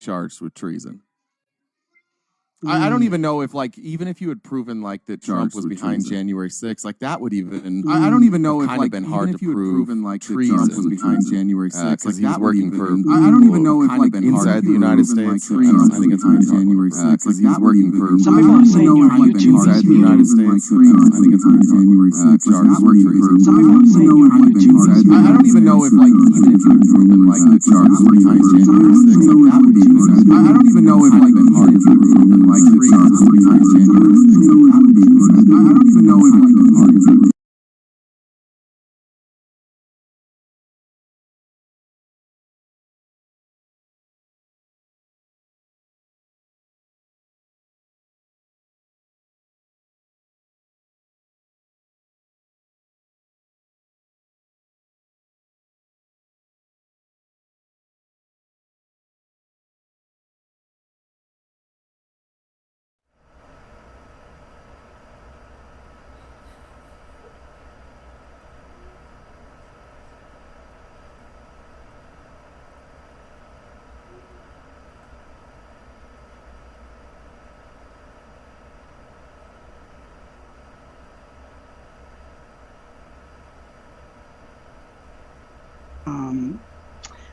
charged with treason. I don't even know if, like, even if you had proven, like, that Trump was behind January 6th, like, that would even... I don't even know if, like, been hard to prove, like, treason was behind January 6th, because he's working for... I don't even know if, like, inside the United States, I think it's January 6th, because he's working for... Some people are saying you're YouTube inside the United States, I think it's January 6th, charged with treason. Some people are saying you're YouTube. I don't even know if, like, even if you had proven, like, that Trump was behind January 6th, like, that would even... I don't even know if, like, been hard to prove, like, treason behind January 6th. I don't even know if, like, been hard to prove.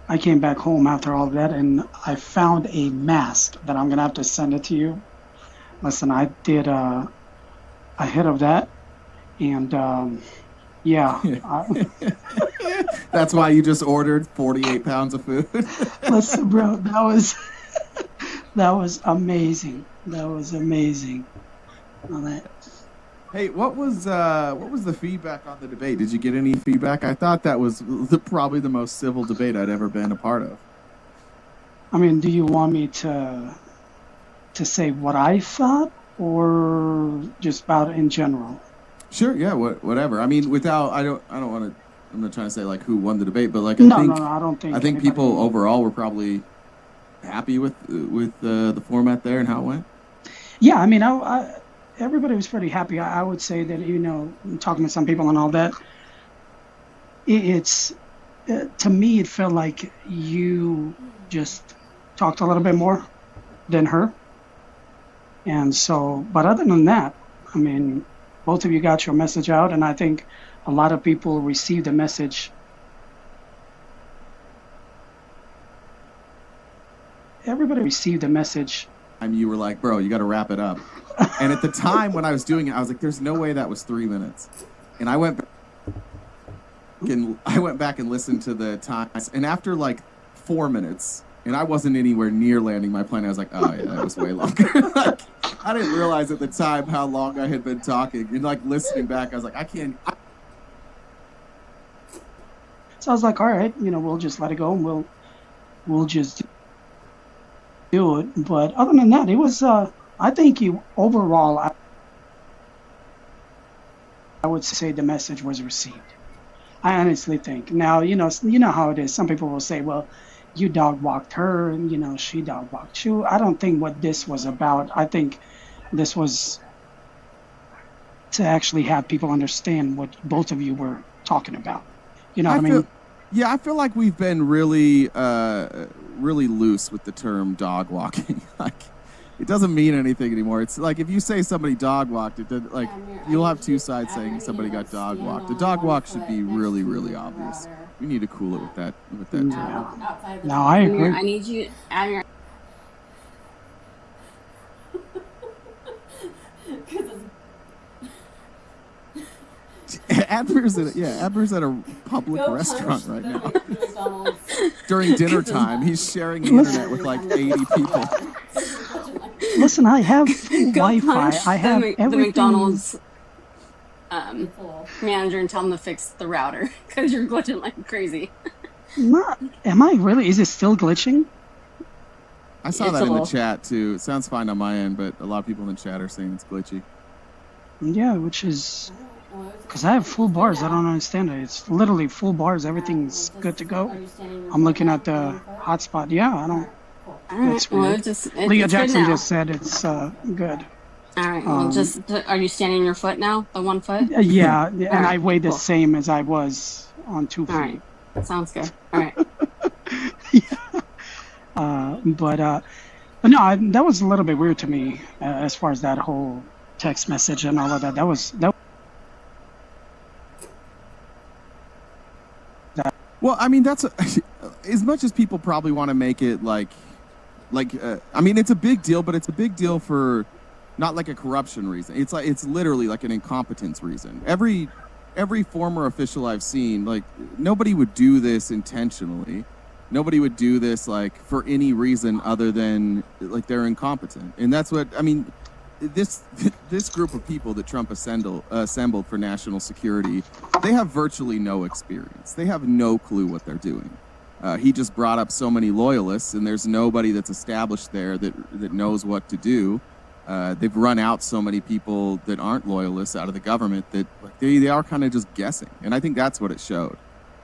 I came back home after all of that, and I found a mask that I'm gonna have to send it to you. Listen, I did a hit of that, and yeah. That's why you just ordered 48 pounds of food. Listen, bro, that was amazing. That was amazing. All that. Hey, what was the feedback on the debate? Did you get any feedback? I thought that was probably the most civil debate I'd ever been a part of. I mean, do you want me to say what I thought, or just about it in general? Sure, yeah, whatever. I mean, without I don't want to. I'm not trying to say like who won the debate, but like I think people overall were probably happy with the format there and how it went. Yeah, I mean, everybody was pretty happy. I would say that, you know, talking to some people and all that, it's to me it felt like you just talked a little bit more than her. And so, but other than that, I mean, both of you got your message out, and I think a lot of people received the message. Everybody received the message. And you were like, bro, you got to wrap it up. And at the time when I was doing it, I was like, there's no way that was 3 minutes. And I went back and listened to the times. And after like 4 minutes, and I wasn't anywhere near landing my plane, I was like, oh yeah, that was way longer. Like, I didn't realize at the time how long I had been talking. And like listening back, I was like, I can't. So I was like, all right, you know, we'll just let it go, and we'll just do it. But other than that, it was, I think overall, I would say the message was received. I honestly think. Now, you know how it is. Some people will say, well, you dog walked her, and, you know, she dog walked you. I don't think what this was about. I think this was to actually have people understand what both of you were talking about. You know what I mean? Yeah, I feel like we've been really loose with the term dog walking. Like, it doesn't mean anything anymore. It's like if you say somebody dog walked, it doesn't, like you'll have two sides saying somebody got dog walked. The dog walk should be really, really obvious. We need to cool it with that term. No, I agree. I need you, Admir. Admir's at a public restaurant right now. During dinner time, he's sharing the internet with like 80 people. Listen, I have Wi-Fi. I have everything. The McDonald's manager and tell him to fix the router because you're glitching like crazy. Am I really? Is it still glitching? I saw that in the chat too. It sounds fine on my end, but a lot of people in the chat are saying it's glitchy. Yeah, which is because I have full bars. I don't understand it. It's literally full bars. Everything's good to go. I'm looking at the hotspot. Yeah, I don't. That's weird. Leah Jackson just said it's good. All right. Well, are you standing on your foot now? The 1 foot? Yeah, and right, I weigh the same as I was on 2 feet. All right. Sounds good. All right. Yeah. But no, that was a little bit weird to me as far as that whole text message and all of that. Well, I mean, that's as much as people probably want to make it like, I mean, it's a big deal, but it's a big deal for not like a corruption reason. It's literally like an incompetence reason. Every former official I've seen, like, nobody would do this intentionally. Nobody would do this like for any reason other than like they're incompetent. And that's what I mean. This group of people that Trump assembled for national security, they have virtually no experience. They have no clue what they're doing. He just brought up so many loyalists, and there's nobody that's established there that knows what to do. They've run out so many people that aren't loyalists out of the government that like, they are kind of just guessing. And I think that's what it showed,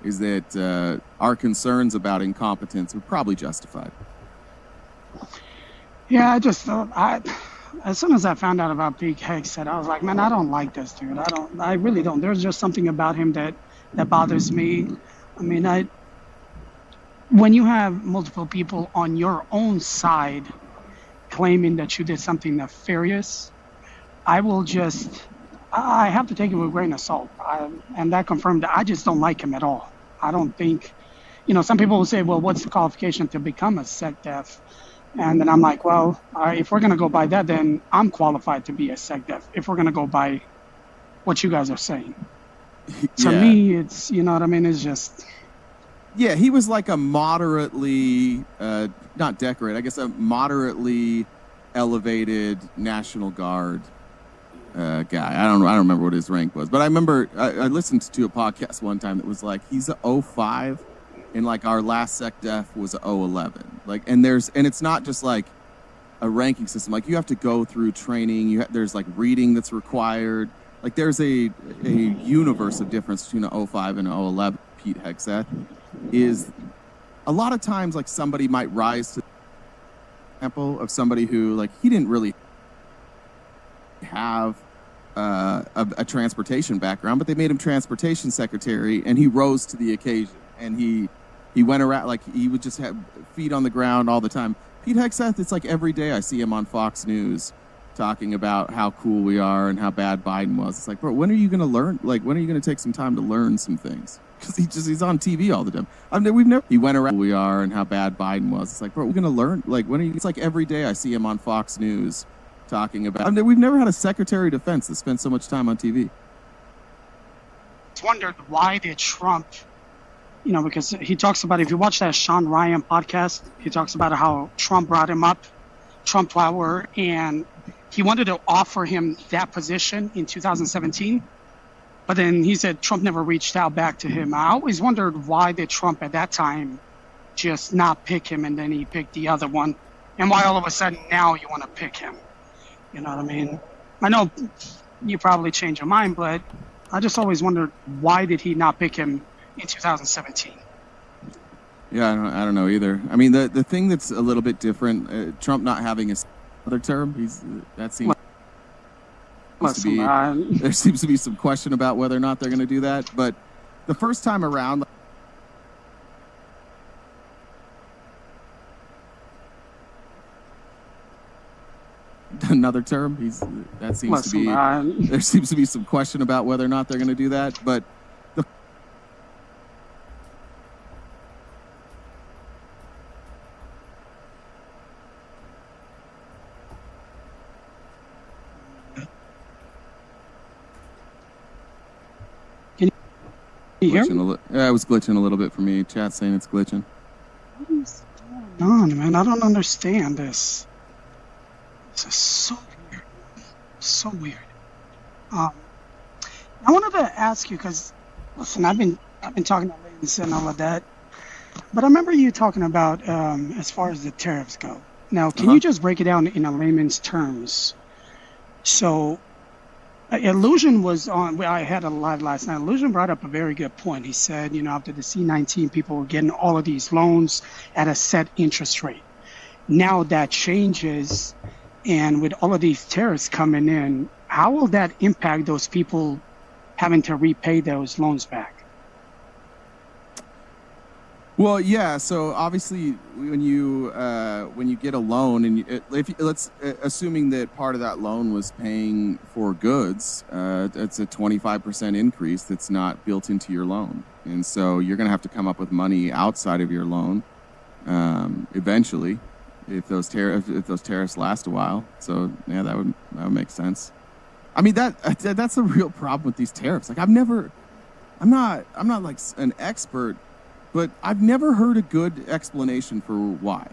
is that our concerns about incompetence were probably justified. Yeah, as soon as I found out about Pete Hegseth, I was like, man, I don't like this dude. I really don't. There's just something about him that bothers me. I mean, when you have multiple people on your own side claiming that you did something nefarious, I have to take it with a grain of salt. And that confirmed that I just don't like him at all. I don't think, some people will say, well, what's the qualification to become a SecDef? And then I'm like, well, if we're going to go by that, then I'm qualified to be a SecDef, if we're going to go by what you guys are saying. To me, it's, you know what I mean? It's just... Yeah, he was like a moderately, not decorated, I guess a moderately elevated National Guard guy. I don't remember what his rank was. But I remember I listened to a podcast one time that was like, he's a 05. And like our last SecDef was a 011. Like, and it's not just like a ranking system. Like you have to go through training. There's like reading that's required. Like there's a universe of difference between a 05 and a 011. Pete Hegseth is a lot of times like somebody might rise to the example of somebody who like he didn't really have a transportation background, but they made him transportation secretary, and he rose to the occasion. And he went around, like, he would just have feet on the ground all the time. Pete Hegseth, it's like every day I see him on Fox News talking about how cool we are and how bad Biden was. It's like, bro, when are you going to learn? Like, when are you going to take some time to learn some things? Because he's on TV all the time. I mean, he went around we are and how bad Biden was. It's like, bro, we're going to learn. Like, when are you? It's like every day I see him on Fox News talking about. I mean, we've never had a Secretary of Defense that spent so much time on TV. I wondered why did Trump... because he talks about, if you watch that Sean Ryan podcast, he talks about how Trump brought him up, Trump Tower, and he wanted to offer him that position in 2017. But then he said Trump never reached out back to him. I always wondered why did Trump at that time just not pick him, and then he picked the other one. And why all of a sudden now you want to pick him? You know what I mean? I know you probably changed your mind, but I just always wondered why did he not pick him in 2017. Yeah, I don't know either. I mean, the thing that's a little bit different, Trump not having a other term, that seems to be, there seems to be some question about whether or not they're going to do that. But the first time around, another term, that seems to be, there seems to be some question about whether or not they're going to do that. But you hear? Yeah, it was glitching a little bit for me. Chat saying it's glitching. What is going on, man? I don't understand this. This is so weird. So weird. I wanted to ask you, because listen, I've been talking to Lance and all of that, but I remember you talking about as far as the tariffs go. Now, can you just break it down in a layman's terms? So Illusion was on, I had a live last night. Illusion brought up a very good point. He said, after the C-19, people were getting all of these loans at a set interest rate. Now that changes, and with all of these tariffs coming in, how will that impact those people having to repay those loans back? Well, yeah. So obviously, when you get a loan, and let's assuming that part of that loan was paying for goods, it's a 25% increase that's not built into your loan, and so you're going to have to come up with money outside of your loan eventually, if those tariffs last a while. So yeah, that would make sense. I mean that's a real problem with these tariffs. Like I'm not like an expert, but I've never heard a good explanation for why,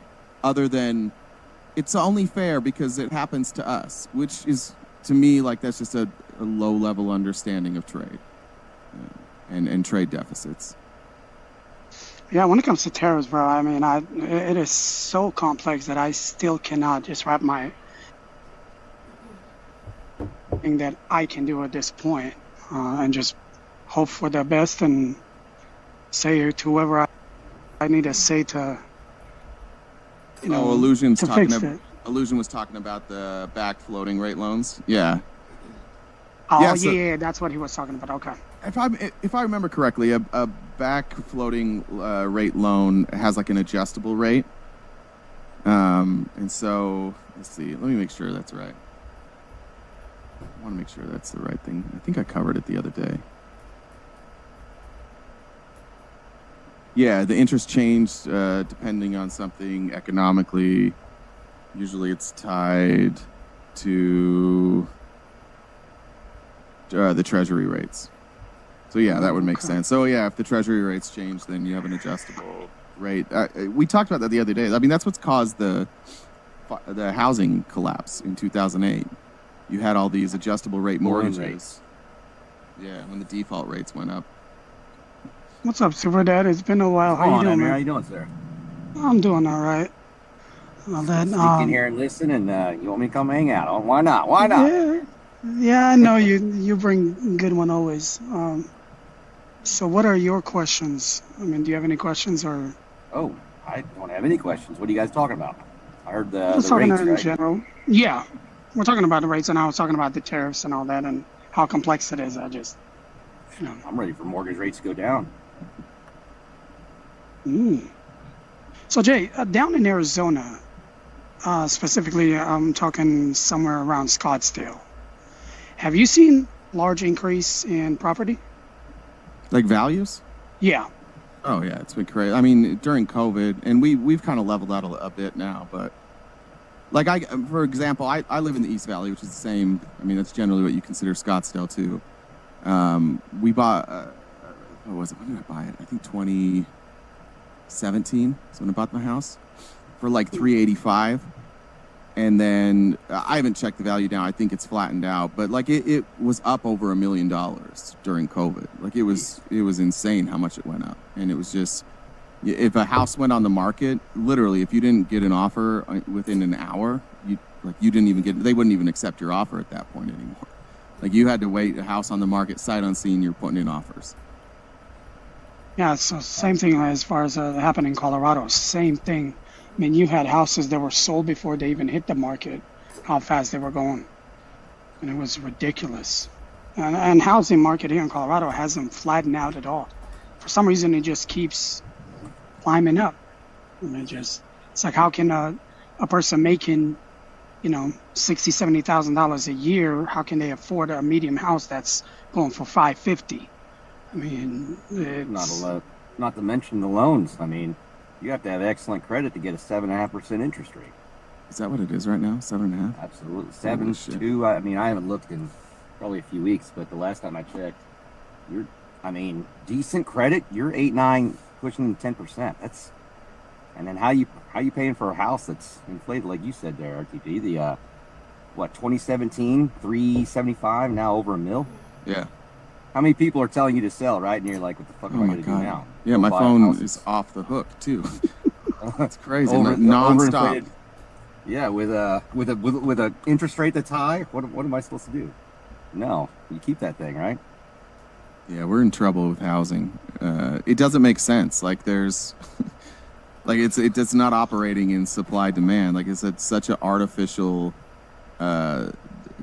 other than it's only fair because it happens to us, which is, to me, like that's just a low-level understanding of trade and trade deficits. Yeah, when it comes to tariffs, bro, I mean, it is so complex that I still cannot just wrap my thing that I can do at this point, and just hope for the best and say to whoever I need to say to, Illusion was talking about the back floating rate loans. Yeah. Oh, yeah, that's what he was talking about. Okay. If I remember correctly, a back floating rate loan has like an adjustable rate. And so let's see. Let me make sure that's right. I want to make sure that's the right thing. I think I covered it the other day. Yeah, the interest changed depending on something economically. Usually it's tied to the treasury rates. So yeah, that would make sense. So yeah, if the treasury rates change, then you have an adjustable rate. We talked about that the other day. I mean, that's what's caused the housing collapse in 2008. You had all these adjustable rate mortgages. Yeah, when the default rates went up. What's up, Super Dad? It's been a while. How you doing, man? How you doing, sir? I'm doing all right. Well, then, Stick in here and listen, and you want me to come hang out? Oh, why not? Why not? Yeah, I know you bring good one always. So what are your questions? I mean, do you have any questions or? Oh, I don't have any questions. What are you guys talking about? I heard the rates, in right? general. Yeah, we're talking about the rates, and I was talking about the tariffs and all that, and how complex it is. I'm ready for mortgage rates to go down. So Jay, down in Arizona, specifically, I'm talking somewhere around Scottsdale. Have you seen large increase in property? Like values? Yeah. Oh yeah, it's been crazy. I mean, during COVID, and we've kind of leveled out a bit now, but like for example, I live in the East Valley, which is the same. I mean, that's generally what you consider Scottsdale too. We bought. What was it? When did I buy it? I think 2017 is when I bought my house for like $385. And then I haven't checked the value now. I think it's flattened out, but like it was up over $1 million during COVID. Like it was insane how much it went up. And it was just, if a house went on the market, literally, if you didn't get an offer within an hour, they wouldn't even accept your offer at that point anymore. Like you had to wait a house on the market, sight unseen, you're putting in offers. Yeah, so same thing as far as happened in Colorado. Same thing. I mean, you had houses that were sold before they even hit the market, how fast they were going. And it was ridiculous. And housing market here in Colorado hasn't flattened out at all. For some reason, it just keeps climbing up. And it's like, how can a person making, $60,000, $70,000 a year, how can they afford a medium house that's going for $550,000? I mean, it's not to mention the loans. I mean, you have to have excellent credit to get a 7.5% interest rate. Is that what it is right now? 7.5? Absolutely. 7.2. I mean, I haven't looked in probably a few weeks, but the last time I checked, decent credit, you're 8.9, pushing 10%. And then how you paying for a house that's inflated, like you said there, RTP? The 2017, 375, now over $1 million. Yeah. How many people are telling you to sell, right? And you're like, what the fuck am I going to do now? Yeah, my phone is off the hook too. That's crazy. Non-stop. Yeah, with a interest rate that's high, what am I supposed to do? No, you keep that thing, right? Yeah, we're in trouble with housing. It doesn't make sense. Like there's, like it's not operating in supply demand. Like it's such an artificial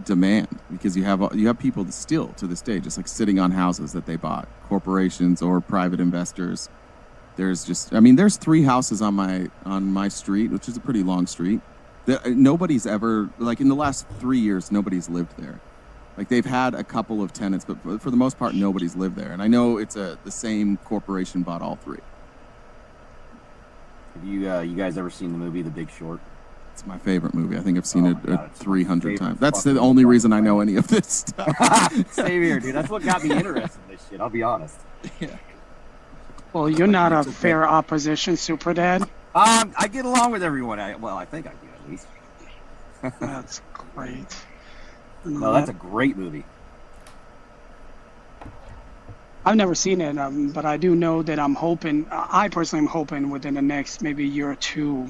demand, because you have people still to this day just like sitting on houses that they bought, corporations or private investors, There's just, I mean, there's 3 houses on my street, which is a pretty long street. Nobody's ever, like in the last 3 years, nobody's lived there. Like they've had a couple of tenants, but for the most part, nobody's lived there. And I know it's the same corporation bought all 3. Have you guys ever seen the movie The Big Short? It's my favorite movie. I think I've seen it 300 times. That's the only reason I know any of this stuff. Same here, dude. That's what got me interested in this shit. I'll be honest. Yeah. Well, you're not a fair opposition, Super Dad. I get along with everyone. I think I do at least. That's great. No, that's a great movie. I've never seen it, but I do know that I personally am hoping within the next maybe year or 2,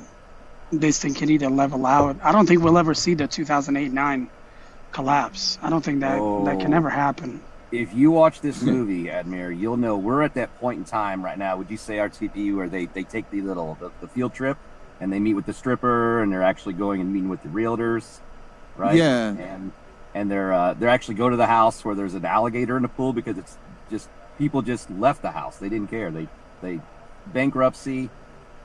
this thing can either level out. I don't think we'll ever see the 2008-9 collapse. I don't think that can ever happen. If you watch this movie, Admir, you'll know we're at that point in time right now. Would you say RTP where they take the field trip and they meet with the stripper and they're actually going and meeting with the realtors, right? Yeah. And they're actually go to the house where there's an alligator in the pool because it's just people just left the house. They didn't care. They bankruptcy,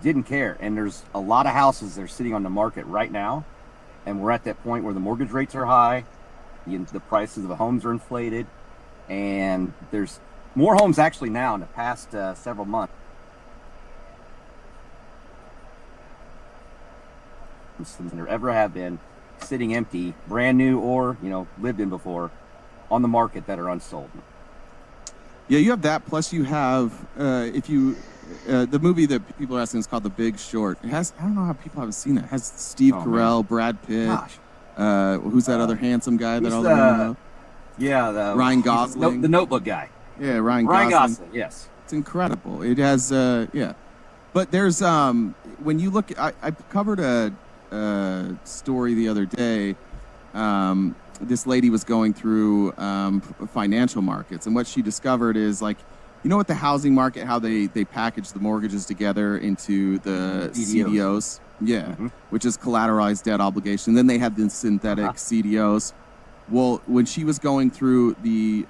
didn't care. And there's a lot of houses that are sitting on the market right now, and we're at that point where the mortgage rates are high, the prices of the homes are inflated. And there's more homes actually now in the past several months than there ever have been, sitting empty, brand new or lived in before, on the market that are unsold. Yeah, you have that. Plus, you have the movie that people are asking is called The Big Short. It has, I don't know how people haven't seen it. It has Steve Carell, Brad Pitt. Who's that other handsome guy that all the women love? Yeah, Ryan Gosling, the Notebook guy. Yeah, Ryan Gosling. Yes, it's incredible. It has, but there's when you look, I covered a story the other day. This lady was going through financial markets, and what she discovered is what the housing market, how they package the mortgages together into the CDOs. Yeah, which is collateralized debt obligation. Then they had the synthetic CDOs. Well, when she was going through the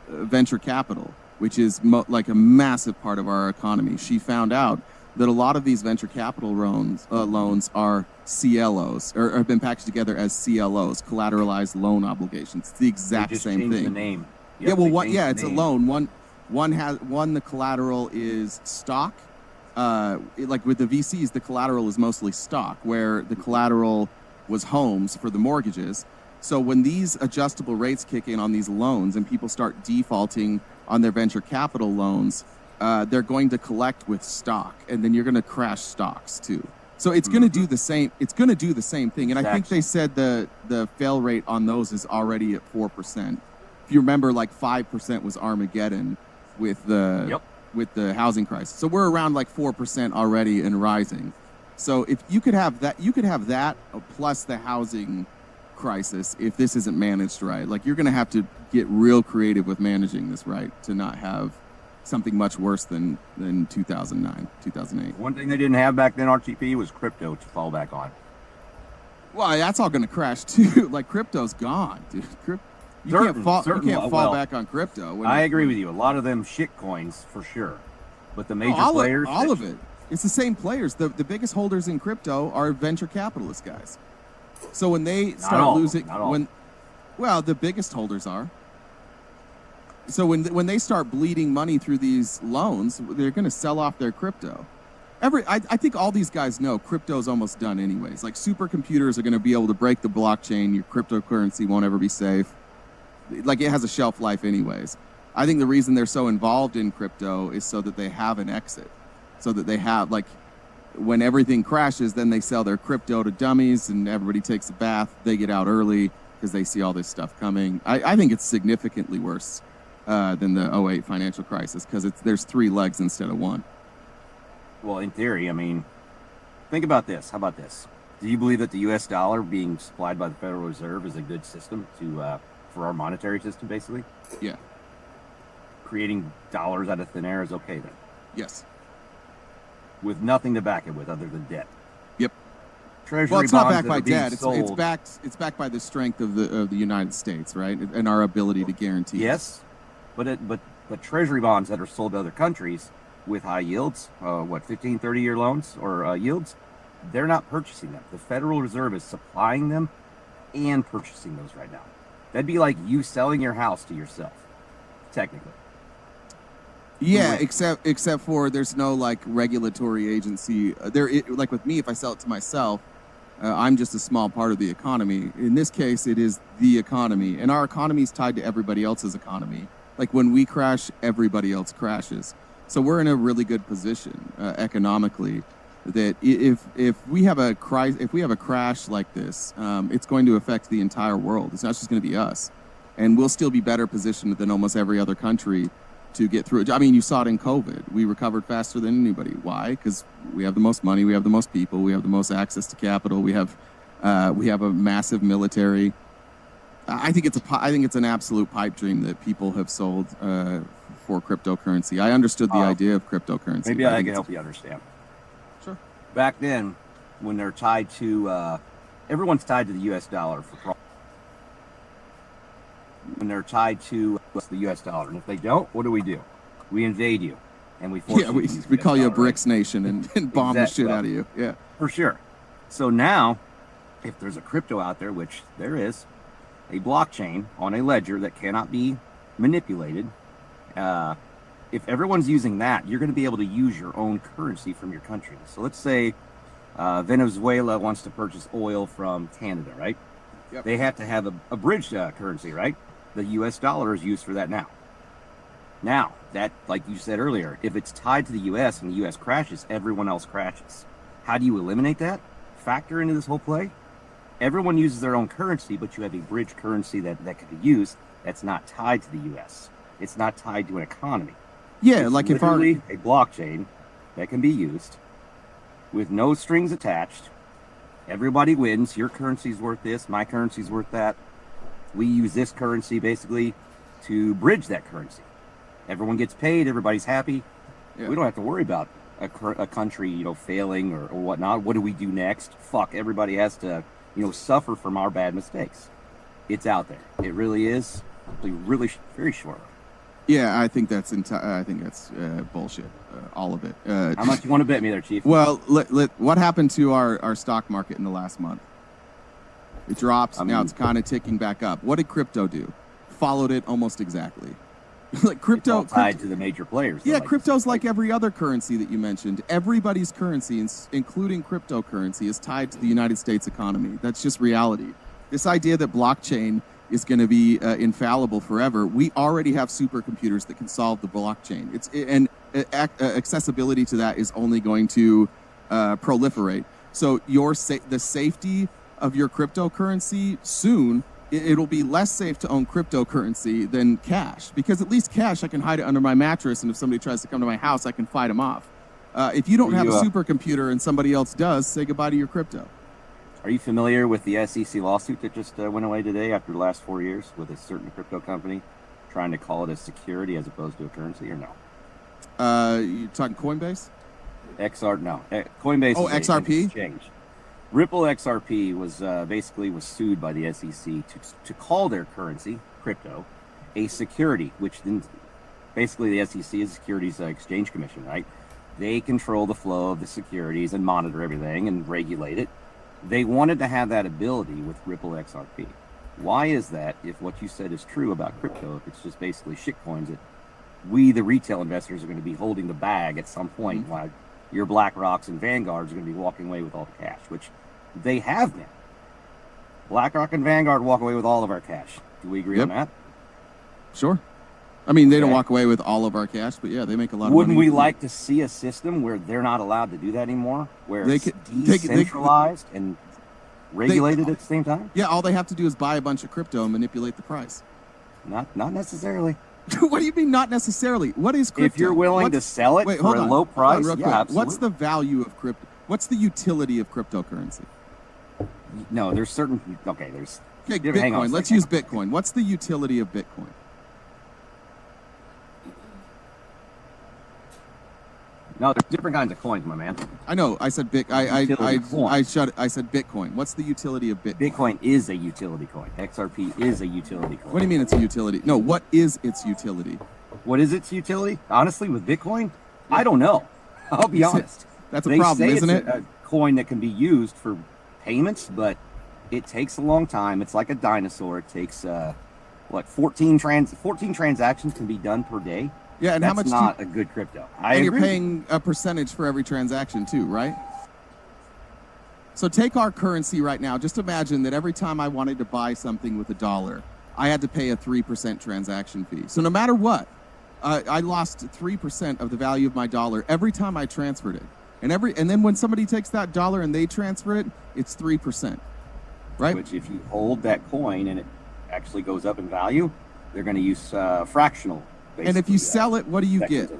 venture capital, which is like a massive part of our economy, she found out that a lot of these venture capital loans are CLOs, or have been packaged together as CLOs, collateralized loan obligations. It's the exact same thing. The name. Yep, it's a loan. One the collateral is stock. Like with the VCs, the collateral is mostly stock, where the collateral was homes for the mortgages. So when these adjustable rates kick in on these loans and people start defaulting on their venture capital loans, they're going to collect with stock, and then you're going to crash stocks too. So it's going to do the same. It's going to do the same thing. And I think they said the fail rate on those is already at 4%. If you remember, 5% was Armageddon with the housing crisis. So we're around 4% already and rising. So if you could have that plus the housing crisis if this isn't managed right. You're going to have to get real creative with managing this right to not have something much worse than 2009, 2008. One thing they didn't have back then, RTP, was crypto to fall back on. Well, that's all going to crash too. Crypto's gone, dude. You can't fall back on crypto. I agree with you. A lot of them shit coins for sure, but the major players, all of it. It's the same players. The biggest holders in crypto are venture capitalist guys. So when they start losing, the biggest holders are. So when they start bleeding money through these loans, they're going to sell off their crypto. I think all these guys know crypto's almost done anyways. Supercomputers are going to be able to break the blockchain. Your cryptocurrency won't ever be safe. It has a shelf life anyways. I think the reason they're so involved in crypto is so that they have an exit, so that they have when everything crashes, then they sell their crypto to dummies and everybody takes a bath. They get out early because they see all this stuff coming. I think it's significantly worse than the 2008 financial crisis because there's 3 legs instead of 1. Well, in theory, I mean, think about this. How about this? Do you believe that the U.S. dollar being supplied by the Federal Reserve is a good system for our monetary system, basically? Yeah. Creating dollars out of thin air is okay then? Yes. With nothing to back it with other than debt. Yep. Treasury well, it's bonds not backed by debt. Sold. It's backed by the strength of the United States, right, and our ability to guarantee. Yes, but Treasury bonds that are sold to other countries with high yields, 15, 30-year loans or yields, they're not purchasing them. The Federal Reserve is supplying them and purchasing those right now. That'd be like you selling your house to yourself, technically. Yeah, except for there's no like regulatory agency. Like with me, if I sell it to myself, I'm just a small part of the economy. In this case, it is the economy, and our economy is tied to everybody else's economy. Like when we crash, everybody else crashes. So we're in a really good position economically. That if we have a crash like this, it's going to affect the entire world. It's not just going to be us, and we'll still be better positioned than almost every other country to get through it. I mean, you saw it in COVID. We recovered faster than anybody. Why? Because we have the most money, we have the most people, we have the most access to capital, we have a massive military. I think it's an absolute pipe dream that people have sold for cryptocurrency. I understood the idea of cryptocurrency. Maybe I can help you understand. Sure. Back then, when they're tied to, everyone's tied to the U.S. dollar when they're tied to the U.S. dollar. And if they don't, what do? We invade you, and we force you to use we call you a dollar, BRICS nation and bomb the shit out of you. Yeah, for sure. So now, if there's a crypto out there, which there is, a blockchain on a ledger that cannot be manipulated, if everyone's using that, you're going to be able to use your own currency from your country. So let's say Venezuela wants to purchase oil from Canada, right? Yep. They have to have a bridge currency, right? The U.S. dollar is used for that now. Now, that, like you said earlier, if it's tied to the U.S. and the U.S. crashes, everyone else crashes. How do you eliminate that? Factor into this whole play? Everyone uses their own currency, but you have a bridge currency that can be used that's not tied to the U.S. It's not tied to an economy. Yeah, it's like literally a blockchain that can be used with no strings attached. Everybody wins. Your currency's worth this. My currency's worth that. We use this currency basically to bridge that currency. Everyone gets paid. Everybody's happy. Yeah. We don't have to worry about a country, failing or whatnot. What do we do next? Fuck. Everybody has to, suffer from our bad mistakes. It's out there. It really is. Really very short. Yeah, I think that's bullshit. All of it. How much you want to bet me there, Chief? Well, what happened to our stock market in the last month? It dropped. Now it's kind of ticking back up. What did crypto do? Followed it almost exactly. Like crypto it's all tied to the major players. Yeah, crypto's like every other currency that you mentioned. Everybody's currency, including cryptocurrency, is tied to the United States economy. That's just reality. This idea that blockchain is going to be infallible forever. We already have supercomputers that can solve the blockchain. Accessibility to that is only going to proliferate. So the safety of your cryptocurrency soon, it'll be less safe to own cryptocurrency than cash, because at least cash I can hide it under my mattress, and if somebody tries to come to my house, I can fight them off. If you don't have a supercomputer and somebody else does, say goodbye to your crypto. Are you familiar with the SEC lawsuit that just went away today after the last 4 years with a certain crypto company trying to call it a security as opposed to a currency, or no? You talking Coinbase? Coinbase. Oh, is XRP? An exchange. Ripple XRP was sued by the SEC to call their currency, crypto, a security, which then basically the SEC is the Securities Exchange Commission, right? They control the flow of the securities and monitor everything and regulate it. They wanted to have that ability with Ripple XRP. Why is that, if what you said is true about crypto, if it's just basically shitcoins that we, the retail investors, are going to be holding the bag at some point, while your BlackRocks and Vanguards are going to be walking away with all the cash, which they have been. BlackRock and Vanguard walk away with all of our cash. Do we agree on that? Sure. I mean, they don't walk away with all of our cash, but yeah, they make a lot of money. Wouldn't we like to see a system where they're not allowed to do that anymore? Where it's decentralized and regulated at the same time? Yeah, all they have to do is buy a bunch of crypto and manipulate the price. Not necessarily. What do you mean not necessarily? What is crypto? If you're willing to sell it for a low price, real quick. What's the value of crypto? What's the utility of cryptocurrency? No, there's certain... Okay, there's... Okay, Bitcoin. Let's use Bitcoin. What's the utility of Bitcoin? No, there's different kinds of coins, my man. I know. I said I said Bitcoin. What's the utility of Bitcoin? Bitcoin is a utility coin. XRP is a utility coin. What do you mean it's a utility? No, what is its utility? What is its utility? Honestly, with Bitcoin, I don't know. I'll be honest. That's a problem, isn't it? A coin that can be used for payments, but it takes a long time. It's like a dinosaur. It takes 14 transactions can be done per day. Yeah, and that's how much? Not a good crypto. And you're paying a percentage for every transaction too, right? So take our currency right now. Just imagine that every time I wanted to buy something with $1, I had to pay a 3% transaction fee. So no matter what, I lost 3% of the value of my dollar every time I transferred it. And then when somebody takes that dollar and they transfer it, it's 3%, right? Which if you hold that coin and it actually goes up in value, they're going to use fractional. And if you sell it, what do you get?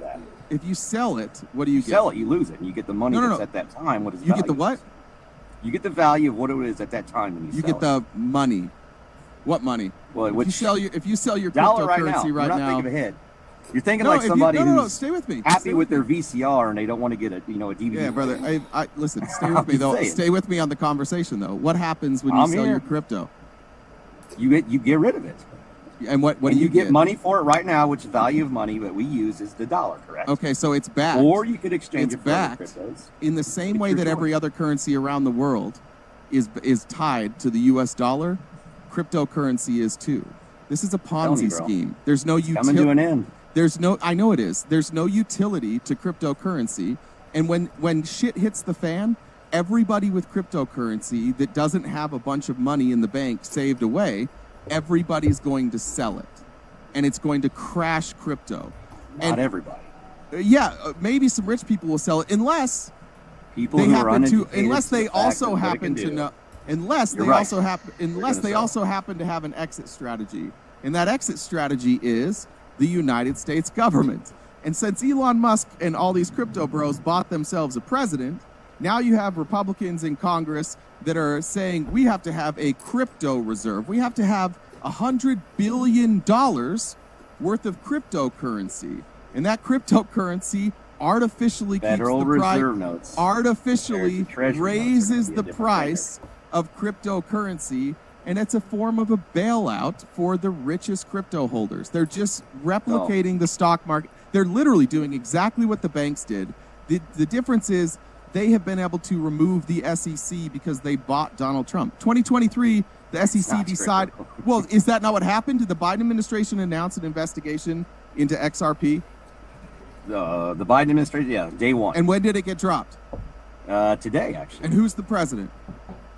If you sell it, what do you get? Sell it, you lose it, and you get the money that's at that time. What is you get the what? You get the value of what it is at that time when you sell it. You get the money. What money? Well, if you sell your dollar cryptocurrency right now, you're not thinking ahead. You're thinking like somebody who's stay with me. happy with their VCR and they don't want to get a DVD. Yeah, brother. I listen. Stay with me though. Stay with me on the conversation though. What happens when you sell your crypto? You get rid of it. And what do you get money for it right now, which value of money that we use is the dollar, correct? Okay, so it's backed. Or you could exchange it for backed cryptos. In the same way that every other currency around the world is tied to the U.S. dollar, cryptocurrency is too. This is a Ponzi scheme. There's no utility. Coming to an end. I know it is. There's no utility to cryptocurrency, and when shit hits the fan, everybody with cryptocurrency that doesn't have a bunch of money in the bank saved away, everybody's going to sell it, and it's going to crash crypto. Not everybody. Yeah, maybe some rich people will sell it, unless people who are uneducated, unless they also happen to know, unless they also happen to have an exit strategy, and that exit strategy is the United States government. And since Elon Musk and all these crypto bros bought themselves a president, now you have Republicans in Congress that are saying we have to have a crypto reserve. We have to have $100 billion worth of cryptocurrency. And that cryptocurrency artificially keeps the price, artificially raises the price of cryptocurrency. And it's a form of a bailout for the richest crypto holders. They're just replicating the stock market. They're literally doing exactly what the banks did. The difference is they have been able to remove the SEC because they bought Donald Trump. 2023, the SEC decided. Well, is that not what happened? Did the Biden administration announce an investigation into XRP? The Biden administration, yeah, day one. And when did it get dropped? Today, actually. And who's the president?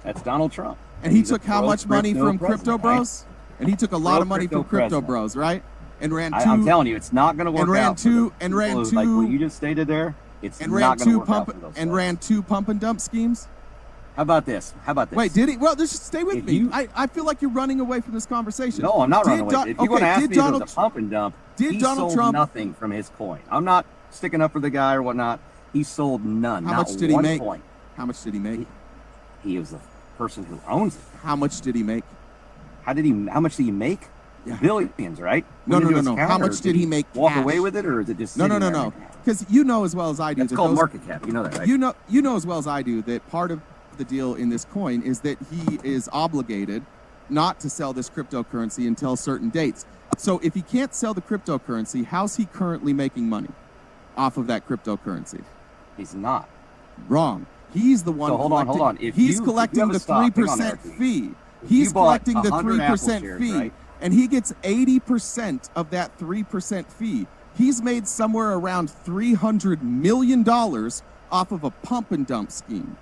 That's Donald Trump. And he took how much money from crypto bros? Right? And he took a lot of money from crypto bros, right? And ran two. I'm telling you, it's not going to work out. And ran two. Like what you just stated there. It's and not going to work out. Ran two pump and dump schemes. How about this? Wait, did he? Well, just stay with me. I feel like you're running away from this conversation. No, I'm not running away. If you want to ask me if it was a pump and dump, he sold nothing from his coin. I'm not sticking up for the guy or whatnot. He sold none. How much did he make? How much did he make? He was the person who owns it. How much did he make? How much did he make? Yeah. Billions, right? No. How much did he make? Walk away with it, or is it just no? Because you know as well as I do. It's called market cap. You know that, right? You know as well as I do that part of the deal in this coin is that he is obligated not to sell this cryptocurrency until certain dates. So if he can't sell the cryptocurrency, how's he currently making money off of that cryptocurrency? He's not. Wrong. He's the one. So hold on. He's collecting the 3% fee. He's collecting the 3% fee, right? And he gets 80% of that 3% fee. He's made somewhere around $300 million off of a pump and dump scheme.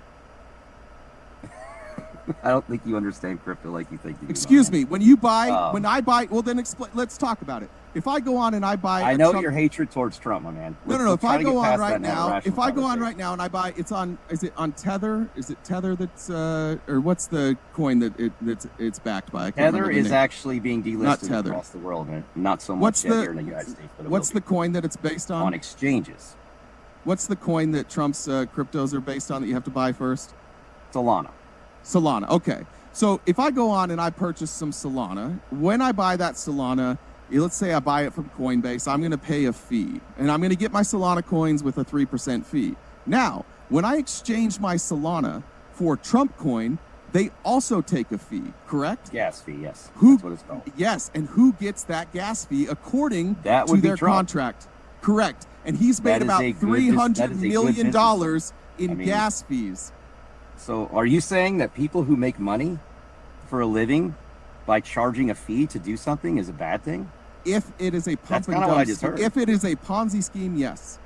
I don't think you understand crypto like you think you do. Excuse me. When I buy, well then explain. Let's talk about it. If I go on and I buy, I know your hatred towards Trump, my man. No. If I go on right now, and I buy, is it on Tether? Is it Tether that's, or what's the coin that it's backed by? Tether is actually being delisted across the world, and not so much here in the United States. But what's the coin that it's based on? On exchanges. What's the coin that Trump's cryptos are based on that you have to buy first? Solana. Okay. So if I go on and I purchase some Solana, when I buy that Solana, let's say I buy it from Coinbase, I'm going to pay a fee. And I'm going to get my Solana coins with a 3% fee. Now, when I exchange my Solana for Trump coin, they also take a fee, correct? Gas fee, yes. That's what it's called. Yes, and who gets that gas fee according to their contract? Correct. And he's made about $300 million in gas fees. So are you saying that people who make money for a living by charging a fee to do something is a bad thing? If it is a pump and dump scheme, if it is a Ponzi scheme, yes.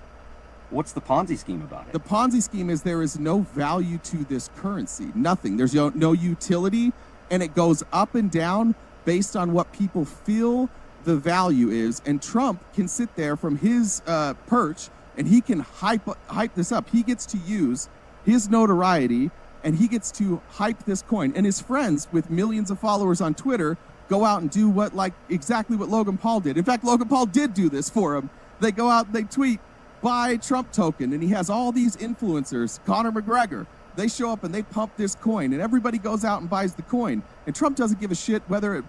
What's the Ponzi scheme about it? The Ponzi scheme is there is no value to this currency. Nothing. There's no utility, and it goes up and down based on what people feel the value is. And Trump can sit there from his perch, and he can hype this up. He gets to use his notoriety, and he gets to hype this coin. And his friends with millions of followers on Twitter go out and do exactly what Logan Paul did. In fact, Logan Paul did do this for him. They go out and they tweet, buy Trump token, and he has all these influencers, Conor McGregor. They show up and they pump this coin, and everybody goes out and buys the coin. And Trump doesn't give a shit whether it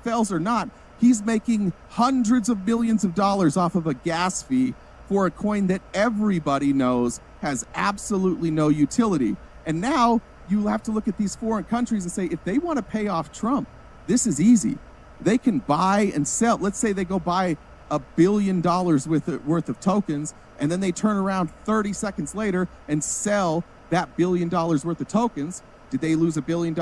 fails or not. He's making hundreds of millions of dollars off of a gas fee for a coin that everybody knows has absolutely no utility. And now you have to look at these foreign countries and say, if they want to pay off Trump, this is easy. They can buy and sell. Let's say they go buy $1 billion worth of tokens, and then they turn around 30 seconds later and sell that $1 billion worth of tokens. Did they lose $1 billion?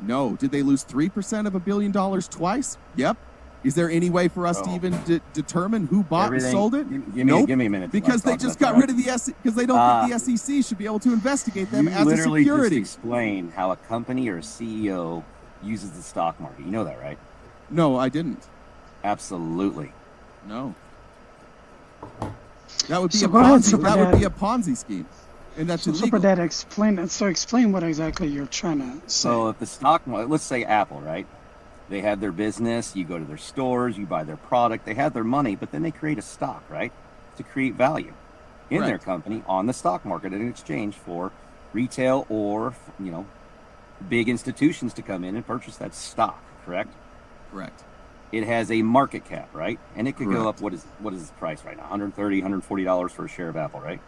No. Did they lose 3% of $1 billion twice? Yep. Is there any way for us to even determine who bought and sold it? Nope. Give me a minute. Because they just got rid of the SEC, because they don't think the SEC should be able to investigate them as a security. You literally just explained how a company or a CEO uses the stock market. You know that, right? No, I didn't. Absolutely. No. That would be a Ponzi scheme. And that's illegal. Super Dad, explain what exactly you're trying to say. So if the stock market, let's say Apple, right? They have their business, you go to their stores, you buy their product, they have their money, but then they create a stock, right? To create value in their company on the stock market in exchange for retail or, big institutions to come in and purchase that stock, correct? Correct. It has a market cap, right? And it could go up, what is its price right now? $130, $140 for a share of Apple, right?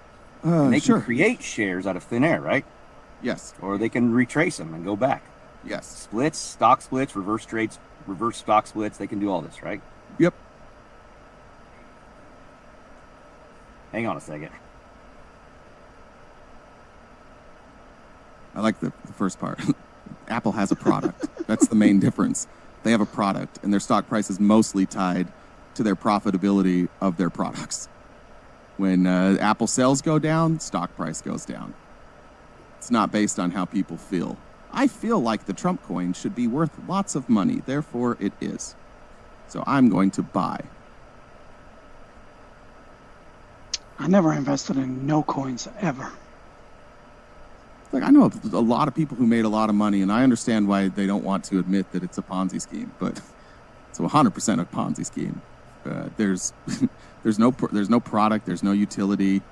And they can create shares out of thin air, right? Yes. Or they can retrace them and go back. Yes. Splits, stock splits, reverse trades, reverse stock splits. They can do all this, right? Yep. Hang on a second. I like the first part. Apple has a product. That's the main difference. They have a product, and their stock price is mostly tied to their profitability of their products. When Apple sales go down, stock price goes down. It's not based on how people feel. I feel like the Trump coin should be worth lots of money. Therefore, it is. So I'm going to buy. I never invested in no coins ever. Like, I know a lot of people who made a lot of money, and I understand why they don't want to admit that it's a Ponzi scheme, but it's 100% a Ponzi scheme. There's no product, there's no utility.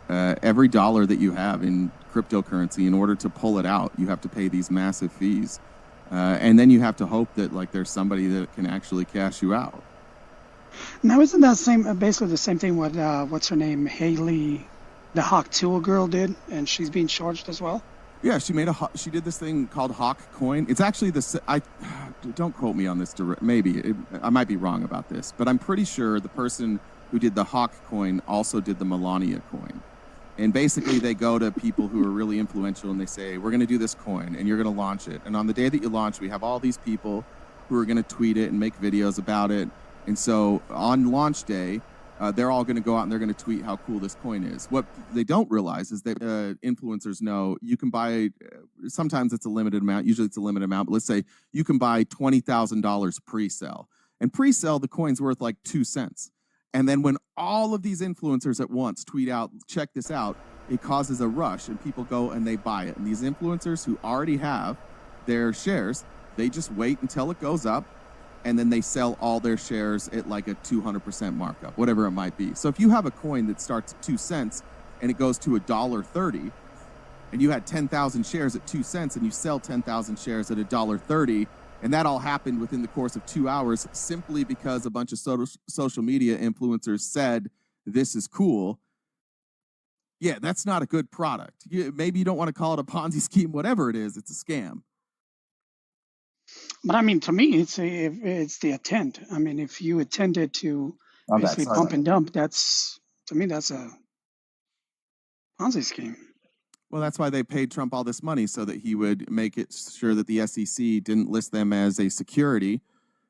Every dollar that you have in cryptocurrency, in order to pull it out, you have to pay these massive fees, and then you have to hope that there's somebody that can actually cash you out. Now, isn't that basically the same thing what what's her name, Haley, the Hawk Tool girl did, and she's being charged as well? Yeah, she did this thing called Hawk Coin. It's actually don't quote me on this. Maybe I might be wrong about this, but I'm pretty sure the person who did the Hawk Coin also did the Melania Coin. And basically, they go to people who are really influential and they say, we're going to do this coin and you're going to launch it. And on the day that you launch, we have all these people who are going to tweet it and make videos about it. And so on launch day, they're all going to go out and they're going to tweet how cool this coin is. What they don't realize is that influencers know you can buy, sometimes it's a limited amount, usually it's a limited amount, but let's say you can buy $20,000 pre-sale. And pre-sale, the coin's worth like 2 cents. And then when all of these influencers at once tweet out, check this out, it causes a rush and people go and they buy it. And these influencers who already have their shares, they just wait until it goes up and then they sell all their shares at like a 200% markup, whatever it might be. So if you have a coin that starts at 2 cents and it goes to $1.30 and you had 10,000 shares at 2 cents and you sell 10,000 shares at $1.30, and that all happened within the course of 2 hours simply because a bunch of social media influencers said, this is cool. Yeah, that's not a good product. Maybe you don't want to call it a Ponzi scheme, whatever it is, it's a scam. But I mean, to me, it's the intent. I mean, if you intended to basically pump and dump, that's To me, that's a Ponzi scheme. Well, that's why they paid Trump all this money, so that he would make it sure that the SEC didn't list them as a security,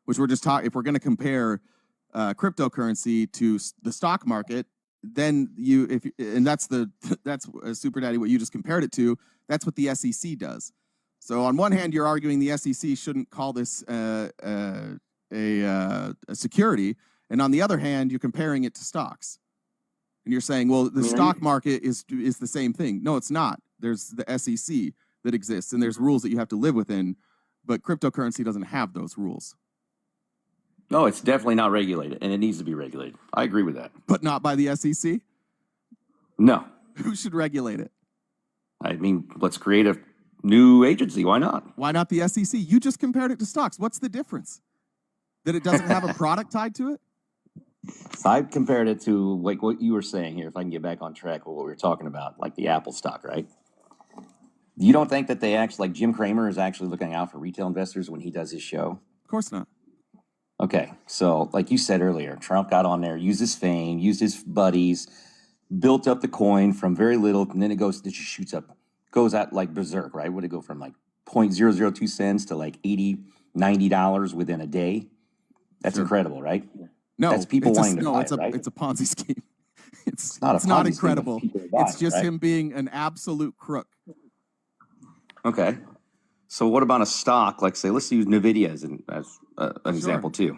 which we're just talking. If we're going to compare cryptocurrency to the stock market, then that's Super Daddy, what you just compared it to. That's what the SEC does. So on one hand, you're arguing the SEC shouldn't call this a security, and on the other hand, you're comparing it to stocks. And you're saying, well, the stock market is the same thing. No, it's not. There's the SEC that exists, and there's rules that you have to live within, but cryptocurrency doesn't have those rules. No, it's definitely not regulated, and it needs to be regulated. I agree with that. But not by the SEC? No. Who should regulate it? I mean, let's create a new agency. Why not? Why not the SEC? You just compared it to stocks. What's the difference? That it doesn't have a product tied to it? I compared it to like what you were saying here, if I can get back on track with what we were talking about, like the Apple stock, right? You don't think that they actually, like Jim Cramer is actually looking out for retail investors when he does his show? Of course not. Okay, so like you said earlier, Trump got on there, used his fame, used his buddies, built up the coin from very little, and then it just shoots up, goes out like berserk, right? Would it go from like 0.002 cents to like $80, $90 within a day? That's incredible, right? No, that's people wanting to buy it's it, right? It's a Ponzi scheme. It's not incredible. It's just right? him being an absolute crook. Okay. So what about a stock? Like, say, let's use NVIDIA as an example, too.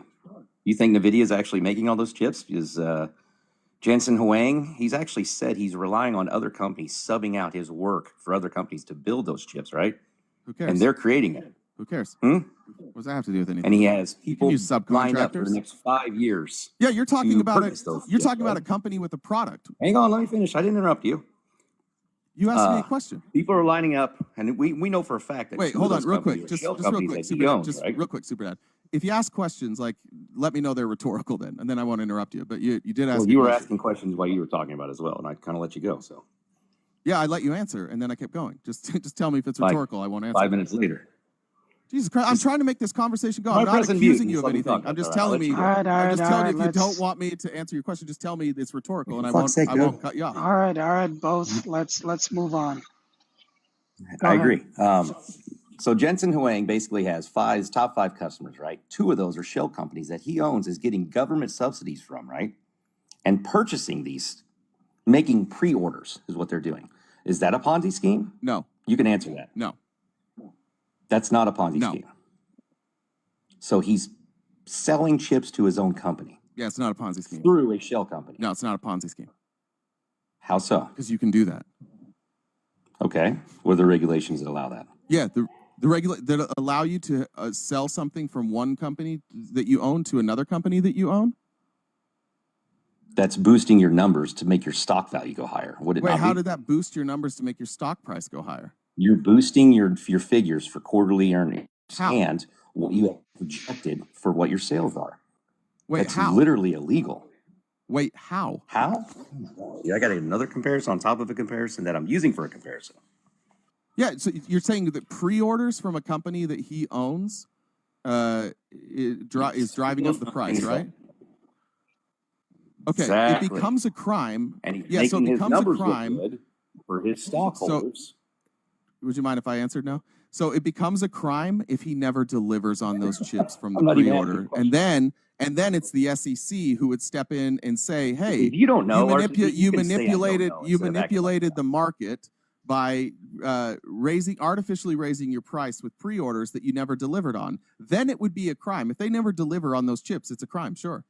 You think NVIDIA is actually making all those chips? Because Jensen Huang, he's actually said he's relying on other companies subbing out his work for other companies to build those chips, right? Who cares? And they're creating it. Who cares? Hmm? What does that have to do with anything? And he has people use lined up for subcontractors. the next 5 years. Yeah, you're talking about purchase those You're chips, talking about right? a company with a product. Hang on, let me finish. I didn't interrupt you. You asked me a question. People are lining up, and we know for a fact that Wait, two hold of on, those real companies quick. are Just shell real companies quick, that Super he Dad. owns, Just right? real quick, Super Dad. If you ask questions, like, let me know they're rhetorical then, and then I won't interrupt you. But you did ask. Well, me you a were question. asking questions while you were talking about it as well, and I kind of let you go. So Yeah, I let you answer, and then I kept going. Just tell me if it's rhetorical. I won't answer. 5 minutes later. Jesus Christ! I'm trying to make this conversation go. Am I I'm not pressing accusing mute? you of Just let me anything. talk. I'm just All right, I'll telling let me. you go. I'm just telling you if you let's- don't want me to answer your question, just tell me it's rhetorical, and I For won't. fuck's sake, I won't dude. cut you off. all right, both. Let's move on. Go I ahead. agree. So Jensen Huang basically has his top 5 customers, right? 2 of those are shell companies that he owns, is getting government subsidies from, right? And purchasing these, making pre-orders is what they're doing. Is that a Ponzi scheme? No, You can answer that. no, That's not a Ponzi No. scheme. So he's selling chips to his own company yeah, it's not a Ponzi scheme. through a shell company. No, it's not a Ponzi scheme How so? because you can do that. Okay. What are the regulations that allow that? Yeah, the that allow you to sell something from one company that you own to another company that you own. That's boosting your numbers to make your stock value go higher. Would it Wait, not how be? did that boost your numbers to make your stock price go higher? You're boosting your figures for quarterly earnings How? and what you have projected for what your sales are. Wait, That's how? literally illegal. Wait, how? How? Yeah, I got another comparison on top of a comparison that I'm using for a comparison. Yeah, so you're saying that pre-orders from a company that he owns is driving up the price, right? Okay, Exactly. it becomes a crime. And he's Yeah, so it making his becomes a numbers look crime. good for his stockholders. Would you mind if I answered now? So it becomes a crime if he never delivers on those chips from the I'm not even pre-order, asking a and then it's the SEC who would step in and say, "Hey, If you don't know, RTP, you can say I don't manipulated know you instead of acting like manipulated the market by artificially raising your price with pre-orders that you never delivered on." Then it would be a crime. If they never deliver on those chips, it's a crime, sure.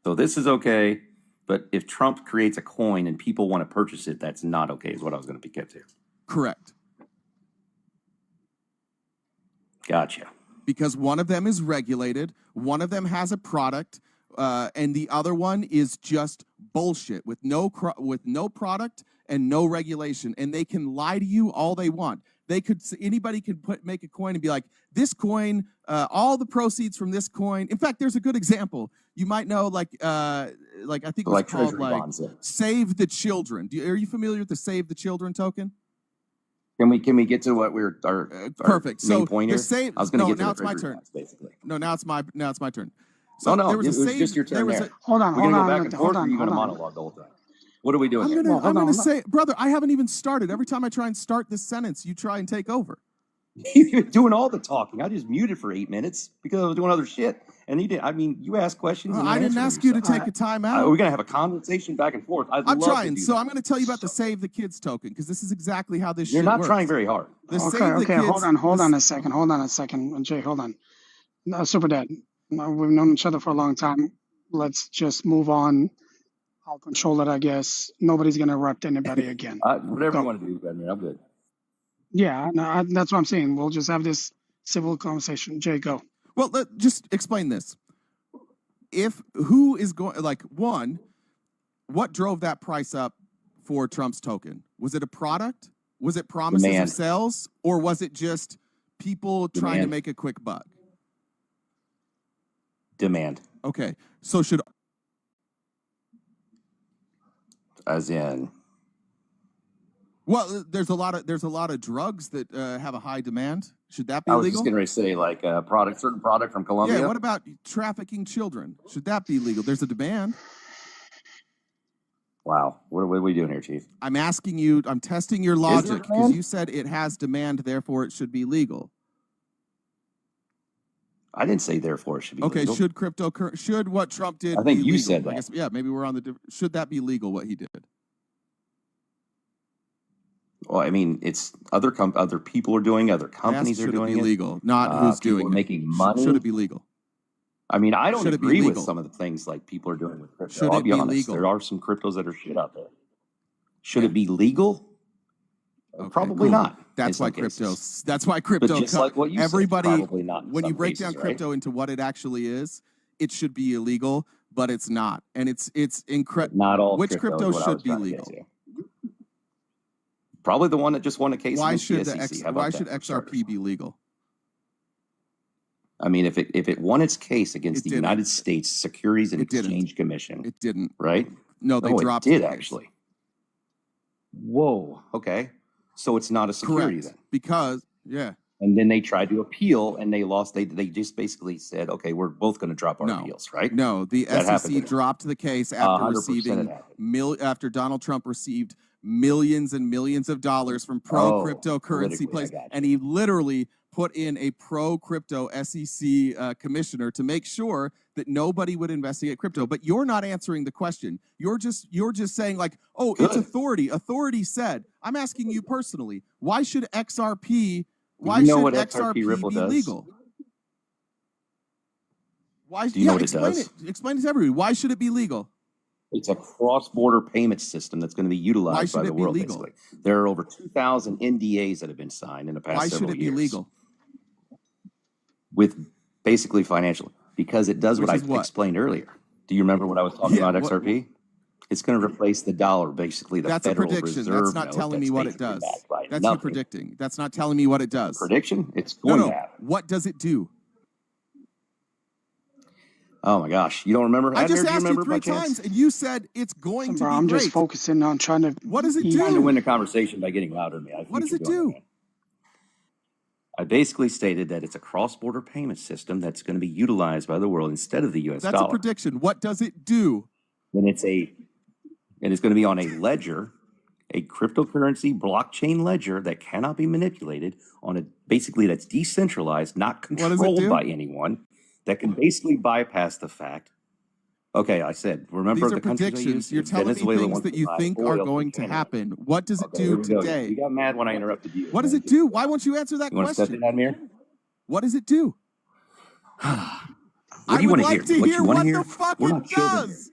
So this is okay, but if Trump creates a coin and people want to purchase it, that's not okay, is what I was going to get to. Correct. Gotcha. Because one of them is regulated, one of them has a product, and the other one is just bullshit with no product and no regulation, and they can lie to you all they want. Anybody could make a coin and be like, this coin, all the proceeds from this coin. In fact, there's a good example. You might know, like I think it's called treasury like bonds. Save the Children. Are you familiar with the Save the Children token? Can we get to what our Perfect. main So point the here? Save. I was going to No, get to now the it's my treasury turn. bonds, basically. No, now it's my turn. So no, there was it was just your turn there. Hold on, We're hold gonna on, go back and forth, or are you gonna monologue the whole time? What are we doing here? Well, I'm hold gonna on. say, brother, I haven't even started. Every time I try and start this sentence, you try and take over. You're doing all the talking. I just muted for 8 minutes because I was doing other shit. And you didn't. I mean, you asked questions. And I didn't ask you to take a time out. We're gonna have a conversation back and forth. I'm trying. So I'm going to tell you about the Save the Kids token because this is exactly how this. You're shit not works. trying very hard. Okay. Hold on a second. Jay, hold on. No, Super Dad. No, we've known each other for a long time. Let's just move on. I'll control it, I guess. Nobody's gonna interrupt anybody again. Whatever you want to do, Admir, I'm good. Yeah, no, that's what I'm saying. We'll just have this civil conversation. Jay, go. Well, just explain this. Who is going, like, one, what drove that price up for Trump's token? Was it a product? Was it promises of sales? Or was it just people trying to make a quick buck? Demand. Okay. So as in, well, there's a lot of drugs that have a high demand. Should that be legal? I was just getting ready to say, like a certain product from Colombia. Yeah. What about trafficking children? Should that be legal? There's a demand. Wow. What are we doing here, Chief? I'm asking you. I'm testing your logic because you said it has demand, therefore it should be legal. I didn't say therefore it should be legal. Okay, should what Trump did I think be you legal? said that. I guess, yeah, maybe we're on the should that be legal what he did? Well, I mean, it's other people are doing, other companies are doing it. Should it be legal? Not who's doing it. Making money. Should it be legal? I mean, I don't agree with some of the things like people are doing with crypto. I'll be honest. Legal? There are some cryptos that are shit out there. Should it be legal? Okay, probably not. That's why crypto. That's why crypto. But just like what you everybody, said, probably not. When you break down crypto into what it actually is, it should be illegal, but it's not, and it's incredible. Not all. Which crypto should be legal? Probably the one that just won a case. Why should why should XRP be legal? I mean, if it won its case against the United States Securities and Exchange Commission, it didn't. Right? No, they dropped it. Did actually? Whoa. Okay. So it's not a security then, because And then they tried to appeal and they lost. They just basically said, okay, we're both going to drop our appeals, right? No, the SEC dropped the case after receiving after Donald Trump received millions and millions of dollars from pro-cryptocurrency plays, and he literally put in a pro-crypto SEC commissioner to make sure that nobody would investigate crypto. But you're not answering the question. You're just saying like, oh, it's authority. Authority said. I'm asking you personally, why should XRP? Why should XRP be legal? Why? Do you know what it does? Explain it to everybody. Why should it be legal? It's a cross-border payment system that's going to be utilized by the world. Basically, there are over 2,000 NDAs that have been signed in the past several years. Why should it be legal? With basically financial, because it does what I explained earlier. Do you remember what I was talking about? XRP. It's going to replace the dollar, basically. That's Federal a prediction. Reserve that's not telling me what it does. That's you predicting. That's not telling me what it does. Prediction? It's going to happen. What does it do? Oh my gosh, you don't remember? I just asked you 3 times, and you said it's going to be I'm great. just focusing on trying to. What does it do? Trying to win the conversation by getting louder than me. What does it do? I basically stated that it's a cross-border payment system that's going to be utilized by the world instead of the U.S. dollar. That's a prediction. What does it do? Then it's going to be on a ledger, a cryptocurrency blockchain ledger that cannot be manipulated on a basically that's decentralized, not controlled by anyone. That can basically bypass the fact. Okay, I said, remember the predictions. You're telling me things that you think are going to happen. What does it do today? You got mad when I interrupted you. What does it do? Why won't you answer that question? You want to step in, Admir? What does it do? I would like to hear what the fuck it does.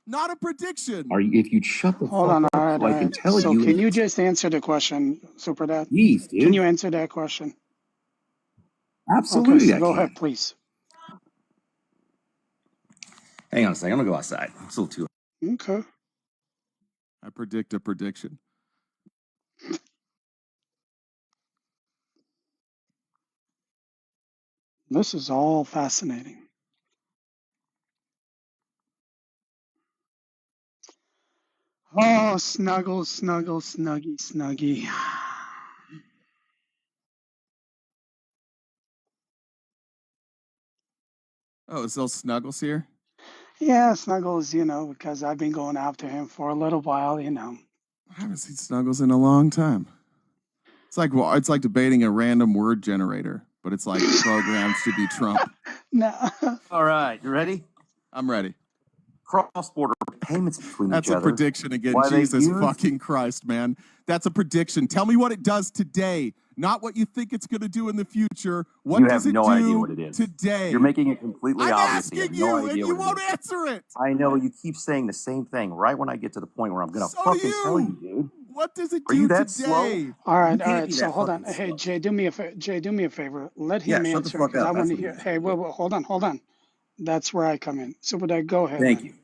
Not a prediction. If you shut the fuck up, I can tell you. Can you just answer the question, Super Dad? Please, dude. Can you answer that question? Absolutely. Okay, so go ahead, please. Hang on a second. I'm going to go outside. It's a little too. Okay. I predict a prediction. This is all fascinating. Oh, snuggle, snuggle, snuggy, snuggy. Oh, is those Snuggles here? Yeah, Snuggles, because I've been going after him for a little while, I haven't seen Snuggles in a long time. It's like debating a random word generator, but it's like programmed to be Trump. No. All right, you ready? I'm ready. Cross-border payments between That's each a other. prediction again. Why they Jesus use- fucking Christ, man. That's a prediction. Tell me what it does today, not what you think it's going to do in the future. What You does have it no do idea what it is. today? You're making it completely I'm obvious. asking You, have no you, idea and you what it won't is. answer it. I know you keep saying the same thing right when I get to the point where I'm going to So fucking do tell you, dude. What does it Are do you that today? slow? All right, You all can't right. be So that hold on. fucking Hey, slow. Jay, do me a favor. Let him Yeah, shut answer the fuck because up. I want That's to what hear. you Hey, wait, hold on. That's where I come in. So, but go ahead. Thank man. you.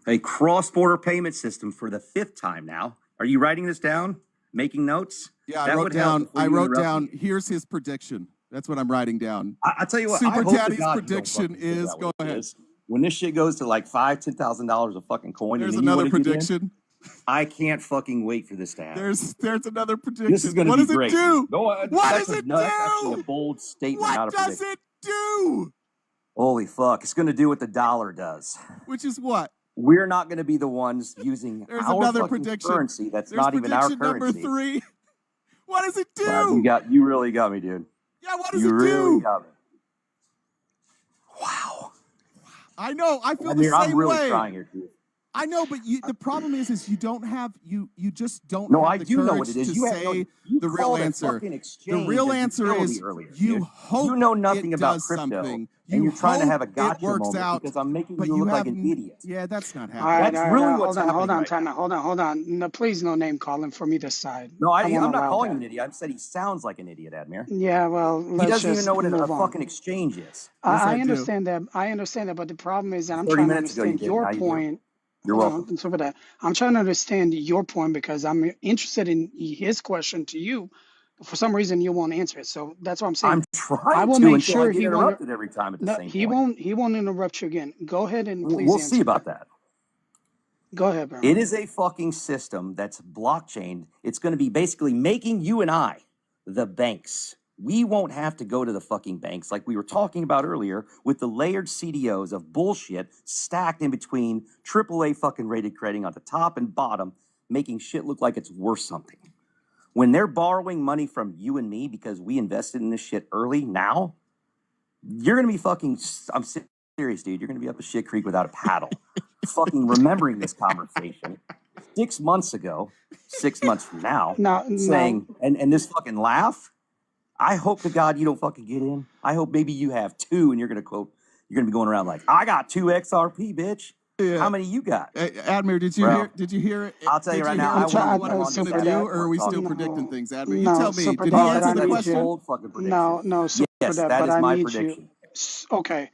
A cross-border payment system for the 5th time now. Are you writing this down? Making notes? Yeah, That I would help before I you wrote interrupt down. me. Here's his prediction. That's what I'm writing down. I tell you what, I Super hope to Daddy's God you don't prediction fucking figure is. out Go what it ahead. is. When this shit goes to like $5,000-$10,000 a fucking coin, There's and then you another want to get in, prediction. I can't fucking wait for this to happen. There's another prediction. This is going to What be does great. it do? Go on. What That's does it That's actually do? a bold statement, not What a does prediction. it do? Holy fuck! It's going to do what the dollar does. Which is what? We're not going to be the ones using There's our another fucking prediction. currency. That's There's not even our prediction number currency. 3. What does it do? Wow, you really got me, dude. Yeah, what does You it really do? got me. Wow. I know. I feel I the mean, same I'm really way. trying here, too. I know, but the problem is you don't have you just don't No, have I the do courage know what it is. to You have say you the real called a answer. fucking The exchange real a answer utility is earlier, you dude. hope You know nothing it about does crypto, something. and you're trying to have a hope gotcha it works moment out, because I'm making but you you look like have an idiot. Yeah, that's not All happening. right, That's really what's hold on, happening right time now. out, hold on. No, please, no name calling for me to side. No, I won't I'm not allow calling him that. an idiot. I said he sounds like an idiot, Admir. Yeah, well, He let's doesn't even just know what a move on. fucking exchange is. Yes, I I do. understand that. But the problem is that I'm 30 trying to minutes ago you understand did. your Now you do. point. You're Hold welcome. on, so for that, I'm trying to understand your point because I'm interested in his question to you. For some reason, you won't answer it. So that's what I'm saying. I'm I trying will to make until sure I get he won't. interrupted every time at the No, same he point. won't interrupt you again. Go ahead and please We'll answer. see about that. Go ahead, bro. It is a fucking system that's blockchain. It's going to be basically making you and I the banks. We won't have to go to the fucking banks like we were talking about earlier with the layered CDOs of bullshit stacked in between AAA fucking rated crediting on the top and bottom, making shit look like it's worth something. When they're borrowing money from you and me because we invested in this shit early now, you're going to be fucking, I'm serious, dude. You're going to be up a shit creek without a paddle. Fucking remembering this conversation 6 months ago, 6 months from now, saying, and this fucking laugh, I hope to God you don't fucking get in. I hope maybe you have 2 and you're going to be going around like, I got 2 XRP, bitch. Yeah. How many you got? Admir, did you hear it? I'll tell you right now, I trying- what I was going to do, or are we still predicting things, Admir? You No, tell me. Super Did Dad, he but answer I the need question? you. Bold fucking prediction. No, Super Yes, Dad, that but is I my need prediction. you. Okay,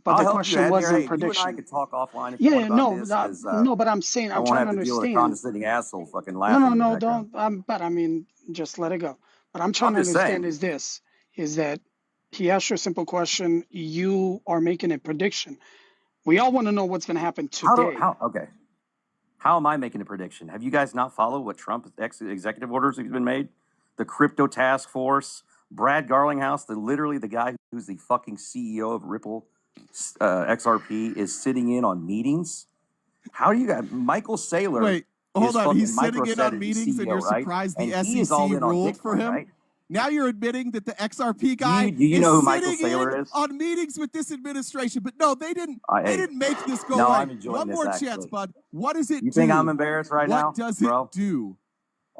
but I'll the help question you, Admir. wasn't Hey, you and I prediction. could talk offline if you want about this. No, but I'm saying I I'm won't trying have to to deal with a understand. condescending asshole fucking laughing. No, in the background. don't. But I mean, just let it go. But I'm trying I'm to just understand saying. is that he asked you a simple question. You are making a prediction. We all want to know what's going to happen today. How am I making a prediction? Have you guys not followed what Trump's executive orders have been made? The crypto task force, Brad Garlinghouse, literally the guy who's the fucking CEO of Ripple XRP, is sitting in on meetings. How do you guys? Michael Saylor. Wait, hold on. He's sitting in on MicroStrategy meetings, CEO, and you're right? surprised the And he is all SEC in on ruled for Bitcoin, him. right? Now you're admitting that the XRP guy Do you is know who Michael sitting Saylor in is? on meetings with this administration. But no, they didn't. They didn't make this go No, away. I'm enjoying One this, more actually. chance, bud. What does it do? You think I'm embarrassed right now, What does bro? it do?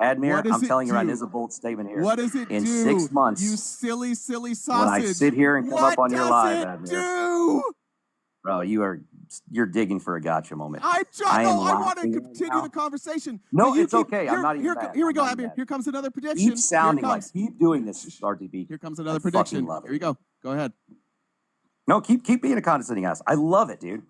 Admir, What does I'm it telling you right now, do? this is a bold statement here. What does it In do? 6 months, You silly sausage. when I sit here and come up on your live, What does it Admir, do? bro, you're digging for a gotcha moment. I want to continue now. the conversation. No, but you it's okay. I'm not even mad. Here we go, I'm not Admir. mad. Here comes another prediction. Keep sounding like, keep doing this, RTP. Here comes another I prediction. fucking love it. Here you go. Go ahead. No, keep being a condescending ass. I love it, dude.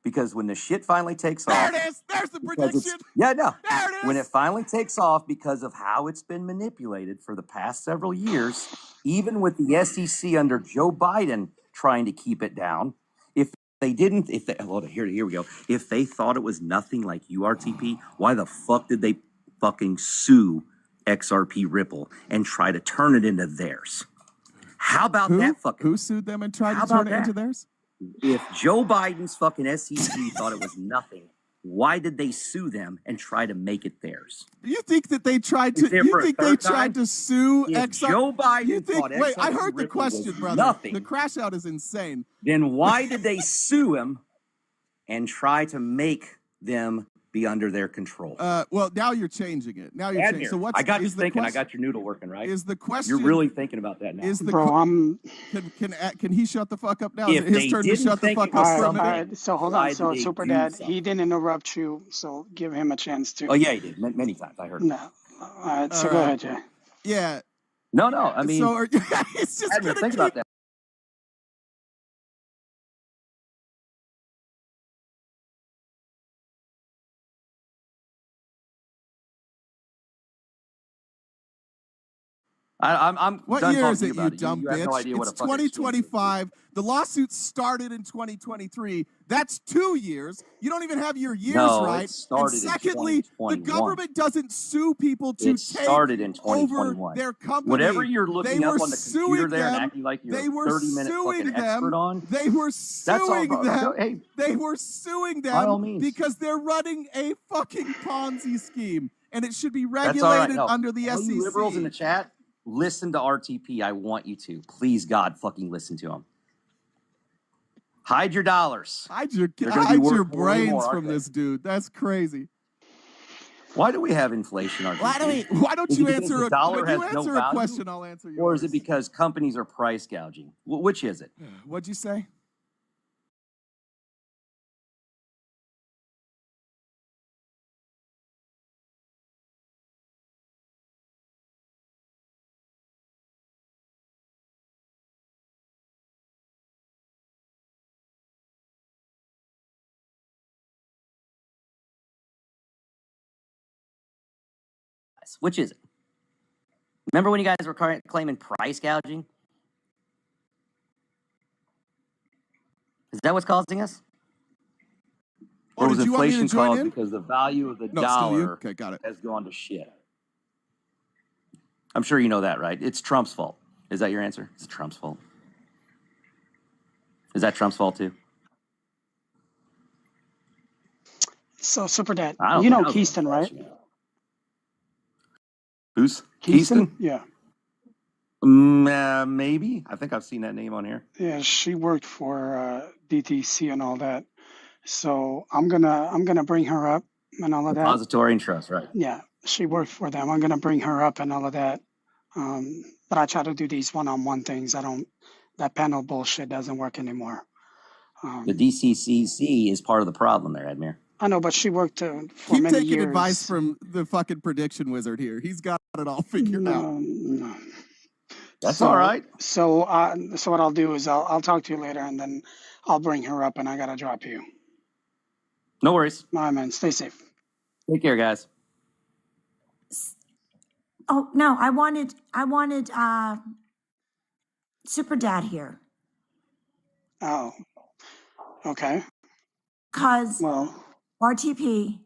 Because when the shit finally takes off. There it is. There's the prediction. Yeah, no. There it is. When it finally takes off because of how it's been manipulated for the past several years, even with the SEC under Joe Biden trying to keep it down, here we go. If they thought it was nothing like URTP, why the fuck did they fucking sue XRP Ripple and try to turn it into theirs? How about that fucking? Who sued them and tried to turn it into theirs? If Joe Biden's fucking SEC thought it was nothing, why did they sue them and try to make it theirs? You think that they tried to? You think they tried to sue XR? Joe Biden you think? thought Wait, I XRP heard the Ripple question, was brother. nothing, The crash out is insane. then why did they sue him and try to make them be under their control? Well, now you're changing it. Now you're Admir, changing. So what's? I got you thinking. Question, I got your noodle working, right? Is the question? You're really thinking about that now. Is the Bro, I'm. Can he shut the fuck up now? If Is it his turn to shut the fuck up? All right, so hold on. So Super Dad, something? he didn't interrupt you, so give him a chance to. Oh yeah, he did many times. I heard. No. All right, so go ahead, Jay. Yeah. No. I mean, so it's just Admir, think about that. I'm what done year is talking it, you about dumb you bitch? have no idea what It's a fucking 2025. The lawsuit started in 2023. That's 2 years. You don't even have your years right. It started and secondly, the government doesn't sue people to take over their company. Whatever you're looking up on the computer there and acting like you're a 30-minute fucking expert on. They were suing them. Hey, they were suing by all them means. because they're running a fucking Ponzi scheme, and it should be regulated under the all SEC. You liberals in the chat, listen to RTP. I want you to. Please, God, fucking listen to him. Hide your dollars. Hide your brains from this dude. That's crazy. Why do we have inflation, RTP? Why don't you answer a a question? I'll answer yours. Or is it because companies are price gouging? Which is it? What'd you say? Which is it? Remember when you guys were claiming price gouging? Is that what's causing us? Or was inflation caused because the value of the dollar has gone to shit? I'm sure you know that, right? It's Trump's fault. Is that your answer? It's Trump's fault. Is that Trump's fault too? So Super Dad, you know Keystone, right? Who's Keystone? Yeah. Maybe. I think I've seen that name on here. Yeah, she worked for DTC and all that. So I'm gonna bring her up and all of that. Depository and trust, right? Yeah, she worked for them. I'm gonna bring her up and all of that. But I try to do these one-on-one things. That panel bullshit doesn't work anymore. The DCCC is part of the problem there, Admir. I know, but she worked for many years. Keep taking advice from the fucking prediction wizard here. He's got it all figured out. No. That's all right. So what I'll do is I'll talk to you later, and then I'll bring her up, and I gotta drop you. No worries. All right, man. Stay safe. Take care, guys. Oh no, I wanted Super Dad here. Oh, okay. Cause RTP,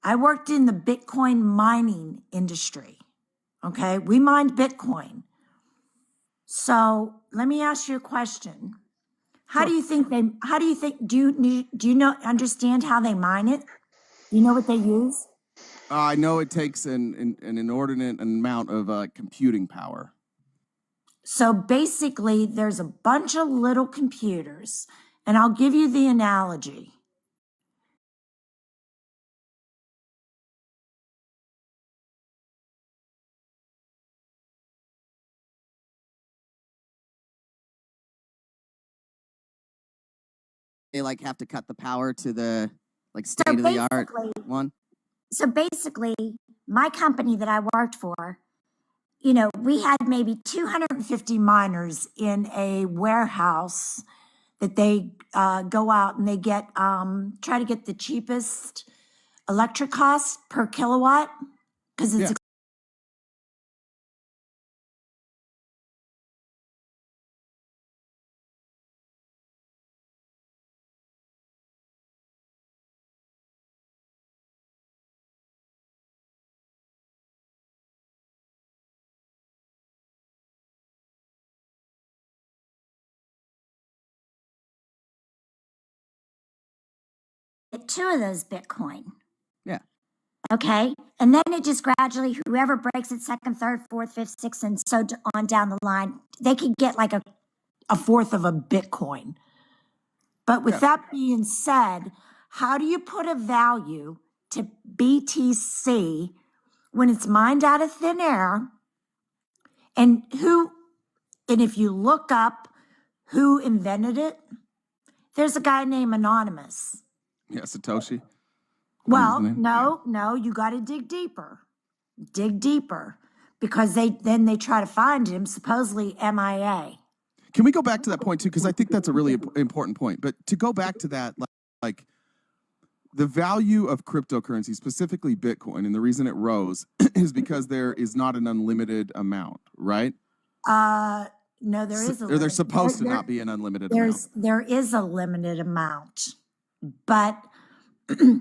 I worked in the Bitcoin mining industry. Okay, we mined Bitcoin. So let me ask you a question. Do you understand how they mine it? Do you know what they use? I know it takes an inordinate amount of computing power. So basically, there's a bunch of little computers, and I'll give you the analogy. They have to cut the power to the state of the art one. So basically, my company that I worked for, we had maybe 250 miners in a warehouse that they go out and they get try to get the cheapest electric cost per kilowatt because it's 2 of those Bitcoin. Yeah. Okay. And then it just gradually, whoever breaks it, 2nd, 3rd, 4th, 5th, 6th, and so on down the line, they could get like a 1/4 of a Bitcoin. But with that being said, how do you put a value to BTC when it's mined out of thin air? And if you look up who invented it, there's a guy named Anonymous. Yeah, Satoshi. Well, no, you got to dig deeper. Dig deeper, because they try to find him, supposedly MIA. Can we go back to that point too? Because I think that's a really important point. But to go back to that, like the value of cryptocurrency, specifically Bitcoin, and the reason it rose is because there is not an unlimited amount, right? No, there is a or there's supposed to not be an unlimited amount. There is a limited amount, but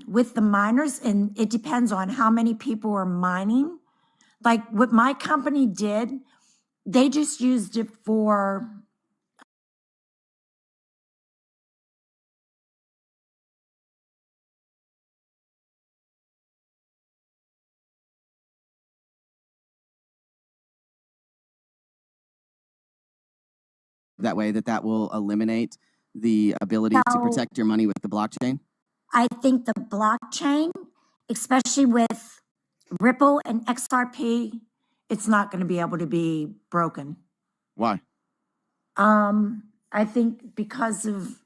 with the miners, and it depends on how many people are mining. Like what my company did, they just used it for that way that will eliminate the ability to protect your money with the blockchain? I think the blockchain, especially with Ripple and XRP, it's not going to be able to be broken. Why? I think because of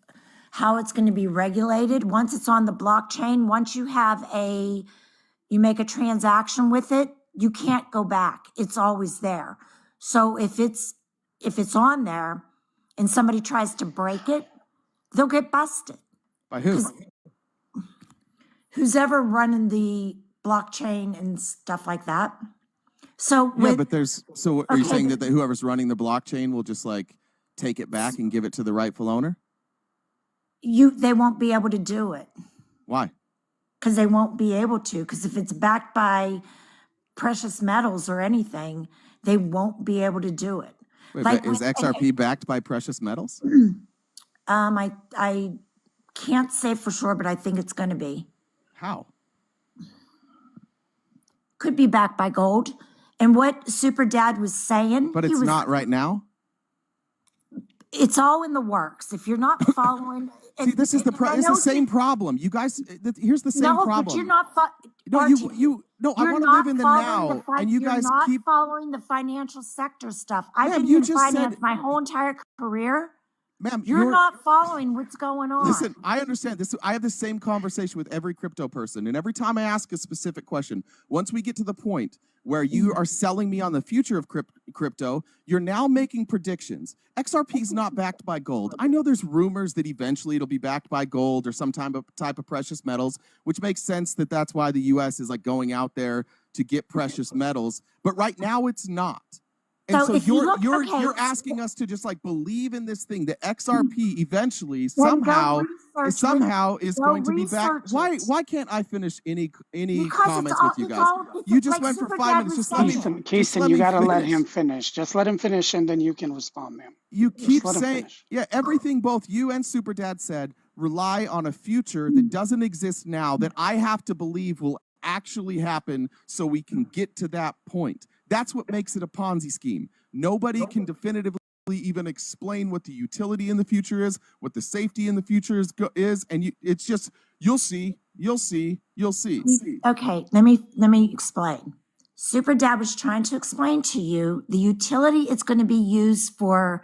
how it's going to be regulated. Once it's on the blockchain, once you make a transaction with it, you can't go back. It's always there. So if it's on there and somebody tries to break it, they'll get busted. By who? Who's ever running the blockchain and stuff like that. So are you saying that whoever's running the blockchain will just like take it back and give it to the rightful owner? They won't be able to do it. Why? Because they won't be able to. Because if it's backed by precious metals or anything, they won't be able to do it. Wait, but is XRP backed by precious metals? I can't say for sure, but I think it's going to be. How? Could be backed by gold. And what Super Dad was saying, but it's not right now. It's all in the works. If you're not following, see, this is it's the same problem. You guys, here's the same problem. No, but you're not. No, I want to live in the now, and you guys keep following the financial sector stuff. I've been in finance my whole entire career. Ma'am, you're not following what's going on. Listen, I understand this. I have the same conversation with every crypto person, and every time I ask a specific question, once we get to the point where you are selling me on the future of crypto, you're now making predictions. XRP is not backed by gold. I know there's rumors that eventually it'll be backed by gold or some type of precious metals, which makes sense that that's why the U.S. is like going out there to get precious metals. But right now, it's not. And so you're asking us to just like believe in this thing that XRP eventually somehow is going to be back. Why can't I finish any comments with you guys? You just went for 5 minutes. Just let me. Keeson, you gotta let him finish. Just let him finish, and then you can respond, ma'am. You keep saying, everything both you and Super Dad said rely on a future that doesn't exist now that I have to believe will actually happen so we can get to that point. That's what makes it a Ponzi scheme. Nobody can definitively even explain what the utility in the future is, what the safety in the future is, and it's just you'll see. Okay, let me explain. Super Dad was trying to explain to you the utility. It's going to be used for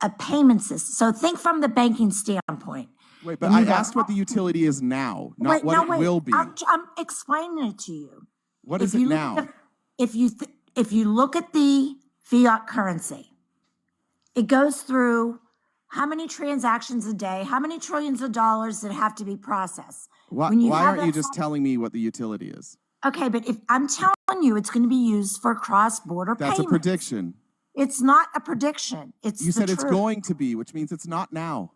a payment system. So think from the banking standpoint. Wait, but I asked what the utility is now, not what it will be. I'm explaining it to you. What is it now? If you look at the fiat currency, it goes through how many transactions a day, how many trillions of dollars that have to be processed. Why aren't you just telling me what the utility is? Okay, but if I'm telling you it's going to be used for cross-border payments. That's a prediction. It's not a prediction. You said it's going to be, which means it's not now.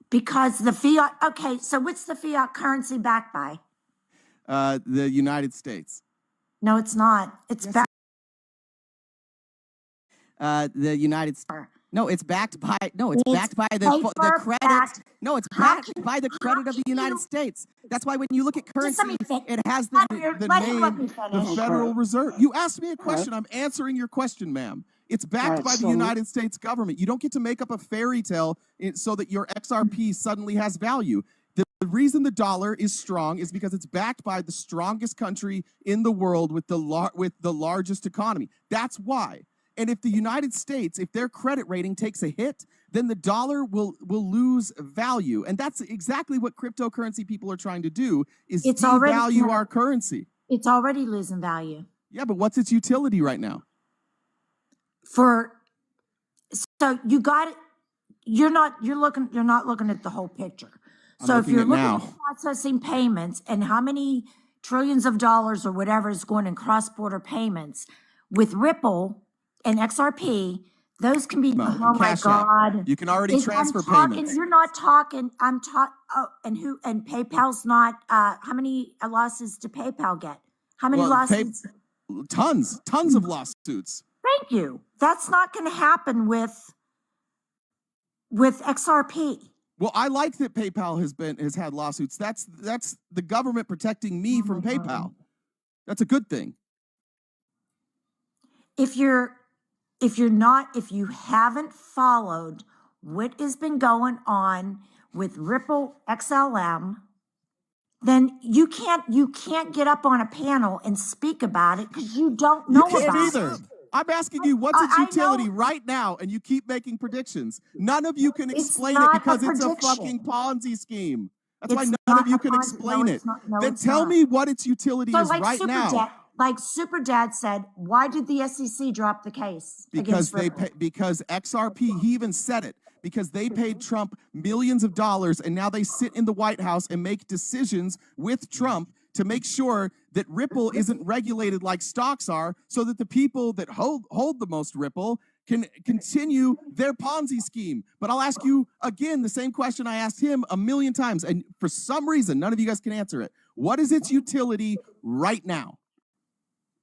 Because the fiat, okay, so what's the fiat currency backed by? The United States. No, it's not. It's backed. The United States. No, it's backed by the credit. Backed. No, it's How backed can- by the how credit of the can United you- States. That's why when you look at Just currency, let me finish. it has Admir, the let him let name, me The finish. Federal Reserve. You asked me a question. Right. I'm answering your question, ma'am. It's backed Right, by the so- United States government. You don't get to make up a fairy tale so that your XRP suddenly has value. The reason the dollar is strong is because it's backed by the strongest country in the world with the largest economy. That's why. And if the United States, if their credit rating takes a hit, then the dollar will lose value. And that's exactly what cryptocurrency people are trying to do, is It's already- devalue our currency. It's already losing value. Yeah, but what's its utility right now? So you got it. You're not looking at the whole picture. I'm So if looking you're at looking now. at processing payments and how many trillions of dollars or whatever is going in cross-border payments with Ripple and XRP, those can be, No, oh my Cash App. God. You can already I'm transfer talking- payments. You're not talking, and PayPal's not, how many losses did PayPal get? How many Well, lawsuits? Tons of lawsuits. Thank you. That's not going to happen with XRP. Well, I like that PayPal has had lawsuits. That's the government protecting me from PayPal. That's a good thing. If you haven't followed what has been going on with Ripple XLM, then you can't get up on a panel and speak about it because you don't know You can't about either. it. I'm asking you, what's its I know. utility right now, and you keep making predictions. None of you can It's explain it not a because it's a prediction. fucking Ponzi scheme. That's why It's none not of you a can Ponzi- explain no, it. it's not. No, Then it's tell not. me what its utility So is right now. Like Super Dad said, why did the SEC drop the case Because against Ripple? because XRP, he even said it, because they paid Trump millions of dollars, and now they sit in the White House and make decisions with Trump to make sure that Ripple isn't regulated like stocks are, so that the people that hold the most Ripple can continue their Ponzi scheme. But I'll ask you again the same question I asked him a million times, and for some reason, none of you guys can answer it. What is its utility right now?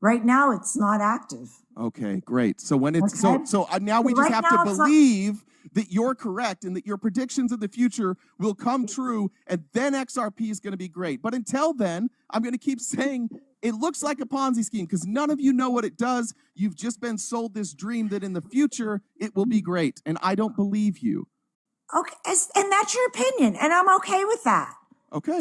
Right now, it's not active. Okay, great. So when it's Okay. so now we So just right have now to it's not- believe that you're correct and that your predictions of the future will come true, and then XRP is going to be great. But until then, I'm going to keep saying it looks like a Ponzi scheme because none of you know what it does. You've just been sold this dream that in the future it will be great, and I don't believe you. Okay, and that's your opinion, and I'm okay with that. Okay,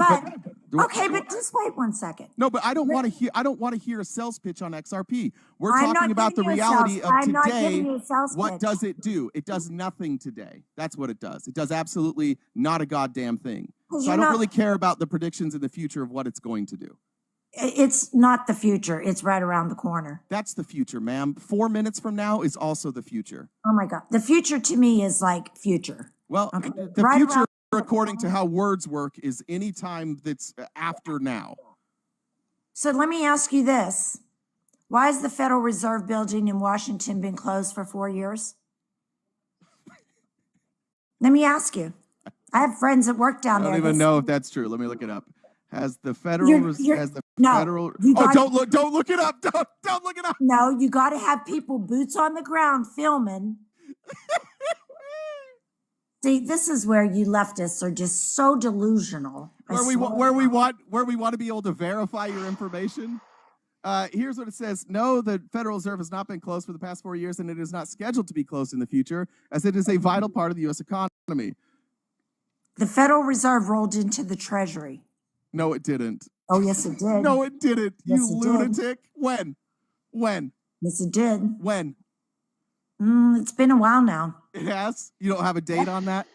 But just wait 1 second. No, but I don't want to hear. I don't want to hear a sales pitch on XRP. We're I'm talking not about the giving you a reality sales- of I'm not today. giving you a sales What pitch. does it do? It does nothing today. That's what it does. It does absolutely not a goddamn thing. 'Cause So I you're don't not- really care about the predictions in the future of what it's going to do. It's not the future. It's right around the corner. That's the future, ma'am. 4 minutes from now is also the future. Oh my God. The future to me is like future. Well, Okay. the Right future, around- according to how words work, is any time that's after now. So let me ask you this. Why has the Federal Reserve building in Washington been closed for 4 years? Let me ask you. I have friends that work down I there. don't even They- know if that's true. Let me look it up. Has the federal You're- has the no, federal you Oh, guys- don't look it up. Don't look it up. No, you got to have people boots on the ground filming. See, this is where you leftists are just so delusional. I Where we swear. want to be able to verify your information. Here's what it says. No, the Federal Reserve has not been closed for the past 4 years, and it is not scheduled to be closed in the future, as it is a vital part of the U.S. economy. The Federal Reserve rolled into the Treasury. No, it didn't. Oh, yes, it did. No, it didn't. Yes, You it did. lunatic. When? Yes, it did. When? It's been a while now. It has? You don't have a date on that?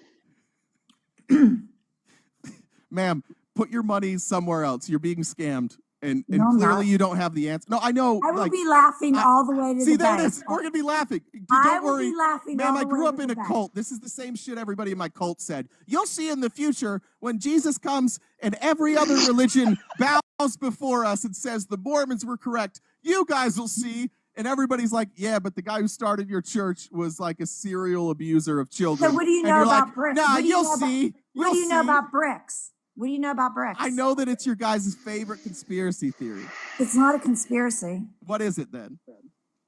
Ma'am, put your money somewhere else. You're being scammed. And No, I'm clearly not. you don't have the answer. No, I know. I will like, be laughing all the way to see, the there bank. it is. We're going to be laughing. I Don't will worry. be laughing Ma'am, all I the grew way up to in the a bank. cult. This is the same shit everybody in my cult said. You'll see in the future when Jesus comes and every other religion bows before us and says the Mormons were correct. You guys will see. And everybody's like, yeah, but the guy who started your church was like a serial abuser of children. So what do you And know you're about like, BRICS? Nah, What do you you'll know about- see. What do you You'll know see. about BRICS? What do you know about BRICS? I know that it's your guys' favorite conspiracy theory. It's not a conspiracy. What is it then?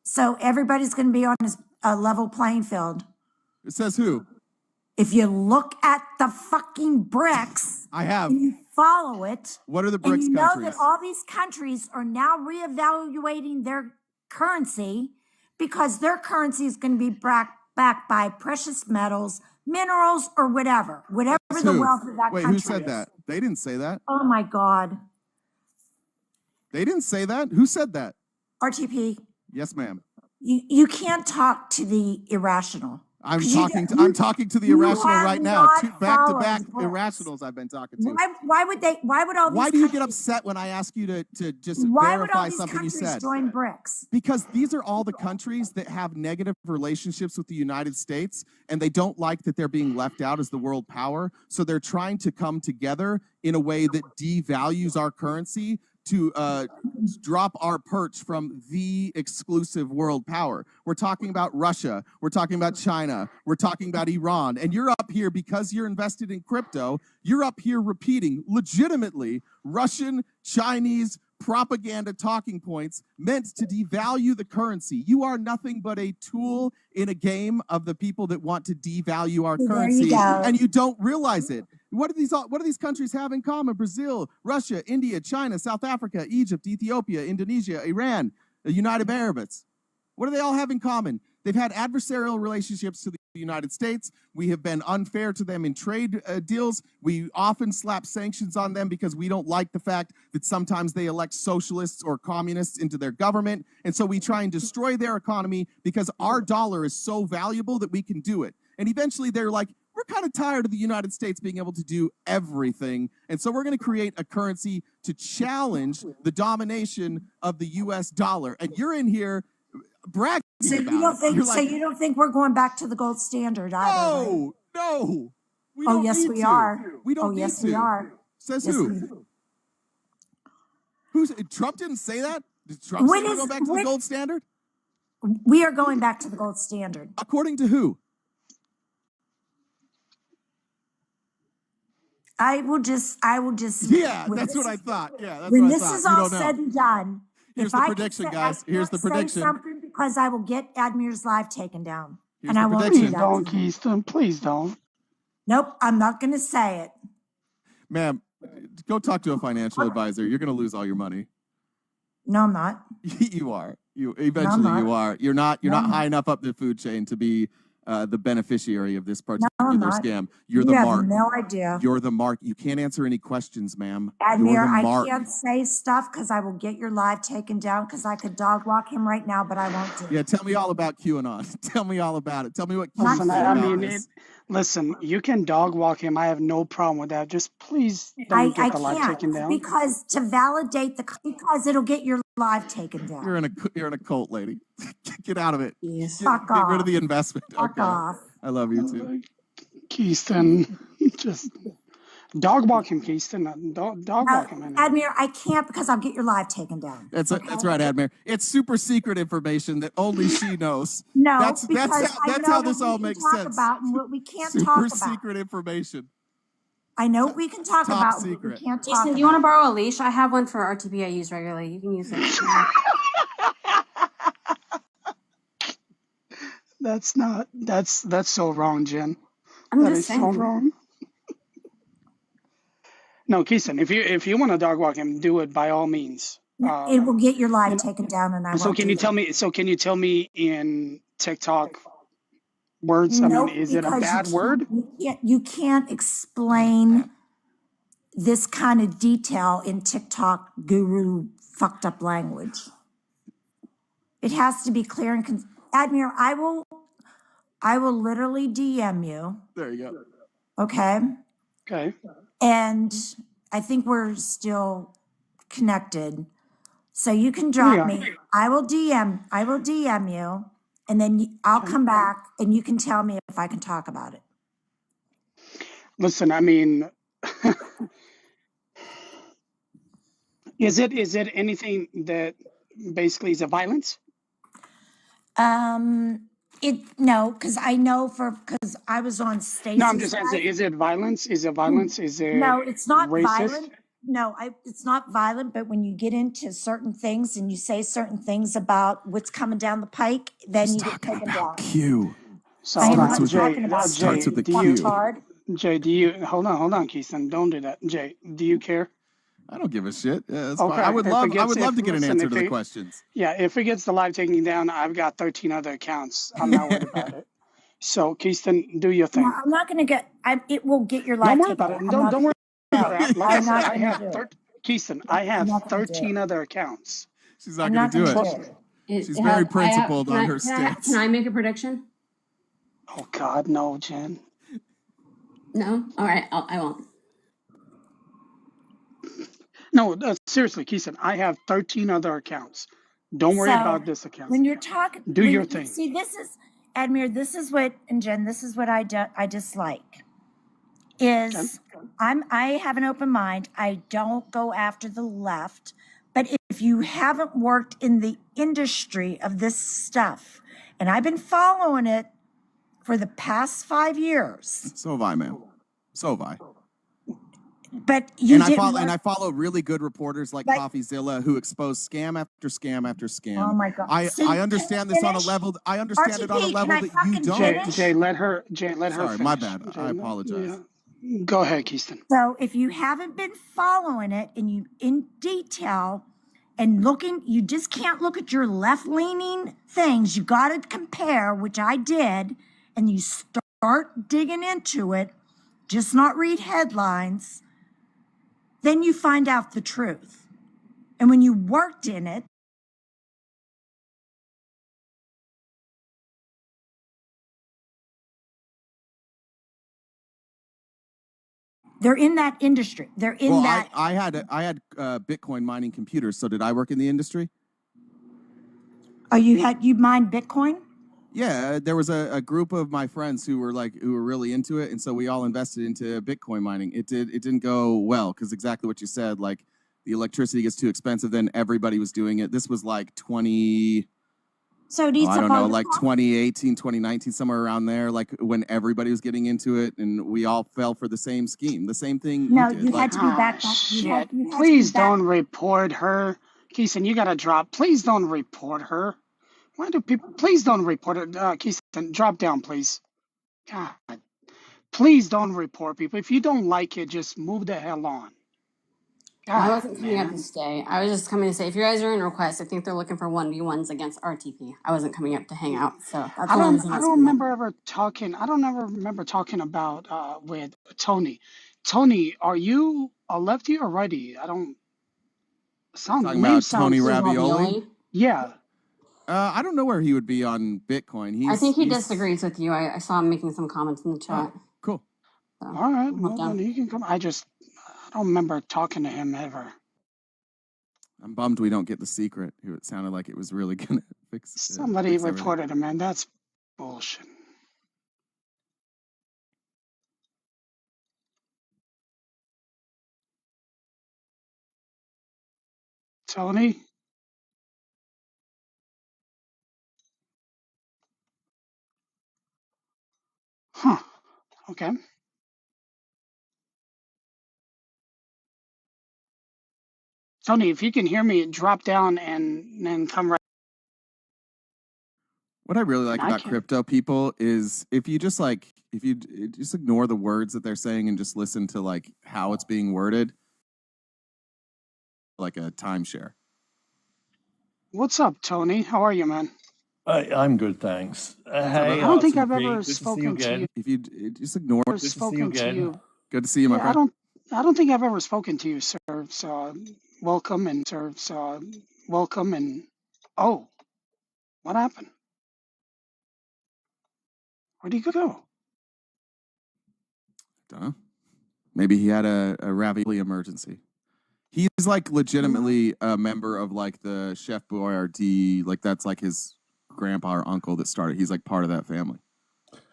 So everybody's going to be on a level playing field. It says who? If you look at the fucking BRICS, I have. and you follow it, What are the and BRICS you know countries? that all these countries are now reevaluating their currency because their currency is going to be backed by precious metals, minerals, or whatever That's the who? wealth of that Wait, country who said is. that? They didn't say that. Oh my God. They didn't say that. Who said that? RTP, Yes, ma'am. you can't talk to the irrational. I'm 'Cause talking to the you irrational have right now. not Two back-to-back followed BRICS. irrationals I've been talking to. Why would all these Why do you get countries- upset when I ask you to just Why would all verify these something you countries said? join BRICS? Because these are all the countries that have negative relationships with the United States, and they don't like that they're being left out as the world power. So they're trying to come together in a way that devalues our currency to drop our perch from the exclusive world power. We're talking about Russia. We're talking about China. We're talking about Iran. And you're up here because you're invested in crypto. You're up here repeating legitimately Russian, Chinese, propaganda talking points meant to devalue the currency. You are nothing but a tool in a game of the people that want to devalue our currency, and you don't realize it. What do these countries have in common? Brazil, Russia, India, China, South Africa, Egypt, Ethiopia, Indonesia, Iran, the United Arab Emirates. What do they all have in common? They've had adversarial relationships to the United States. We have been unfair to them in trade deals. We often slap sanctions on them because we don't like the fact that sometimes they elect socialists or communists into their government. And so we try and destroy their economy because our dollar is so valuable that we can do it. And eventually they're like, we're kind of tired of the United States being able to do everything. And so we're going to create a currency to challenge the domination of the US dollar. And you're in here bragging So about you don't it. think? You're So like, you don't think we're going back to the gold standard either? Right? no. We Oh don't yes, need we to. are. We don't Oh need yes, to. we are. Says Yes, who? Trump didn't say that? Did Trump say we're going back to the gold standard? We are going back to the gold standard. According to who? I will just. Yeah, that's what I thought. Yeah, that's when what I this thought. is You all don't know. said and done, Here's the prediction, guys. Here's the prediction. Say something because I will get Admir's live taken down, Here's and the I won't prediction. do Please that. don't, Keystone. Please don't. Nope, I'm not going to say it. Ma'am, go talk to a financial advisor. You're going to lose all your money. No, I'm not. You are. You eventually you are. You're not high enough up the food chain to be the beneficiary of this particular scam. You're the mark. You have no idea. You're the mark. You can't answer any questions, ma'am. Admir, I can't say stuff because I will get your live taken down because I could dog walk him right now, but I won't do it. Yeah, tell me all about QAnon. Tell me all about it. Tell me what Listen, QAnon listen, you can dog walk him. I have no problem with that. Just please don't get the live taken down. Because to validate because it'll get your live taken down. You're in a cult, lady. Get out of it. Yes. Get rid of the investment. Fuck off. I love you too. Keystone, just dog walk him, Keystone. Dog walk him. Admir, I can't because I'll get your live taken down. That's right, Admir. It's super secret information that only she knows. No, that's how this all makes sense. About and what we can't talk about. Super secret information. I know what we can talk Top about. Secret. We can't talk Jason, about. do you want to borrow a leash? I have one for RTP I use regularly. You can use it. That's so wrong, Jen. I'm That just is saying. so wrong. No, Keystone, if you want to dog walk him, do it by all means. It will get your live taken down, and I won't. So can you tell me? So can you tell me in TikTok words? No, I mean, is it a bad word? You can't explain this kind of detail in TikTok guru fucked up language. It has to be clear and Admir, I will literally DM you. There you go. Okay. Okay. And I think we're still connected. So you can drop me. I will DM you, and then I'll come back and you can tell me if I can talk about it. Listen, I mean, is it anything that basically is a violence? No, because I know because I was on stage. No, I'm just asking, is it violence? Is it violence? Is it No, it's not racist? violent. No, it's not violent, but when you get into certain things and you say certain things about what's coming down the pike, then you get taken down. Q. So I am Starts not with- talking about starts with the do you- Q. hard. Jay, do you hold on, Keystone? Don't do that. Jay, do you care? I don't give a shit. Yeah, it's Okay, fine. I would if it love gets- to get an listen, answer if to the it- questions. Yeah, if it gets the live taking down, I've got 13 other accounts. I'm not worried about it. So, Keystone, do your thing. No, I'm not going to get. It will get your life. Don't worry taken about it. down. I'm not- Don't worry about it. Like I I'm said, not I gonna have do it. Keystone, I have not gonna do 13 other accounts. She's not I'm going not to do gonna it. do it. She's very principled on her stance. Can I make a prediction? Oh God, no, Jen. No? All right, I won't. No, seriously, Keystone, I have 13 other accounts. Don't worry So, about this account. When you're talking, Do your thing. See, this is Admir. This is what, and Jen, this is what I dislike. Is I have an open mind. I don't go after the left. But if you haven't worked in the industry of this stuff, and I've been following it for the past 5 years, So have I, ma'am. So have I. but you And didn't. I follow really good reporters like CoffeeZilla who expose scam after scam after scam. Oh my God! I understand this on a level. I understand it on a RTP, level can I that you fucking don't. finish? Jay, let her. Sorry, my bad. I apologize. Yeah. Go ahead, Keystone. So if you haven't been following it and you in detail and looking, you just can't look at your left-leaning things. You got to compare, which I did, and you start digging into it, just not read headlines. Then you find out the truth. And when you worked in it, they're in that industry. They're in Well, that. I had Bitcoin mining computers. So did I work in the industry? Oh, you mined Bitcoin? Yeah, there was a group of my friends who were really into it, and so we all invested into Bitcoin mining. It didn't go well because exactly what you said, like the electricity gets too expensive. Then everybody was doing it. This was like 2018, 2019, somewhere around there, like when everybody was getting into it, and we all fell for the same scheme, the same thing. No, you did. you had to be back. Shit. Please don't report her. Keystone, you gotta drop. Please don't report her. Why do people? Please don't report her. Keystone, drop down, please. God. Please don't report people. If you don't like it, just move the hell on. God, I wasn't coming up to stay. I was just coming to say, if you guys are in request, I think they're looking for 1v1s against RTP. I wasn't coming up to hang out, so that's I the only don't. reason I was don't coming up. remember ever talking. I don't ever remember talking about with Tony. Tony, are you a lefty or righty? I don't. Talking about Tony Ravioli? Yeah. I don't know where he would be on Bitcoin. I think he disagrees with you. I saw him making some comments in the chat. Cool. So, All right. I'm Well, done. then he can come. I don't remember talking to him ever. I'm bummed we don't get the secret. It sounded like it was really gonna fix. Somebody fix everything. reported him, man. That's bullshit. Tony? Huh. Okay. Tony, if you can hear me, drop down and then come right. What I really like I about can. crypto people is if you just ignore the words that they're saying and just listen to like how it's being worded, like a timeshare. What's up, Tony? How are you, man? I'm good, thanks. Hey, I don't think RTP, I've ever good to see you spoken to again. you. If you just ignore, Good to see you again. Good to see you, my Yeah, friend. I don't think I've ever spoken to you, sir. So welcome and oh, what happened? Where'd he go? Don't know. Maybe he had a ravioli emergency. He's like legitimately a member of like the Chef Boyardee, like that's like his grandpa or uncle that started. He's like part of that family.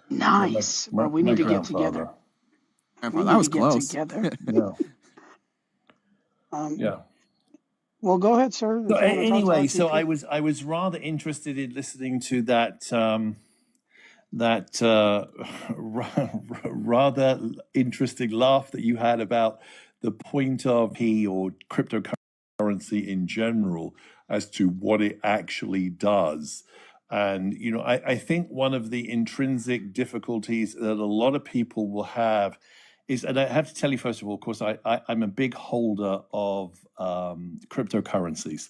Nice. Well, we need to get together. Grandpa, that was close. Together. Yeah. Yeah. Well, go ahead, sir. So anyway, so I was rather interested in listening to that rather interesting laugh that you had about the point of or cryptocurrency in general as to what it actually does. And, you know, I think one of the intrinsic difficulties that a lot of people will have is, and I have to tell you, first of all, of course, I'm a big holder of cryptocurrencies.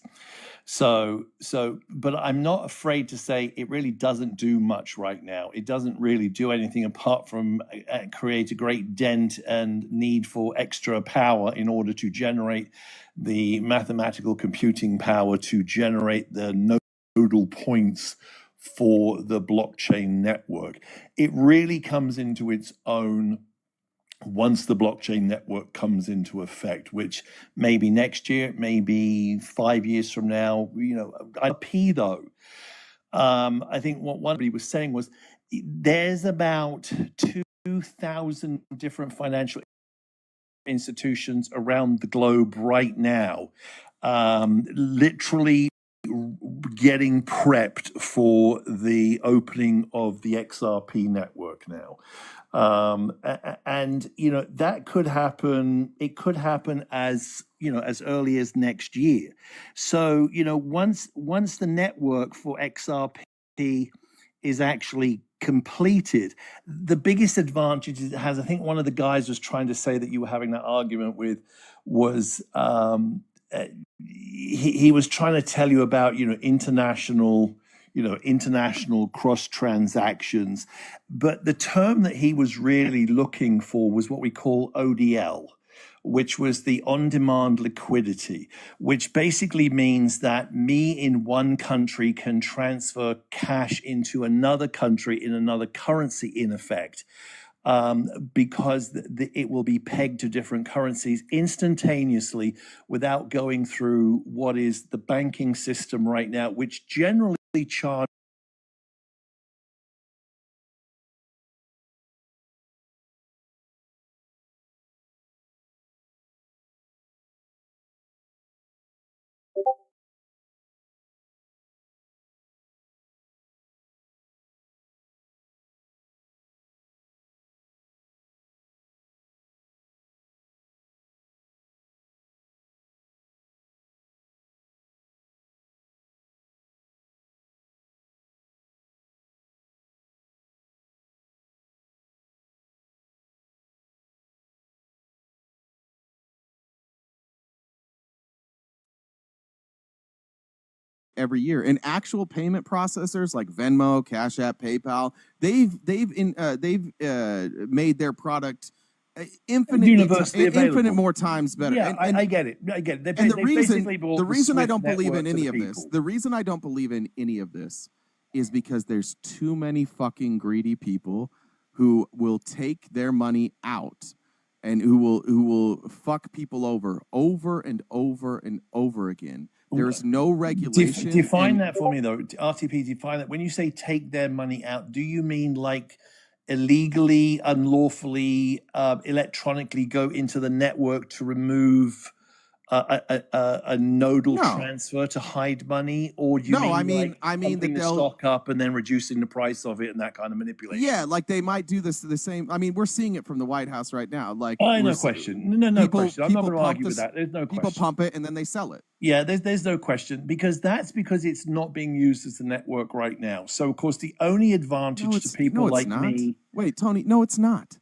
But I'm not afraid to say it really doesn't do much right now. It doesn't really do anything apart from create a great dent and need for extra power in order to generate the mathematical computing power to generate the nodal points for the blockchain network. It really comes into its own once the blockchain network comes into effect, which maybe next year, maybe 5 years from now, you know, RTP though. I think what one was saying was there's about 2,000 different financial institutions around the globe right now, literally getting prepped for the opening of the XRP network now. And you know that could happen. It could happen as you know as early as next year. So you know once the network for XRP is actually completed, the biggest advantage it has, I think one of the guys was trying to say that you were having that argument with was he was trying to tell you about international cross transactions, but the term that he was really looking for was what we call ODL, which was the on-demand liquidity, which basically means that me in one country can transfer cash into another country in another currency in effect. Because it will be pegged to different currencies instantaneously without going through what is the banking system right now, which generally charge every year. And actual payment processors like Venmo, Cash App, PayPal, they've made their product infinite more times better. Yeah, I get it. And the reason I don't believe in any of this, the reason I don't believe in any of this is because there's too many fucking greedy people who will take their money out and who will fuck people over and over and over again. There's no regulation. Define that for me, though. RTP, define that. When you say take their money out, do you mean like illegally, unlawfully, electronically go into the network to remove a nodal transfer to hide money, or do you mean that they'll stock up and then reducing the price of it and that kind of manipulation? Yeah, like they might do the same. I mean, we're seeing it from the White House right now. Like, no question. No question. I'm not going to argue with that. There's no question. People pump it and then they sell it. Yeah, there's no question because it's not being used as a network right now. So of course the only advantage to people like me. Wait, Tony, no, it's not.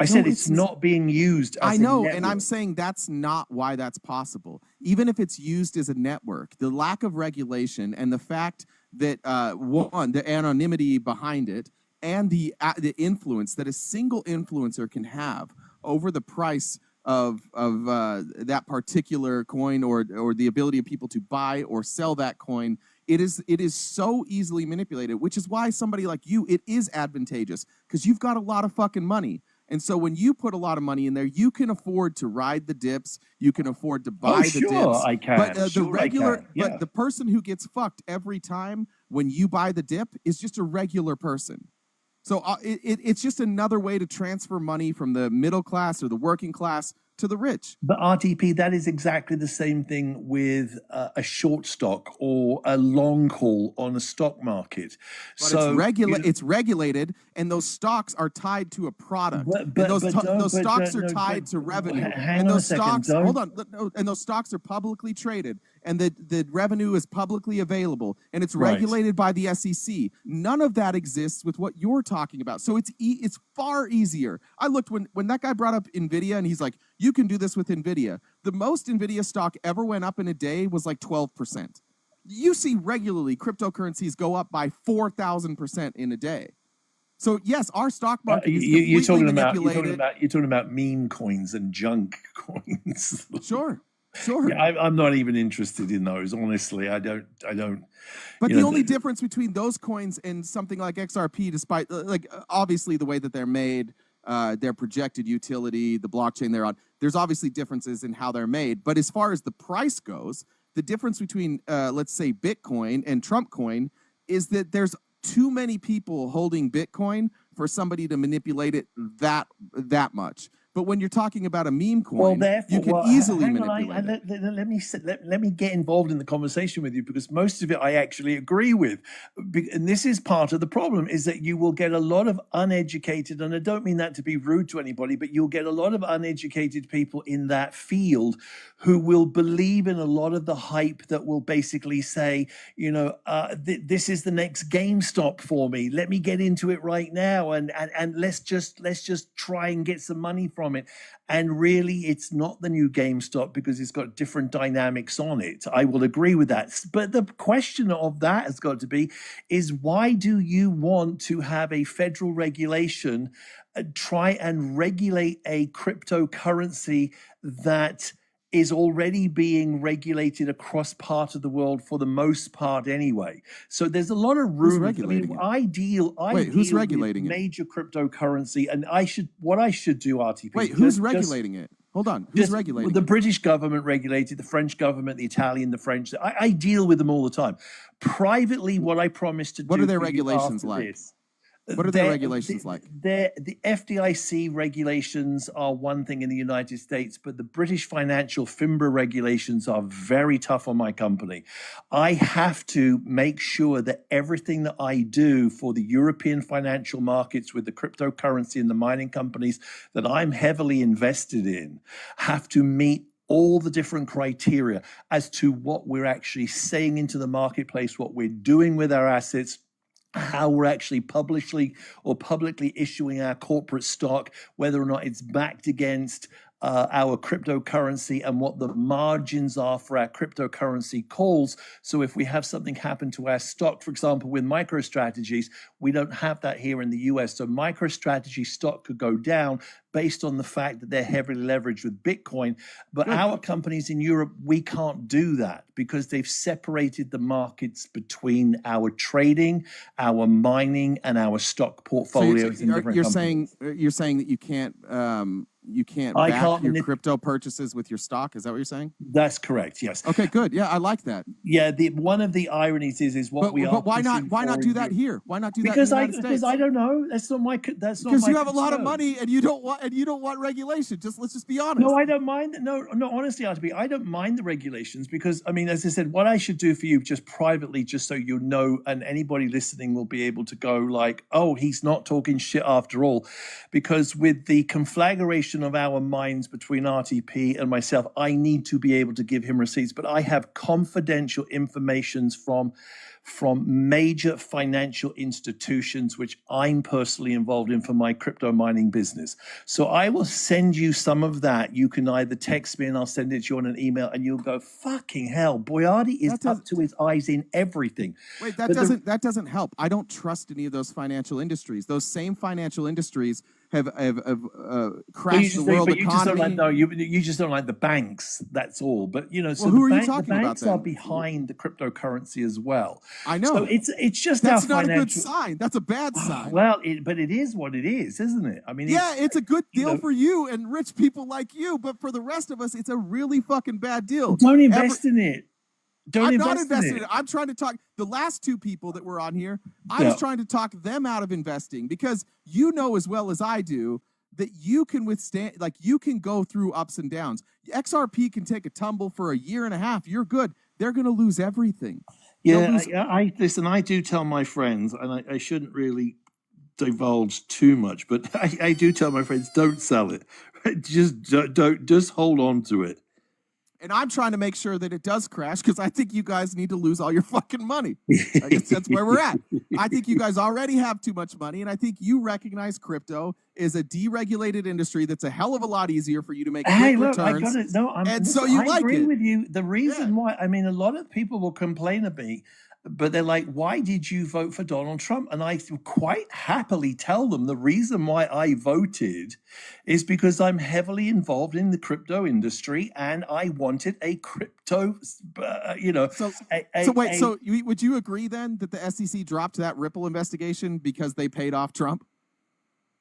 I said it's not being used as a network. And I'm saying that's not why that's possible. Even if it's used as a network, the lack of regulation and the fact that the anonymity behind it and the influence that a single influencer can have over the price of that particular coin or the ability of people to buy or sell that coin, it is so easily manipulated, which is why somebody like you, it is advantageous because you've got a lot of fucking money. And so when you put a lot of money in there, you can afford to ride the dips. You can afford to buy the dips. I can. But but the person who gets fucked every time when you buy the dip is just a regular person. So it's just another way to transfer money from the middle class or the working class to the rich. But RTP, that is exactly the same thing with a short stock or a long call on a stock market. But so it's regulated, and those stocks are tied to a product. Those stocks are tied to revenue. Hang on a second. Hold on. And those stocks are publicly traded. and the revenue is publicly available and it's Right. regulated by the SEC. None of that exists with what you're talking about. So it's far easier. I looked when that guy brought up NVIDIA and he's like, you can do this with NVIDIA. The most NVIDIA stock ever went up in a day was like 12%. You see regularly cryptocurrencies go up by 4,000% in a day. So yes, our stock market is You're completely talking about manipulated. you're talking about meme coins and junk coins. Sure. Yeah, I'm not even interested in those. Honestly, I don't. But you the know, only difference between those coins and something like XRP, despite obviously the way that they're made, their projected utility, the blockchain they're on, there's obviously differences in how they're made. But as far as the price goes, the difference between let's say Bitcoin and Trump coin is that there's too many people holding Bitcoin for somebody to manipulate it that much. But when you're talking about a meme coin, you can easily manipulate it. Let me get involved in the conversation with you, because most of it I actually agree with. And this is part of the problem, is that you will get a lot of uneducated, and I don't mean that to be rude to anybody, but you'll get a lot of uneducated people in that field who will believe in a lot of the hype that will basically say, this is the next GameStop for me. Let me get into it right now, and let's just try and get some money from it. And really, it's not the new GameStop because it's got different dynamics on it. I will agree with that. But the question of that has got to be is, why do you want to have a federal regulation try and regulate a cryptocurrency that is already being regulated across part of the world for the most part anyway? So there's a lot of room. Who's regulating it? Who's regulating it? Major cryptocurrency, and what I should do, RTP. Wait, who's regulating it? Hold on, who's regulating the it? British government regulated, the French government, the Italian, the French. I deal with them all the time. Privately, what I promised to do. What are their regulations like? What are their regulations like? The FDIC regulations are one thing in the United States, but the British financial FINRA regulations are very tough on my company. I have to make sure that everything that I do for the European financial markets with the cryptocurrency and the mining companies that I'm heavily invested in have to meet all the different criteria as to what we're actually saying into the marketplace, what we're doing with our assets, how we're actually publicly issuing our corporate stock, whether or not it's backed against our cryptocurrency, and what the margins are for our cryptocurrency calls. So if we have something happen to our stock, for example, with MicroStrategies, we don't have that here in the US. So MicroStrategy stock could go down based on the fact that they're heavily leveraged with Bitcoin. But our companies in Europe, we can't do that because they've separated the markets between our trading, our mining, and our stock portfolios. You're saying that you can't back your crypto purchases with your stock. Is that what you're saying? That's correct. Yes. Okay, good. Yeah, I like that. Yeah. One of the ironies is what we are. But why not do that here? Why not do that? Because I don't know. That's not my. Because you have a lot of money and you don't want regulation. Let's just be honest. No, I don't mind. No. Honestly, RTP, I don't mind the regulations because, I mean, as I said, what I should do for you just privately, just so you know, and anybody listening will be able to go like, oh, he's not talking shit after all, because with the conflagration of our minds between RTP and myself, I need to be able to give him receipts, but I have confidential information from major financial institutions, which I'm personally involved in for my crypto mining business. So I will send you some of that. You can either text me and I'll send it to you on an email, and you'll go, fucking hell, Boyardi is up to his eyes in everything. Wait, that doesn't help. I don't trust any of those financial industries. Those same financial industries have crashed the world economy. You just don't like the banks. That's all. But so who are you talking about? The banks are behind the cryptocurrency as well. I know. So it's just that's not a good sign. That's a bad sign. Well, but it is what it is, isn't it? I mean, it's a good deal for you and rich people like you, but for the rest of us, it's a really fucking bad deal. Don't invest in it. I'm not invested in it. I'm trying to talk the last two people that were on here. I was trying to talk them out of investing, because you know as well as I do that you can withstand, like you can go through ups and downs. XRP can take a tumble for a year and a half. You're good. They're going to lose everything. Yeah, listen, I do tell my friends, and I shouldn't really divulge too much, but I do tell my friends, don't sell it. Just hold on to it. And I'm trying to make sure that it does crash because I think you guys need to lose all your fucking money. I guess that's where we're at. I think you guys already have too much money, and I think you recognize crypto is a deregulated industry that's a hell of a lot easier for you to make Hey, quick look, I returns. got it. No, And so you I like agree it. with you. The Yeah. reason why, I mean, a lot of people will complain at me, but they're like, why did you vote for Donald Trump? And I quite happily tell them the reason why I voted is because I'm heavily involved in the crypto industry and I wanted a crypto, So, a so would you agree then that the SEC dropped that Ripple investigation because they paid off Trump?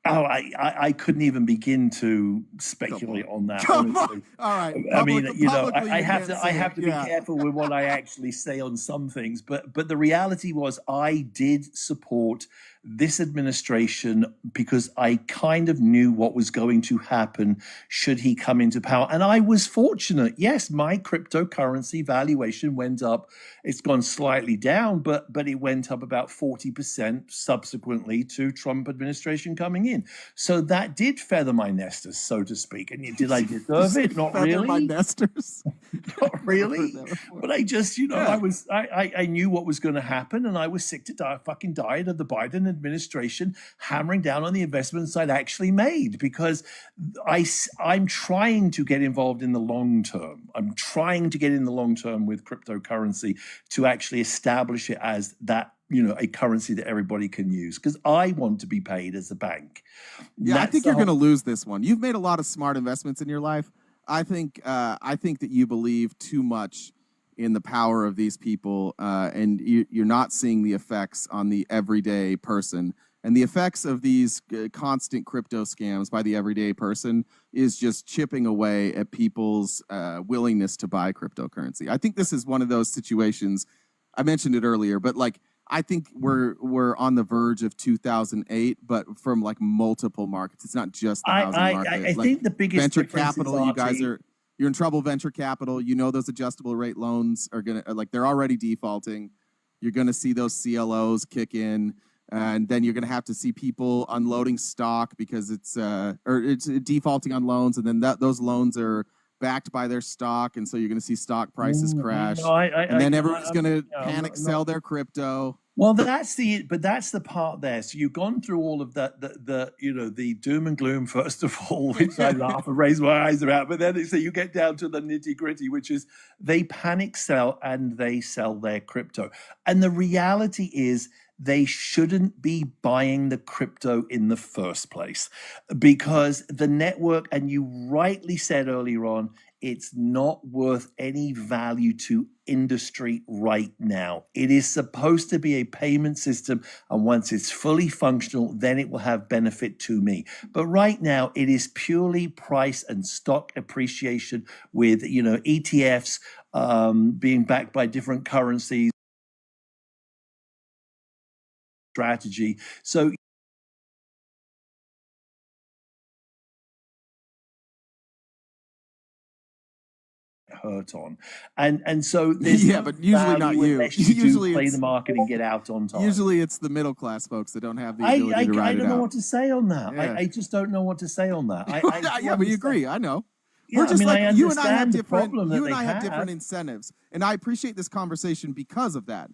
Oh, I couldn't even begin to speculate on that. Come Honestly. on. All right. I mean, Publicly, I you have can't to I say have it. to be Yeah. careful with what I actually say on some things, but the reality was I did support this administration because I kind of knew what was going to happen should he come into power. And I was fortunate. Yes, my cryptocurrency valuation went up. It's gone slightly down, but it went up about 40% subsequently to Trump administration coming in. So that did feather my nesters, so to speak. And did I deserve it? Not Feather my really. nesters. Not really. Never heard that before. But I just, Yeah. I knew what was going to happen, and I was sick to die, fucking diet of the Biden administration hammering down on the investments I'd actually made because I'm trying to get involved in the long term. I'm trying to get in the long term with cryptocurrency to actually establish it as that, a currency that everybody can use because I want to be paid as a bank. Yeah, I think you're going to lose this one. You've made a lot of smart investments in your life. I think that you believe too much in the power of these people, and you're not seeing the effects on the everyday person. And the effects of these constant crypto scams by the everyday person is just chipping away at people's willingness to buy cryptocurrency. I think this is one of those situations. I mentioned it earlier, but I think we're on the verge of 2008, but from multiple markets. It's not just the housing market. I think the biggest venture difference is, capital. You guys RT. you're in trouble. Venture capital. Those adjustable rate loans are gonna they're already defaulting. You're gonna see those CLOs kick in, and then you're gonna have to see people unloading stock because it's defaulting on loans, and then those loans are backed by their stock, and so you're going to see stock prices crash, and then everyone's going to panic sell their crypto. Well, that's the part there. So you've gone through all of that, the doom and gloom first of all, which I laugh and raise my eyes about. But then so you get down to the nitty gritty, which is they panic sell and they sell their crypto. And the reality is they shouldn't be buying the crypto in the first place because the network, and you rightly said earlier on, it's not worth any value to industry right now. It is supposed to be a payment system, and once it's fully functional, then it will have benefit to me. But right now, it is purely price and stock appreciation with ETFs being backed by different currencies. Strategy. So hurt on, and so there's but usually not you. Usually play the market and get out on time. Usually it's the middle class folks that don't have the ability to ride it out. I don't know what to say on that. Yeah. I just don't know what to say on that. Yeah, but you agree. I know. Yeah, We're just you and I have different. You and I have different incentives, and I appreciate this conversation because of that.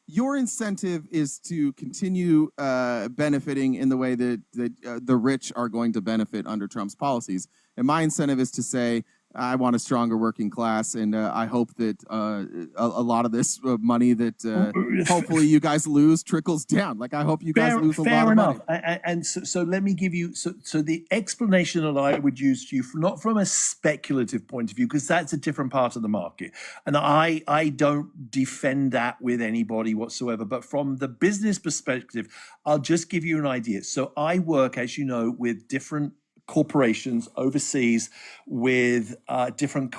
Your incentive is to continue benefiting in the way that the rich are going to benefit under Trump's policies, and my incentive is to say I want a stronger working class, and I hope that a lot of this money that hopefully you guys lose trickles down. I hope you guys lose a lot of money. And so let me give you so the explanation that I would use to you, not from a speculative point of view, because that's a different part of the market, and I don't defend that with anybody whatsoever. But from the business perspective, I'll just give you an idea. So I work, as you know, with different corporations overseas with different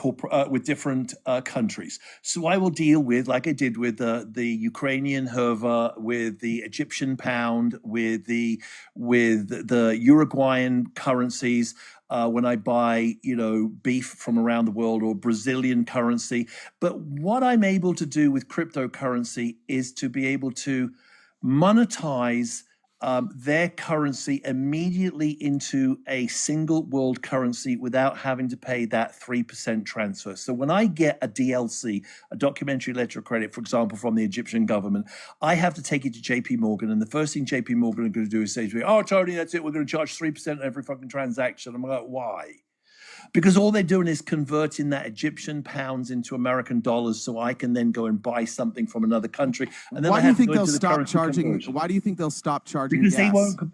countries. So I will deal with, like I did with the Ukrainian hryvnia, with the Egyptian pound, with the Uruguayan currencies. When I buy, beef from around the world, or Brazilian currency. But what I'm able to do with cryptocurrency is to be able to monetize their currency immediately into a single world currency without having to pay that 3% transfer. So when I get a DLC, a documentary letter of credit, for example, from the Egyptian government, I have to take it to JP Morgan. And the first thing JP Morgan are going to do is say to me, oh, Tony, that's it. We're going to charge 3% on every fucking transaction. I'm like, why? Because all they're doing is converting that Egyptian pounds into American dollars, so I can then go and buy something from another country. And then why do you think they'll stop charging? Why do you think they'll stop charging? Because gas? they won't.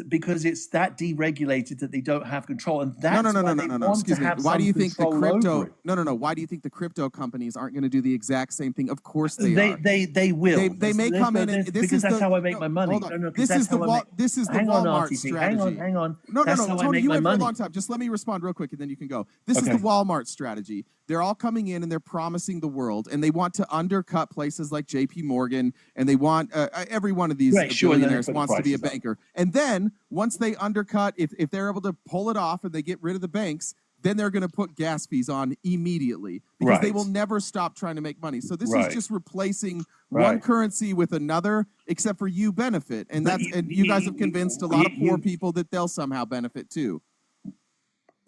Because it's that deregulated that they don't have control, and that's no. Excuse me. Why do you think the crypto? No. Why do you think the crypto companies aren't going to do the exact same thing? Of course they are. They will. They may come in and because that's how I make my money. This is the Walmart strategy. Hang on. No. Tony, you went for a long time. Just let me respond real quick, and then you can go. This is the Walmart strategy. They're all coming in and they're promising the world, and they want to undercut places like JP Morgan, and they want every one of these billionaires wants to be a banker. And then once they undercut, if they're able to pull it off and they get rid of the banks, then they're going to put gas fees on immediately because they will never stop trying to make money. So this is just replacing one currency with another, except for you benefit. And you guys have convinced a lot of poor people that they'll somehow benefit too.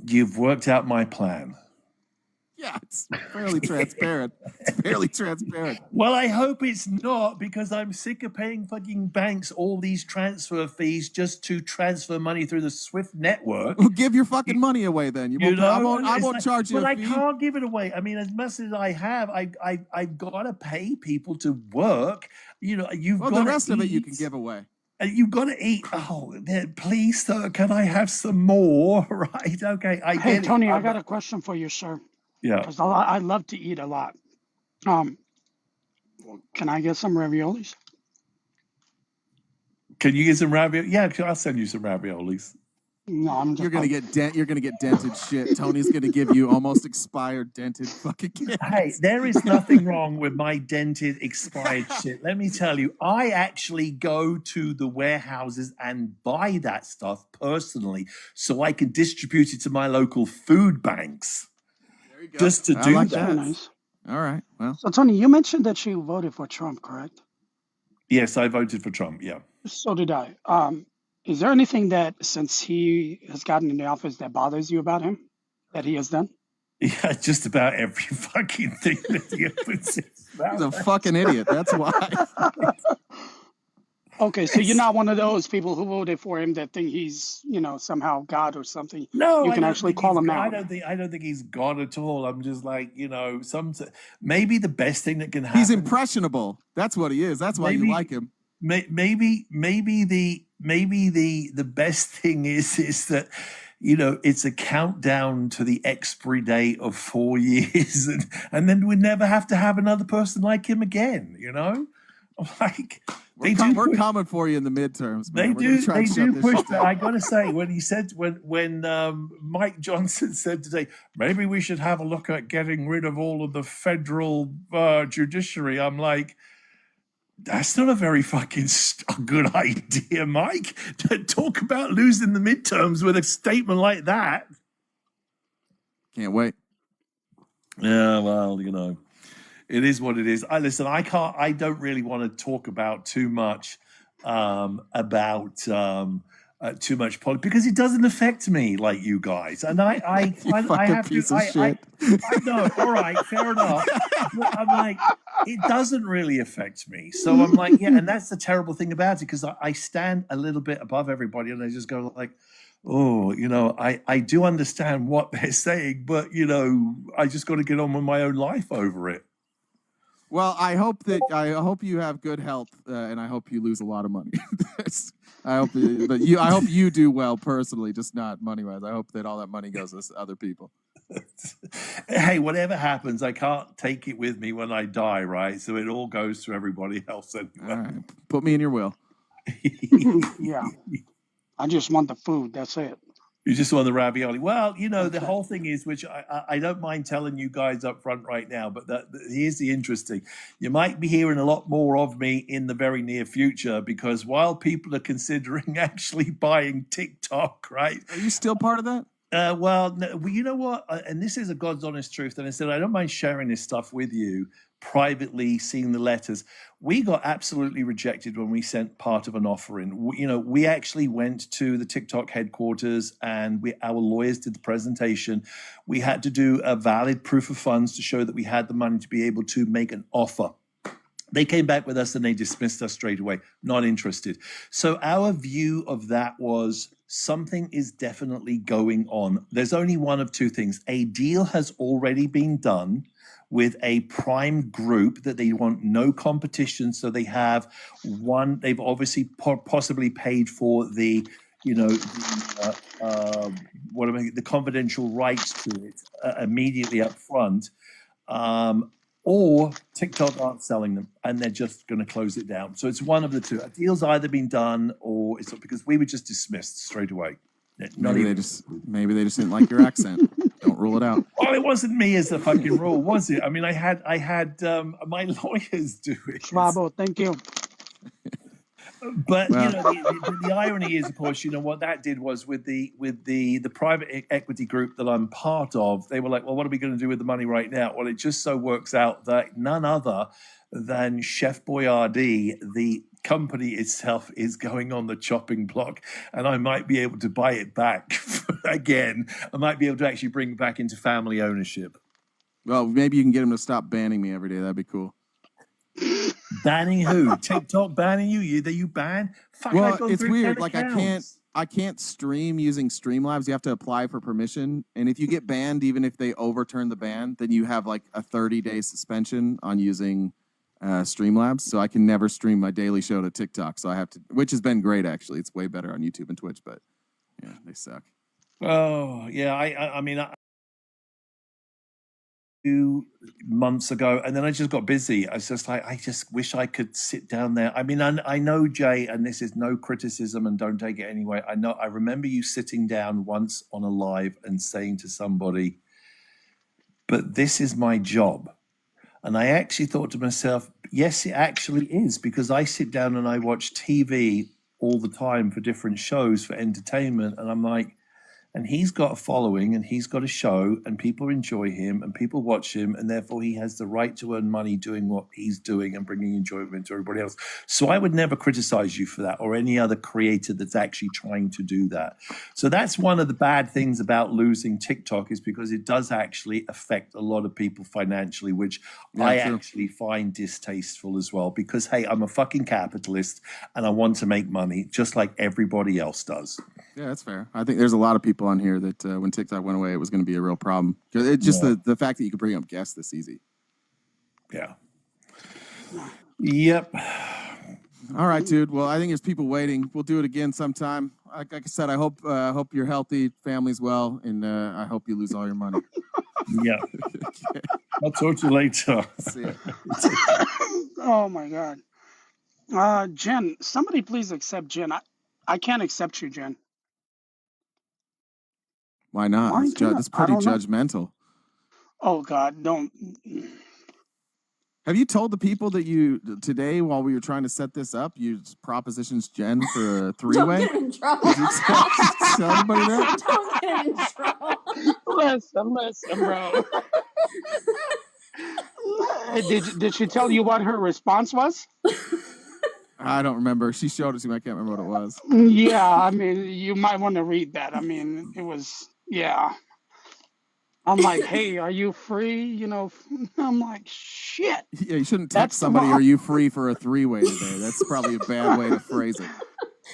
You've worked out my plan. Yeah, it's fairly transparent. It's fairly transparent. Well, I hope it's not, because I'm sick of paying fucking banks all these transfer fees just to transfer money through the SWIFT network. Well, give your fucking money away then. I won't charge you. But a fee. I can't give it away. I mean, as much as I have, I've got to pay people to work. You know, the rest of it you can give away. You've got to eat. Oh, please, sir, can I have some more? Right? Okay, I get it. Tony, I got a question for you, sir. Yeah. Because I love to eat a lot. Can I get some raviolis? Can you get some raviolis? Yeah, I'll send you some raviolis. No, I'm just. You're gonna get dented shit. Tony's gonna give you almost expired dented fucking candies. Hey, there is nothing wrong with my dented expired shit. Let me tell you, I actually go to the warehouses and buy that stuff personally so I can distribute it to my local food banks. There you go. Just to do like that. Nice. All right. Well. So Tony, you mentioned that you voted for Trump, correct? Yes, I voted for Trump. Yeah. So did I. Is there anything that, since he has gotten in the office, that bothers you about him, that he has done? Yeah, just about every fucking thing that he puts in his mouth. He's a fucking idiot. That's why. Okay, so you're not one of those people who voted for him that think he's, somehow God or something. No, you can actually call him out. I don't think he's God at all. I'm just like, maybe the best thing that can happen. He's impressionable. That's what he is. That's why you like him. Maybe the best thing is that it's a countdown to the expiry date of 4 years, and then we never have to have another person like him again. Like we're coming for you in the midterms. Man. They do push that. I gotta say, when Mike Johnson said today, maybe we should have a look at getting rid of all of the federal judiciary, I'm like, that's not a very fucking good idea, Mike. Talk about losing the midterms with a statement like that. Can't wait. Yeah, well, it is what it is. I don't really want to talk about too much too much politics because it doesn't affect me like you guys. And I have piece to. Of shit. I know. All right, fair enough. But I'm like, it doesn't really affect me. So I'm like, yeah, and that's the terrible thing about it because I stand a little bit above everybody, and I just go like, oh, I do understand what they're saying, but I just got to get on with my own life over it. Well, I hope you have good health, and I hope you lose a lot of money. I hope you do well personally, just not money-wise. I hope that all that money goes to other people. Hey, whatever happens, I can't take it with me when I die, right? So it all goes to everybody else anyway. All right. Put me in your will. Yeah. I just want the food. That's it. You just want the ravioli. Well, the whole thing is, which I don't mind telling you guys up front right now, but here's the interesting. You might be hearing a lot more of me in the very near future because while people are considering actually buying TikTok, right? Are you still part of that? Well, you know what? And this is a God's honest truth. And I said, I don't mind sharing this stuff with you privately seeing the letters. We got absolutely rejected when we sent part of an offer in. We actually went to the TikTok headquarters and our lawyers did the presentation. We had to do a valid proof of funds to show that we had the money to be able to make an offer. They came back with us and they dismissed us straight away, not interested. So our view of that was something is definitely going on. There's only one of two things. A deal has already been done with a prime group that they want no competition. So they have one, they've obviously possibly paid for the, the confidential rights to it immediately up front. Or TikTok aren't selling them and they're just going to close it down. So it's one of the two. A deal's either been done or it's because we were just dismissed straight away. Maybe they just didn't like your accent. Don't rule it out. Oh, it wasn't me as the fucking rule, was it? I mean, I had my lawyers do it. Bravo, thank you. But the irony is, of course, what that did was with the private equity group that I'm part of, they were like, well, what are we going to do with the money right now? Well, it just so works out that none other than Chef Boyardee, the company itself, is going on the chopping block, and I might be able to buy it back again. I might be able to actually bring it back into family ownership. Well, maybe you can get them to stop banning me every day. That'd be cool. Banning who? TikTok banning you? You ban? Fuck, well, it's weird. Like I can't stream using Streamlabs. You have to apply for permission, and if you get banned, even if they overturn the ban, then you have like a 30-day suspension on using Streamlabs. So I can never stream my daily show to TikTok. So I have to, which has been great actually. It's way better on YouTube and Twitch, but yeah, they suck. Oh yeah, I mean. 2 months ago, and then I just got busy. I was just like, I just wish I could sit down there. I mean, I know, Jay, and this is no criticism and don't take it anyway. I remember you sitting down once on a live and saying to somebody, but this is my job. And I actually thought to myself, yes, it actually is, because I sit down and I watch TV all the time for different shows for entertainment. And I'm like, and he's got a following and he's got a show and people enjoy him and people watch him, and therefore he has the right to earn money doing what he's doing and bringing enjoyment to everybody else. So I would never criticize you for that, or any other creator that's actually trying to do that. So that's one of the bad things about losing TikTok, is because it does actually affect a lot of people financially, which I actually find distasteful as well, because, hey, I'm a fucking capitalist and I want to make money just like everybody else does. Yeah, that's fair. I think there's a lot of people on here that when TikTok went away, it was going to be a real problem. It's just the fact that you could bring up guests this easy. Yeah. Yep. All right, dude. Well, I think there's people waiting. We'll do it again sometime. Like I said, I hope you're healthy, family's well, and I hope you lose all your money. Yeah. Okay. I'll talk to you later. See ya. Oh my God. Jen, somebody please accept Jen. I can't accept you, Jen. Why not? Why It's pretty judgmental. Oh God, don't. Have you told the people that you today, while we were trying to set this up, you propositions Jen for a three-way? Don't get in trouble. Did you tell anybody that? Don't get in trouble. Listen, bro. Did she tell you what her response was? I don't remember. She showed it to me. I can't remember what it was. Yeah, I mean, you might want to read that. I mean, it was, yeah. I'm like, hey, are you free? I'm like, shit. Yeah, you shouldn't text somebody, are you free for a three-way today? That's probably a bad way to phrase it.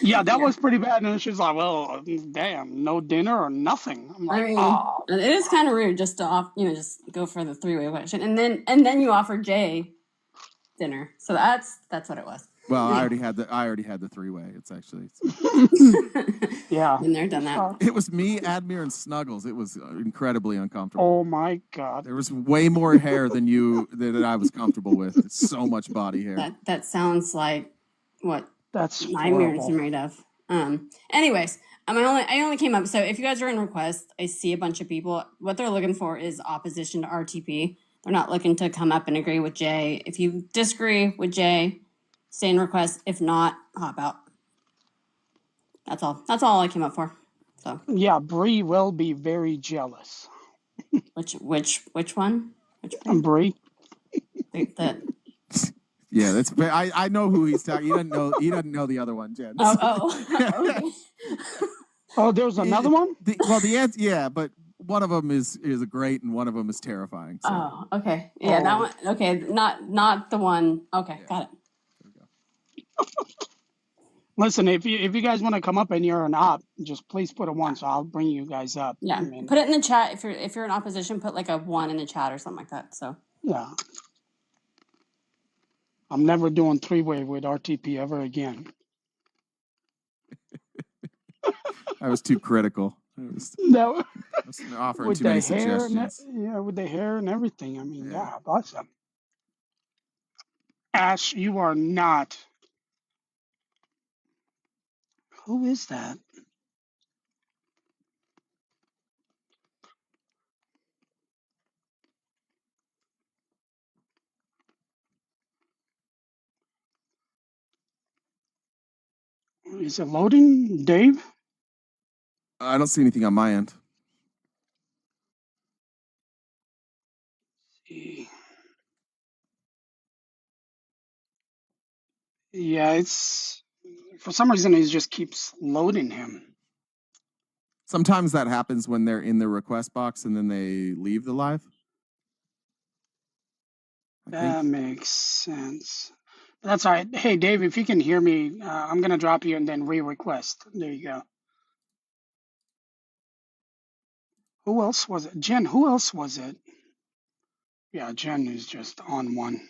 Yeah, that was pretty bad. And she's like, well, damn, no dinner or nothing. I'm like, oh. It is kind of rude just to just go for the three-way question. And then you offer Jay dinner. So that's what it was. Well, I already had the three-way. It's actually yeah. Been there, done that. It was me, Admir, and Snuggles. It was incredibly uncomfortable. Oh my God. There was way more hair than I was comfortable with. It's so much body hair. That sounds like what that's nightmares are made of. Anyways, I only came up. So if you guys are in request, I see a bunch of people. What they're looking for is opposition to RTP. They're not looking to come up and agree with Jay. If you disagree with Jay, stay in request. If not, hop out. That's all. That's all I came up for. So yeah, Bree will be very jealous. Which one? Which Bree? That. Yeah, that's. I know who he's talking. He doesn't know the other one, Jen. Okay. Oh, there's another one? The answer, yeah, but one of them is great and one of them is terrifying. So. Oh, okay. Yeah, that one. Okay, not the one. Okay, Yeah. got it. There we go. Listen, if you guys want to come up and you're an op, just please put a 1, so I'll bring you guys up. Yeah, I mean, put it in the chat if you're in opposition. Put like a 1 in the chat or something like that. So yeah. I'm never doing 3-way with RTP ever again. I was too critical. No. I was offering With too the many hair suggestions. with the hair and everything. I mean, Yeah. yeah, awesome. Ash, you are not. Who is that? Is it loading, Dave? I don't see anything on my end. Yeah, it's for some reason it just keeps loading him. Sometimes that happens when they're in the request box and then they leave the live. That makes sense. That's all right. Hey, Dave, if you can hear me, I'm going to drop you and then re-request. There you go. Who else was it? Jen, who else was it? Yeah, Jen is just on one.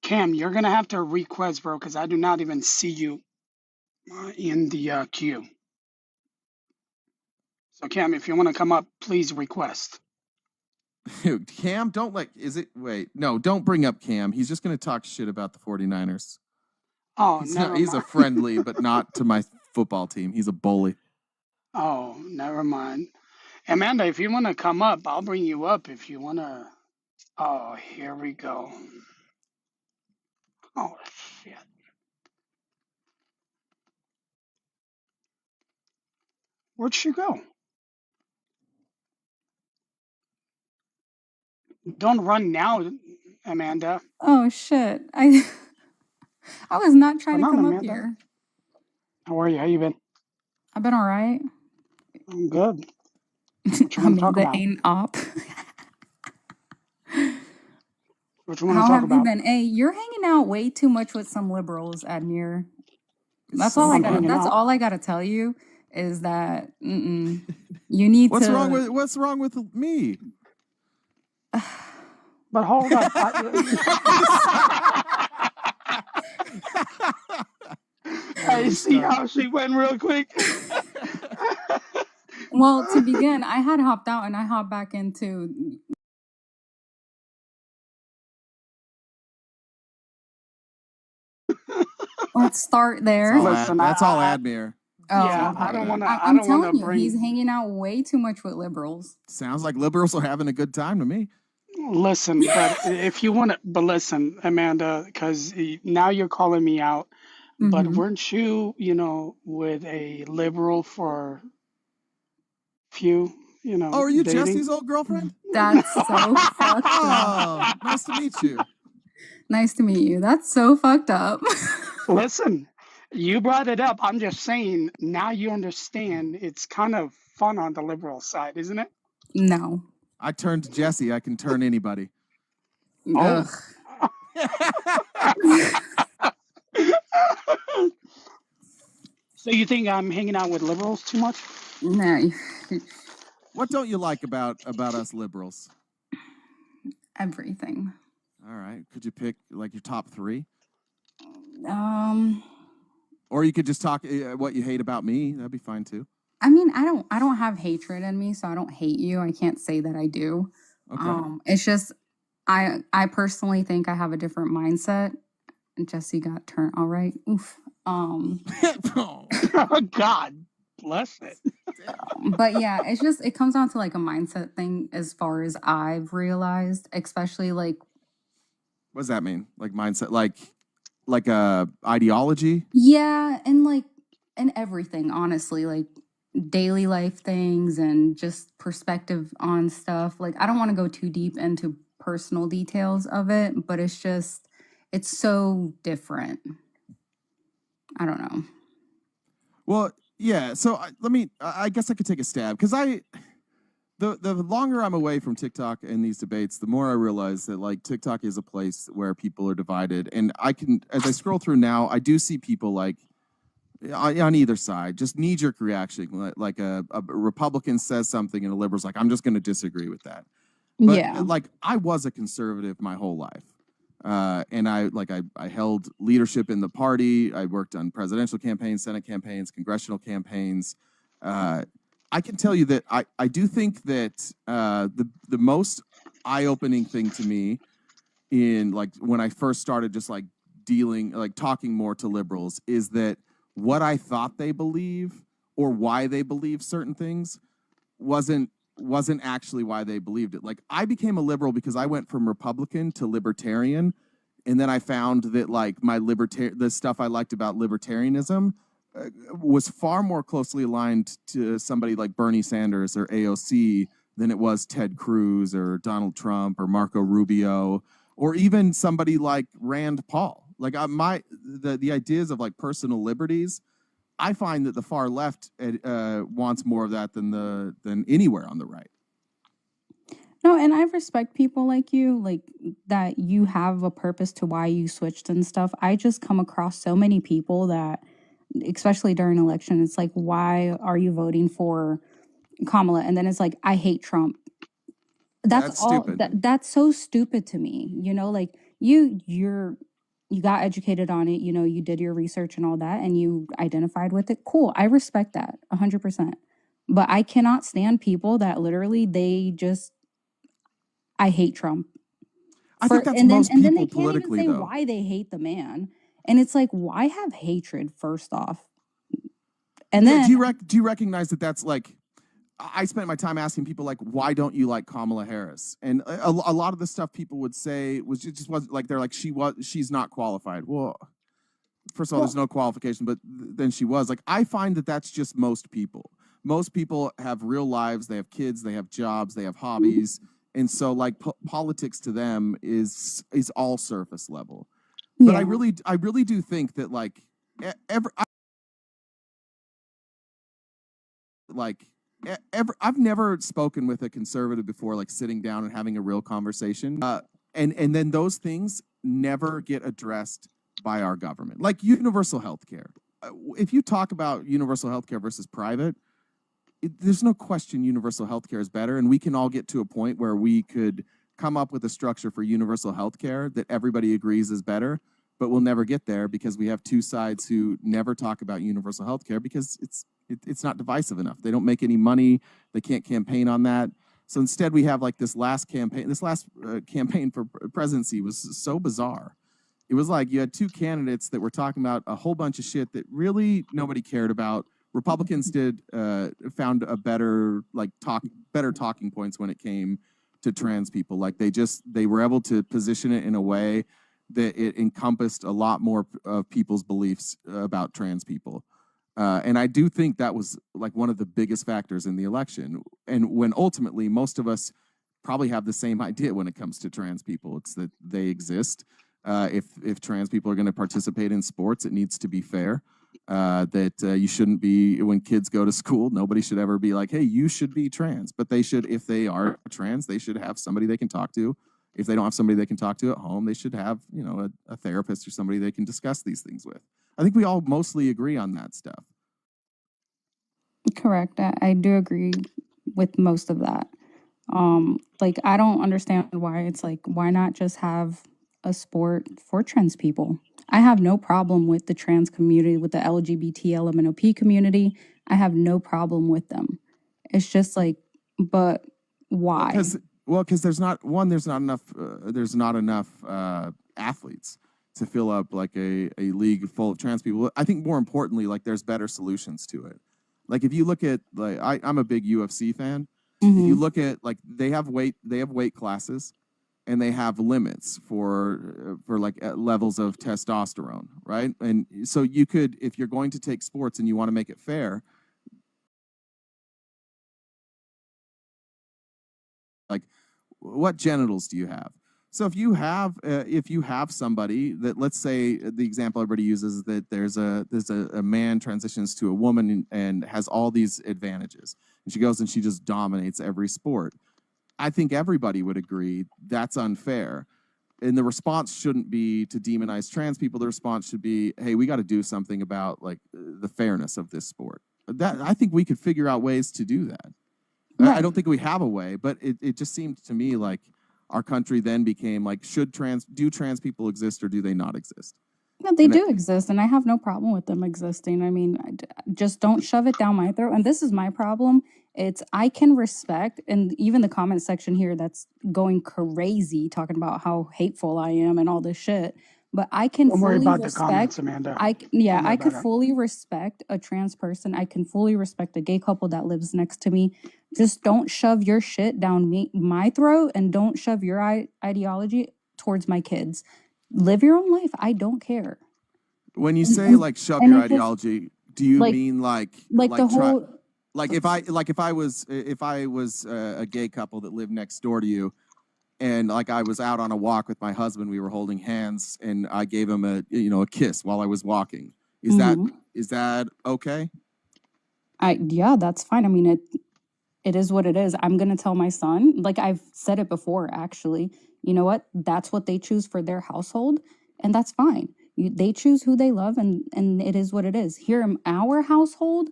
Cam, you're going to have to request, bro, because I do not even see you in the queue. So, Cam, if you want to come up, please request. Cam, don't bring up Cam. He's just going to talk shit about the 49ers. Oh, he's a friendly, but not to my football team. He's a bully. Oh, never mind. Amanda, if you want to come up, I'll bring you up if you want to. Oh, here we go. Oh, shit. Where'd she go? Don't run now, Amanda. Oh shit! I was not trying Come to on, come up Amanda. here. How are you? How you been? I've been all right. I'm good. What you want to talk Amanda about? ain't op. What you want to How talk have you about? been? Hey, you're hanging out way too much with some liberals, Admir. That's So all I I'm got. hanging That's out. all I got to tell you is that you need What's to. wrong with me? But hold up. I see how she went real quick. Well, to begin, I had hopped out and I hopped back into. Let's start there. That's all Admir. Oh, yeah, okay. I don't want to. I'm telling you, he's hanging out way too much with liberals. Sounds like liberals are having a good time to me. Listen, but if you want to, but listen, Amanda, because now you're calling me out. But weren't you, with a liberal for few, Oh, are you dating? Jesse's old girlfriend? That's so fucked up. Oh, nice to meet you. Nice to meet you. That's so fucked up. Listen, you brought it up. I'm just saying, now you understand it's kind of fun on the liberal side, isn't it? No. I turned to Jesse. I can turn anybody. Ugh. So you think I'm hanging out with liberals too much? No. What don't you like about us liberals? Everything. All right. Could you pick like your top 3? Or you could just talk what you hate about me. That'd be fine too. I mean, I don't have hatred in me, so I don't hate you. I can't say that I do. Okay. It's just I personally think I have a different mindset. Jesse got turned all right. Oof. Oh, God bless it. But yeah, it comes down to like a mindset thing as far as I've realized, especially like. What does that mean? Like mindset, like a ideology? Yeah, and everything, honestly, like daily life things and just perspective on stuff. Like I don't want to go too deep into personal details of it, but it's just, it's so different. I don't know. Well, yeah. So I guess I could take a stab because the longer I'm away from TikTok and these debates, the more I realize that like TikTok is a place where people are divided. And as I scroll through now, I do see people like on either side, just knee-jerk reaction, like a Republican says something and a liberal's like, I'm just going to disagree with that. But Yeah. like I was a conservative my whole life. And I held leadership in the party. I worked on presidential campaigns, Senate campaigns, congressional campaigns. I can tell you that I do think that the most eye-opening thing to me in like when I first started just like talking more to liberals is that what I thought they believe or why they believe certain things wasn't actually why they believed it. Like I became a liberal because I went from Republican to libertarian, and then I found that like the stuff I liked about libertarianism was far more closely aligned to somebody like Bernie Sanders or AOC than it was Ted Cruz or Donald Trump or Marco Rubio or even somebody like Rand Paul. Like the ideas of like personal liberties, I find that the far left wants more of that than anywhere on the right. No, and I respect people like you, like that you have a purpose to why you switched and stuff. I just come across so many people that, especially during election, it's like, why are you voting for Kamala? And then it's like, I hate Trump. That's all. Stupid. That's so stupid to me. You know, like you got educated on it. You know, you did your research and all that, and you identified with it. Cool. I respect that 100%. But I cannot stand people that literally I hate Trump. I think that's most people and then they can't politically, even say though. why they hate the man. And it's like, why have hatred first off? And then do you recognize that that's like, I spent my time asking people like, why don't you like Kamala Harris? And a lot of the stuff people would say was just wasn't like, they're like, she's not qualified. Well, first of all, there's no qualification, but then she was like, I find that that's just most people. Most people have real lives. They have kids, they have jobs, they have hobbies. And so like politics to them is all surface level. But yeah. I really do think that like I've never spoken with a conservative before, like sitting down and having a real conversation. And then those things never get addressed by our government, like universal health care. If you talk about universal health care versus private, there's no question universal health care is better. And we can all get to a point where we could come up with a structure for universal health care that everybody agrees is better, but we'll never get there because we have two sides who never talk about universal health care because it's not divisive enough. They don't make any money. They can't campaign on that. So instead we have like this last campaign for presidency was so bizarre. It was like you had two candidates that were talking about a whole bunch of shit that really nobody cared about. Republicans found a better talking points when it came to trans people. Like they were able to position it in a way that it encompassed a lot more of people's beliefs about trans people. And I do think that was like one of the biggest factors in the election. And when ultimately most of us probably have the same idea when it comes to trans people, it's that they exist. If trans people are going to participate in sports, it needs to be fair. You shouldn't be, when kids go to school, nobody should ever be like, hey, you should be trans. But they should, if they are trans, they should have somebody they can talk to. If they don't have somebody they can talk to at home, they should have, a therapist or somebody they can discuss these things with. I think we all mostly agree on that stuff. Correct. I do agree with most of that. Like, I don't understand why it's like, why not just have a sport for trans people? I have no problem with the trans community, with the LGBT, LMNOP community. I have no problem with them. It's just like, but why? Because there's not enough athletes to fill up like a league full of trans people. I think more importantly, like there's better solutions to it. Like if you look at like I'm a big UFC fan. Mm-hmm. If you look at like they have weight classes and they have limits for like levels of testosterone, right? And so you could, if you're going to take sports and you want to make it fair, like what genitals do you have? So if you have somebody that, let's say the example everybody uses is that there's a man transitions to a woman and has all these advantages, and she goes and she just dominates every sport. I think everybody would agree that's unfair. And the response shouldn't be to demonize trans people. The response should be, hey, we got to do something about like the fairness of this sport. That I think we could figure out ways to do that. Right. I don't think we have a way, but it just seemed to me like our country then became like, do trans people exist or do they not exist? No, they do exist, and I have no problem with them existing. I mean, just don't shove it down my throat. And this is my problem. It's I can respect, and even the comment section here that's going crazy talking about how hateful I am and all this shit. But I can Don't worry fully about the comments, respect. Amanda. I Don't worry I could about it. fully respect a trans person. I can fully respect a gay couple that lives next to me. Just don't shove your shit down my throat, and don't shove your ideology towards my kids. Live your own life. I don't care. When you And say like shove and your if it's ideology, do you like mean like the try, whole like if I was a gay couple that lived next door to you, and like I was out on a walk with my husband, we were holding hands, and I gave him a kiss while I was walking. Is that okay? yeah, that's fine. I mean, it is what it is. I'm going to tell my son, like I've said it before, actually, you know what? That's what they choose for their household. And that's fine. They choose who they love, and it is what it is. Here in our household,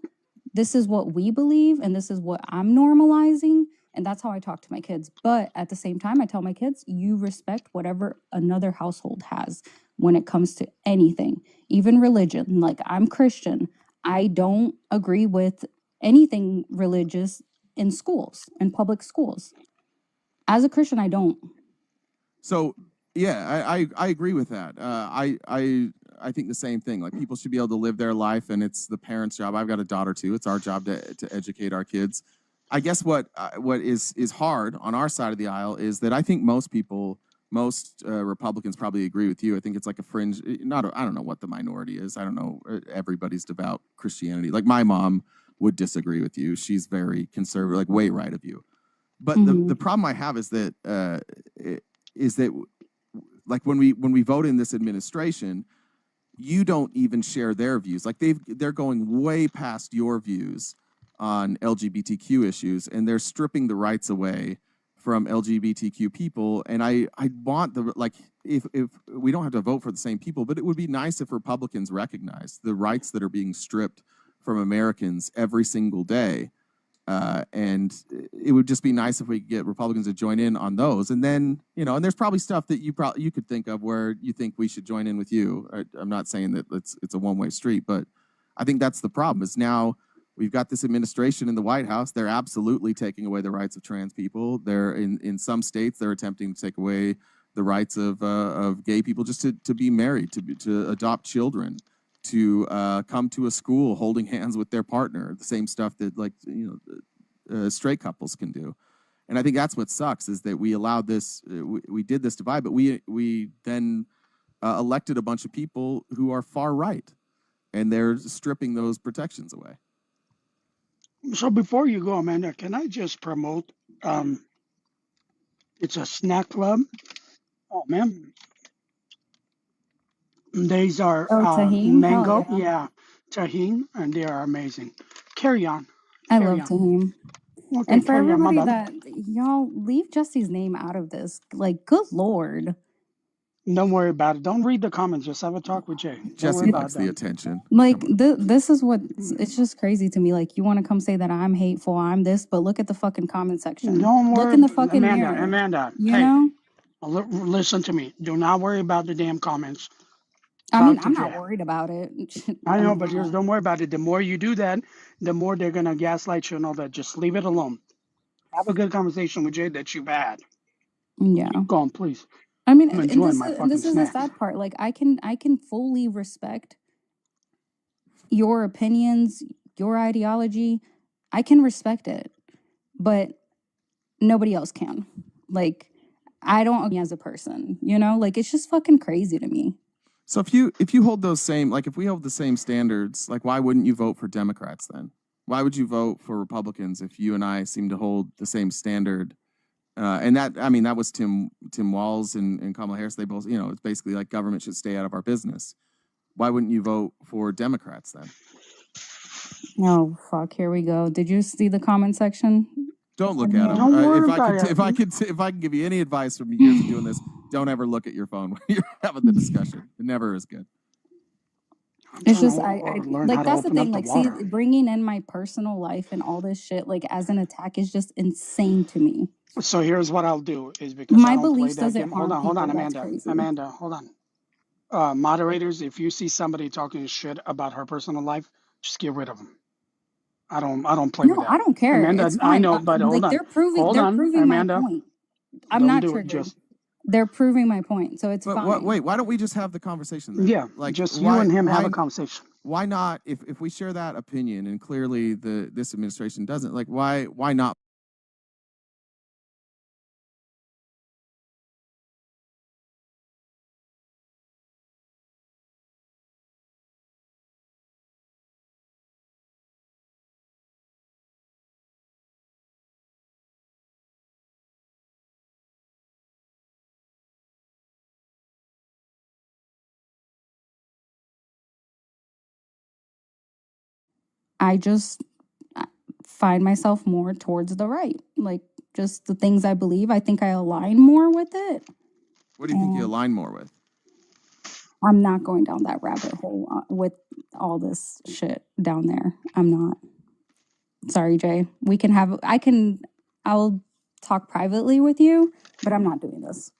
this is what we believe, and this is what I'm normalizing. And that's how I talk to my kids. But at the same time, I tell my kids, you respect whatever another household has when it comes to anything, even religion. Like I'm Christian. I don't agree with anything religious in schools, in public schools. As a Christian, I don't. So yeah, I agree with that. I think the same thing. Like people should be able to live their life, and it's the parents' job. I've got a daughter too. It's our job to educate our kids. I guess what is hard on our side of the aisle is that I think most Republicans probably agree with you. I think it's like a fringe. I don't know what the minority is. I don't know. Everybody's devout Christianity. Like my mom would disagree with you. She's very conservative, like way right of you. But the problem I have is that like when we vote in this administration, you don't even share their views. Like they're going way past your views on LGBTQ issues, and they're stripping the rights away from LGBTQ people. And I want if we don't have to vote for the same people, but it would be nice if Republicans recognize the rights that are being stripped from Americans every single day. And it would just be nice if we could get Republicans to join in on those. And then, and there's probably stuff that you could think of where you think we should join in with you. I'm not saying that it's a one-way street, but I think that's the problem is now we've got this administration in the White House. They're absolutely taking away the rights of trans people. They're in some states, they're attempting to take away the rights of gay people just to be married, to adopt children, to come to a school holding hands with their partner, the same stuff that straight couples can do. And I think that's what sucks is that we allowed this, we did this divide, but we then elected a bunch of people who are far right, and they're stripping those protections away. So before you go, Amanda, can I just promote? It's a snack club. Oh man, these are Tahine? mango, Hell yeah. tahine, and they are amazing. Carry on. I Carry love on. Tahine. Okay, And for carry on. My everybody bad. that y'all leave Jesse's name out of this, like, good Lord. Don't worry about it. Don't read the comments. Just have a talk with Jay. Don't worry Jesse about likes the that. attention. Like this is what it's just crazy to me. Like you want to come say that I'm hateful, I'm this, but look at the fucking comment section. Don't Look worry, in the fucking Amanda. mirror. Amanda, You hey, know? listen to me. Do not worry about the damn comments. I mean, Talk to I'm not Jay. worried about it. I know, I'm but just not. don't worry about it. The more you do that, the more they're gonna gaslight you and all that. Just leave it alone. Have a good conversation with Jay that you've had. Yeah. Keep going, please. I mean, I'm and enjoying my fucking this is the snacks. sad part. Like I can fully respect your opinions, your ideology. I can respect it, but nobody else can. Like I don't as a person, like it's just fucking crazy to me. So if you hold those same, like if we hold the same standards, like why wouldn't you vote for Democrats then? Why would you vote for Republicans if you and I seem to hold the same standard And that, I mean, that was Tim Walz and Kamala Harris. They both, you know, it's basically like government should stay out of our business. Why wouldn't you vote for Democrats then? Oh, fuck. Here we go. Did you see the comment section? Don't look at them. Don't worry If I can give you any advice from years of doing this, don't ever look at your phone when you're having the discussion. It never is good. It's just I like that's the thing. Like, see, bringing in my personal life and all this shit like as an attack is just insane to me. So here's what I'll do is because My I don't play beliefs that doesn't game. harm Hold on, people. That's Amanda. crazy. Amanda, hold on. Moderators, if you see somebody talking shit about her personal life, just get rid of them. I don't play with No, that. I don't care. Amanda, It's I fine. know, but hold like on. they're proving Hold on, my Amanda. point. I'm Don't not do it. triggered. Just They're proving my point, so it's But fine. wait, why don't we just have the conversation then? yeah, Like, just why, you and him have why- a conversation. Why not? If we share that opinion, and clearly this administration doesn't, like, why not? I just find myself more towards the right. Like, just the things I believe, I think I align more with it. What do you think you align more with? I'm not going down that rabbit hole with all this shit down there. I'm not. Sorry, Jay. I'll talk privately with you, but I'm not doing this.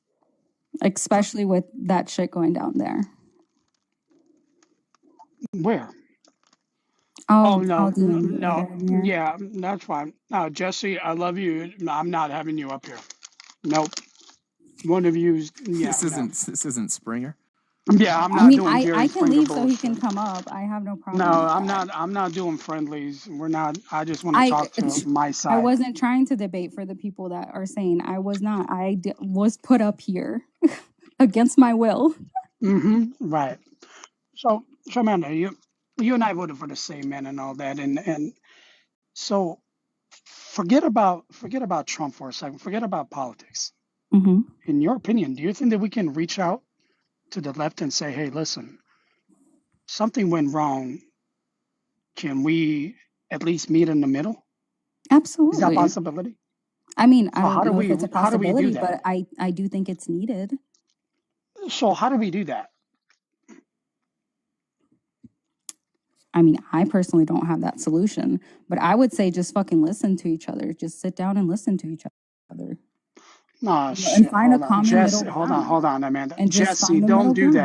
Especially with that shit going down there. Where? I'll no, DM you no, later, Admir. yeah, that's fine. Jesse, I love you. I'm not having you up here. Nope. One of you's yeah. This isn't Springer. Yeah, I'm not I mean, doing Jerry I can Springer leave bullshit. so he can come up. I have no problem. No, with that. I'm not doing friendlies. We're not. I just want to talk to my side. I wasn't trying to debate for the people that are saying I was not. Was put up here against my will. Right. So Amanda, you and I voted for the same man and all that, and so forget about Trump for a second. Forget about politics. Mm-hmm. In your opinion, do you think that we can reach out to the left and say, hey, listen, something went wrong. Can we at least meet in the middle? Absolutely. Is that a possibility? I mean, So I how don't do know we- if it's a how do we do possibility, that? but I do think it's needed. So how do we do that? I mean, I personally don't have that solution, but I would say just fucking listen to each other. Just sit down and listen to each other. No, And shit. find a Hold on. common Jesse, middle hold ground. on, Amanda. And just Jesse, find a don't middle do ground.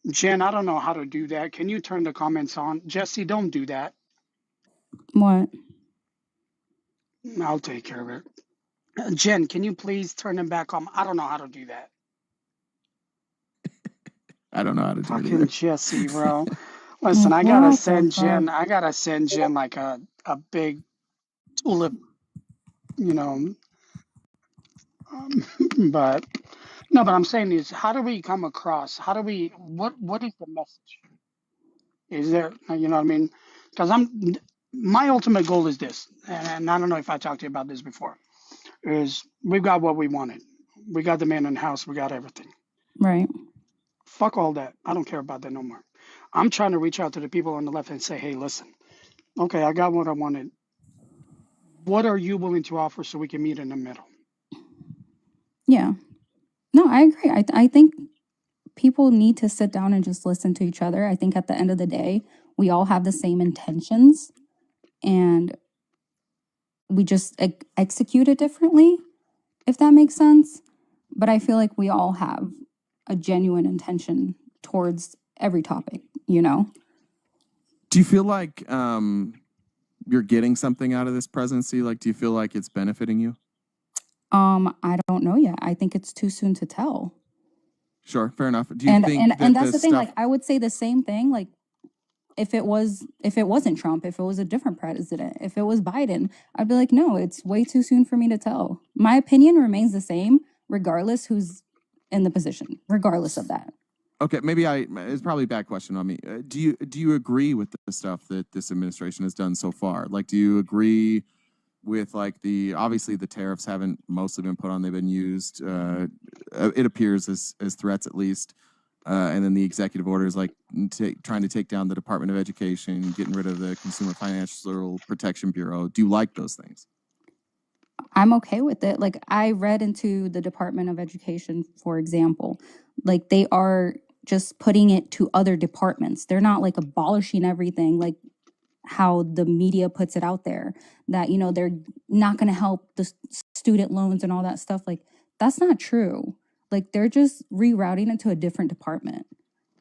that. Jen, I don't know how to do that. Can you turn the comments on? Jesse, don't do that. What? I'll take care of it. Jen, can you please turn them back on? I don't know how to do that. I don't know how to do it Fucking either. Jesse, bro. Listen, I gotta What the send Jen. fuck? I gotta send Jen like a big tulip, you know. But no, but I'm saying is, how do we come across? How do we? What is the message? Is there, you know what I mean? Because my ultimate goal is this, and I don't know if I talked to you about this before. Is we've got what we wanted. We got the man in the house. We got everything. Right. Fuck all that. I don't care about that no more. I'm trying to reach out to the people on the left and say, hey, listen, okay, I got what I wanted. What are you willing to offer so we can meet in the middle? Yeah. No, I agree. I think people need to sit down and just listen to each other. I think at the end of the day, we all have the same intentions and we just execute it differently, if that makes sense. But I feel like we all have a genuine intention towards every topic, you know? Do you feel like you're getting something out of this presidency? Like, do you feel like it's benefiting you? I don't know yet. I think it's too soon to tell. Sure, fair enough. Do you think and that's this the thing, stuff- like I would say the same thing, like if it wasn't Trump, if it was a different president, if it was Biden, I'd be like, no, it's way too soon for me to tell. My opinion remains the same, regardless who's in the position, regardless of that. Okay, maybe it's probably a bad question on me. Do you agree with the stuff that this administration has done so far? Like, do you agree with like obviously the tariffs haven't mostly been put on, they've been used, it appears as threats at least. And then the executive orders like trying to take down the Department of Education, getting rid of the Consumer Financial Protection Bureau. Do you like those things? I'm okay with it. Like, I read into the Department of Education, for example, like they are just putting it to other departments. They're not like abolishing everything, like how the media puts it out there, that, you know, they're not going to help the student loans and all that stuff. Like, that's not true. Like, they're just rerouting it to a different department.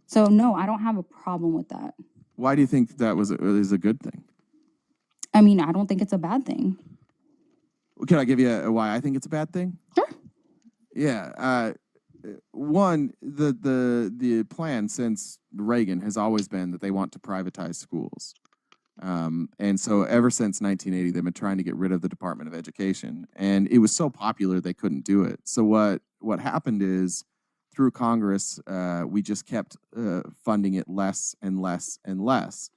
So no, I don't have a problem with that. Why do you think that is a good thing? I mean, I don't think it's a bad thing. Can I give you why I think it's a bad thing? Sure. Yeah. One, the plan since Reagan has always been that they want to privatize schools. And so ever since 1980, they've been trying to get rid of the Department of Education. And it was so popular, they couldn't do it. So what happened is, through Congress, we just kept funding it less and less and less.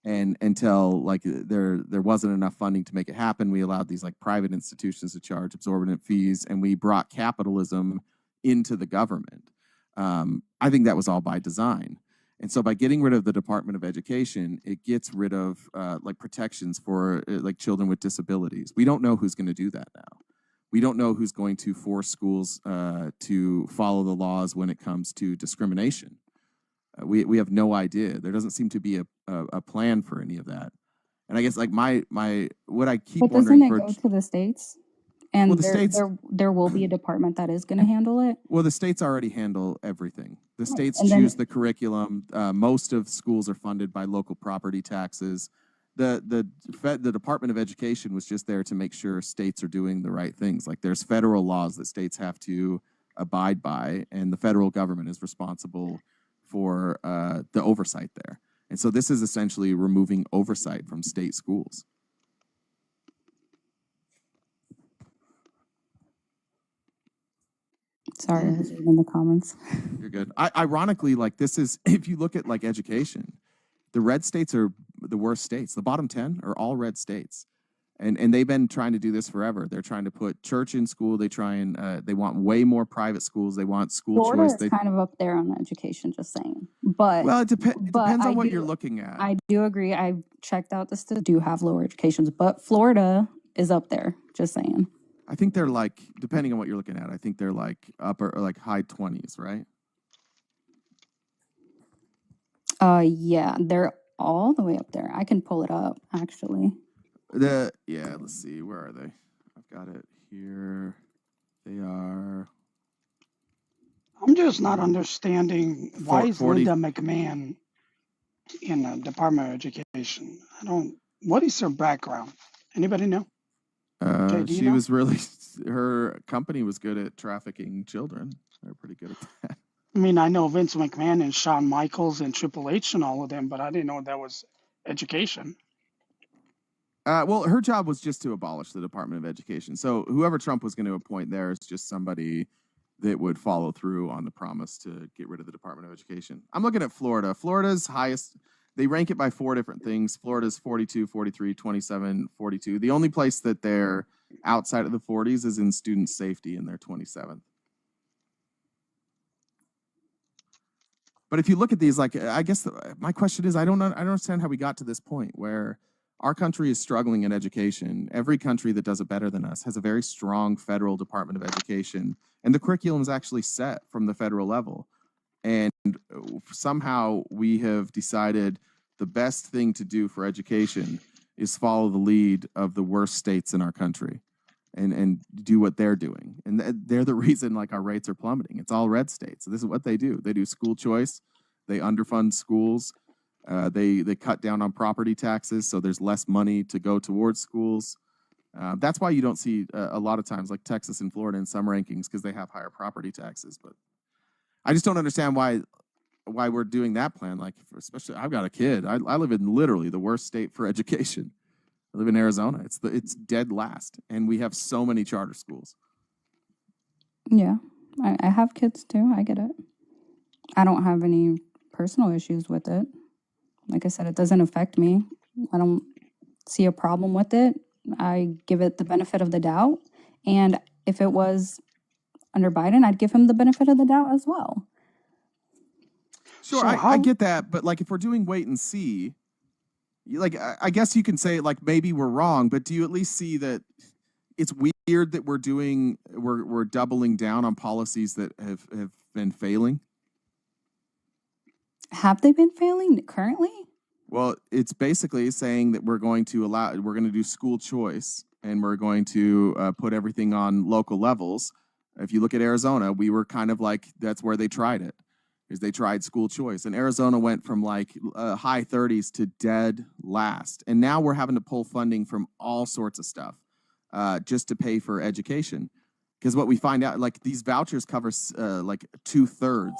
And until like there wasn't enough funding to make it happen, we allowed these like private institutions to charge exorbitant fees, and we brought capitalism into the government. I think that was all by design. And so by getting rid of the Department of Education, it gets rid of like protections for like children with disabilities. We don't know who's going to do that now. We don't know who's going to force schools to follow the laws when it comes to discrimination. We have no idea. There doesn't seem to be a plan for any of that. And I guess like what I keep But wondering doesn't it go to the states? And well, the states, there will be a department that is going to handle it. Well, the states already handle everything. The states And choose the curriculum. Most of schools are funded by local property taxes. The Department of Education was just there to make sure states are doing the right things. Like there's federal laws that states have to abide by, and the federal government is responsible for the oversight there. And so this is essentially removing oversight from state schools. Sorry, I was reading the comments. You're good. Ironically, like this is, if you look at like education, the red states are the worst states. The bottom 10 are all red states. And they've been trying to do this forever. They're trying to put church in school. They want way more private schools. They want school Florida choice. is kind of up there on education, just saying. But well, it depends on what you're looking at. I do agree. I checked out the statistics, do have lower educations, but Florida is up there, just saying. I think they're like, depending on what you're looking at, I think they're like upper or like high 20s, right? Yeah, they're all the way up there. I can pull it up, actually. Let's see, where are they? I've got it here. They are. I'm just not understanding why is Linda McMahon in the Department of Education. What is her background? Anybody know? She was really, her company was good at trafficking children. They're pretty good at that. I mean, I know Vince McMahon and Shawn Michaels and Triple H and all of them, but I didn't know that was education. Well, her job was just to abolish the Department of Education. So whoever Trump was going to appoint there is just somebody that would follow through on the promise to get rid of the Department of Education. I'm looking at Florida. Florida's highest, they rank it by 4 different things. Florida's 42, 43, 27, 42. The only place that they're outside of the 40s is in student safety, and they're 27th. But if you look at these, like, I guess my question is, I don't understand how we got to this point where our country is struggling in education. Every country that does it better than us has a very strong federal Department of Education, and the curriculum is actually set from the federal level. And somehow we have decided the best thing to do for education is follow the lead of the worst states in our country and do what they're doing. And they're the reason like our rates are plummeting. It's all red states. This is what they do. They do school choice. They underfund schools. They cut down on property taxes, so there's less money to go towards schools. That's why you don't see a lot of times like Texas and Florida in some rankings, because they have higher property taxes. But I just don't understand why we're doing that plan. Like, especially, I've got a kid. I live in literally the worst state for education. I live in Arizona. It's dead last, and we have so many charter schools. Yeah, I have kids too. I get it. I don't have any personal issues with it. Like I said, it doesn't affect me. I don't see a problem with it. I give it the benefit of the doubt. And if it was under Biden, I'd give him the benefit of the doubt as well. Sure, So I how, get that, but like if we're doing wait and see, like I guess you can say like maybe we're wrong, but do you at least see that it's weird that we're doubling down on policies that have been failing? Have they been failing currently? Well, it's basically saying that we're going to do school choice, and we're going to put everything on local levels. If you look at Arizona, we were kind of like, that's where they tried it, is they tried school choice. And Arizona went from like high 30s to dead last. And now we're having to pull funding from all sorts of stuff just to pay for education. Because what we find out, like these vouchers cover like 2/3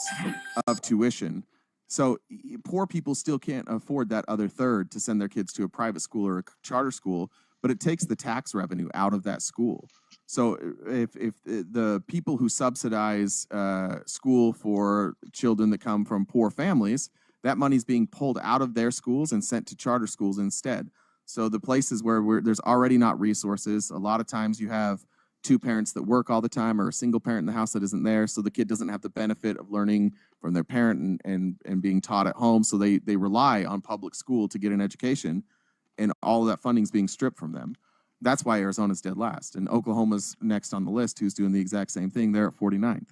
of tuition. So poor people still can't afford that other third to send their kids to a private school or a charter school, but it takes the tax revenue out of that school. So if the people who subsidize school for children that come from poor families, that money's being pulled out of their schools and sent to charter schools instead. So the places where there's already not resources, a lot of times you have two parents that work all the time or a single parent in the house that isn't there. So the kid doesn't have the benefit of learning from their parent and being taught at home. So they rely on public school to get an education, and all of that funding is being stripped from them. That's why Arizona's dead last. And Oklahoma's next on the list, who's doing the exact same thing. They're at 49th.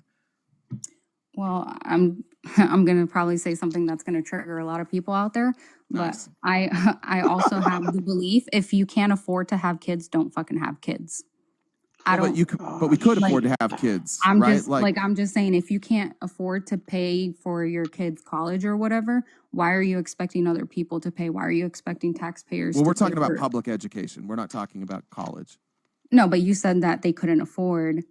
Well, I'm going to probably say something that's going to trigger a lot of people out there, but Nice. I also have the belief if you can't afford to have kids, don't fucking have kids. I Well, don't. but we could like, afford to have kids, I'm right? just I'm just saying, if you can't afford to pay for your kids' college or whatever, why are you expecting other people to pay? Why are you expecting taxpayers? Well, to we're talking pay about for... public education. We're not talking about college. No, but you said that they couldn't afford,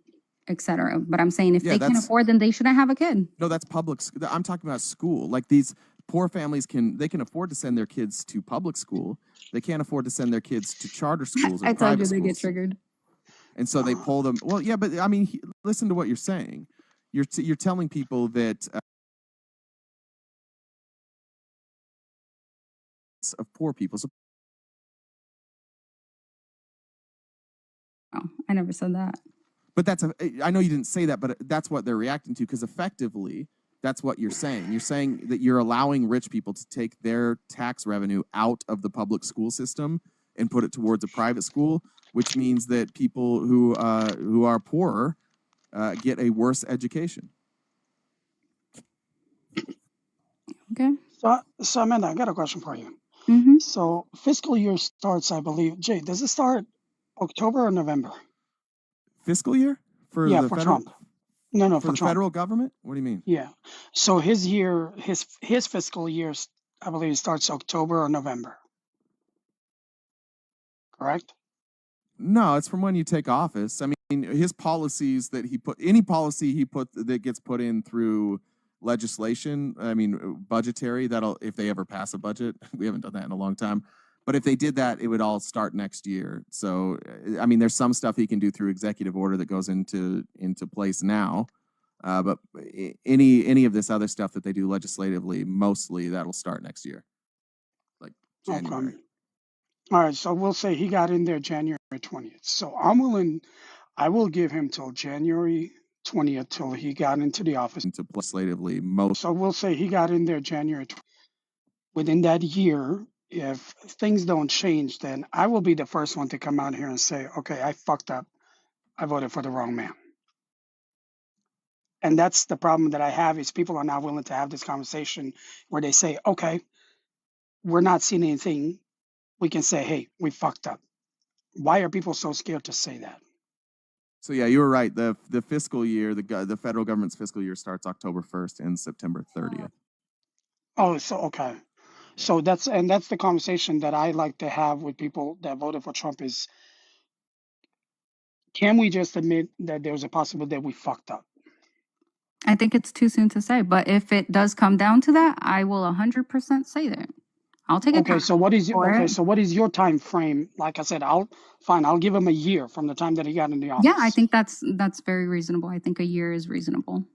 etc. But I'm saying if Yeah, they can't afford, then they shouldn't have a kid. No, that's public. I'm talking about school. Like these poor families can afford to send their kids to public school. They can't afford to send their kids to charter schools or I told you private they get schools. triggered. And so they pull them. Well, yeah, but I mean, listen to what you're saying. You're telling people that of poor people. So, Oh, I never said that. but I know you didn't say that, but that's what they're reacting to, because effectively that's what you're saying. You're saying that you're allowing rich people to take their tax revenue out of the public school system and put it towards a private school, which means that people who are poorer get a worse education. Okay. so Amanda, I got a question for you. Mm-hmm. So fiscal year starts, I believe. Jay, does it start October or November? Fiscal year for Yeah, the for federal Trump. No, for for the Trump. federal government. What do you mean? Yeah. So his fiscal year, I believe, starts October or November. Correct? No, it's from when you take office. I mean, his policies that any policy he put that gets put in through legislation, I mean, budgetary, that'll, if they ever pass a budget, we haven't done that in a long time, but if they did that, it would all start next year. So, I mean, there's some stuff he can do through executive order that goes into place now. But any of this other stuff that they do legislatively, mostly that'll start next year, like January. Okay. All right. So we'll say he got in there January 20th. So I will give him till January 20th till he got into the office. Into legislatively, So we'll say he got in there January 20th. Within that year, if things don't change, then I will be the first one to come out here and say, okay, I fucked up. I voted for the wrong man. And that's the problem that I have, is people are not willing to have this conversation where they say, okay, we're not seeing anything. We can say, hey, we fucked up. Why are people so scared to say that? So yeah, you were right. The fiscal year, the federal government's fiscal year starts October 1st and September 30th. Oh, so okay. So that's the conversation that I like to have with people that voted for Trump is, can we just admit that there's a possibility that we fucked up? I think it's too soon to say, but if it does come down to that, I will 100% say that. I'll take it. Okay, so what is your time frame? Like I said, I'll give him a year from the time that he got in the office. Yeah, I think that's very reasonable. I think a year is reasonable.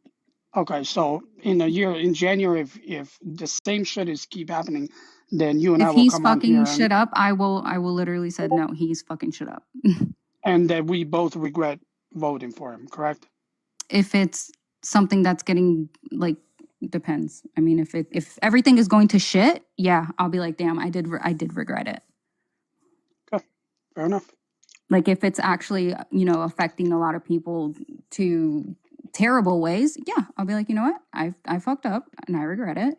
Okay, so in a year, in January, if the same shit is keep happening, then you and I If will he's come on here fucking shit up, I will literally said no, he's fucking shit up. and that we both regret voting for him, correct? If it's something that's getting like depends. I mean, if everything is going to shit, yeah, I'll be like, damn, I did regret it. Okay, fair enough. Like if it's actually, affecting a lot of people to terrible ways, yeah, I'll be like, you know what? I fucked up and I regret it.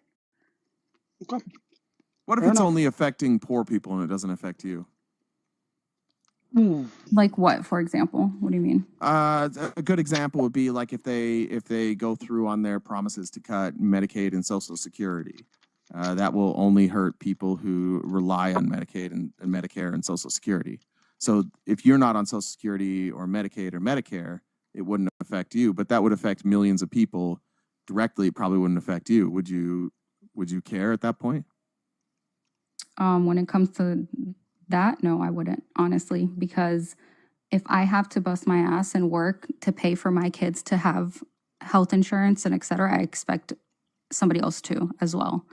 Okay. What if Fair it's enough. only affecting poor people and it doesn't affect you? Like what, for example? What do you mean? A good example would be like if they go through on their promises to cut Medicaid and Social Security. That will only hurt people who rely on Medicaid and Medicare and Social Security. So if you're not on Social Security or Medicaid or Medicare, it wouldn't affect you, but that would affect millions of people directly. It probably wouldn't affect you. Would you care at that point? When it comes to that, no, I wouldn't, honestly, because if I have to bust my ass and work to pay for my kids to have health insurance and et cetera, I expect somebody else to as well.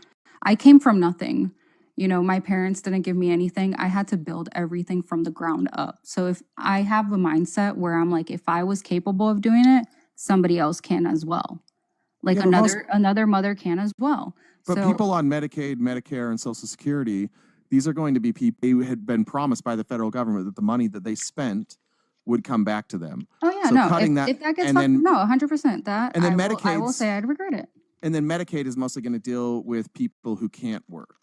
I came from nothing. My parents didn't give me anything. I had to build everything from the ground up. So if I have a mindset where I'm like, if I was capable of doing it, somebody else can as well. Like Yeah, another mother can as well. But So people on Medicaid, Medicare, and Social Security, these are going to be people who had been promised by the federal government that the money that they spent would come back to them. oh yeah, So no. cutting If that gets and fucked, then no, 100%. That and then I will Medicaid's say I'd regret it. and then Medicaid is mostly going to deal with people who can't work,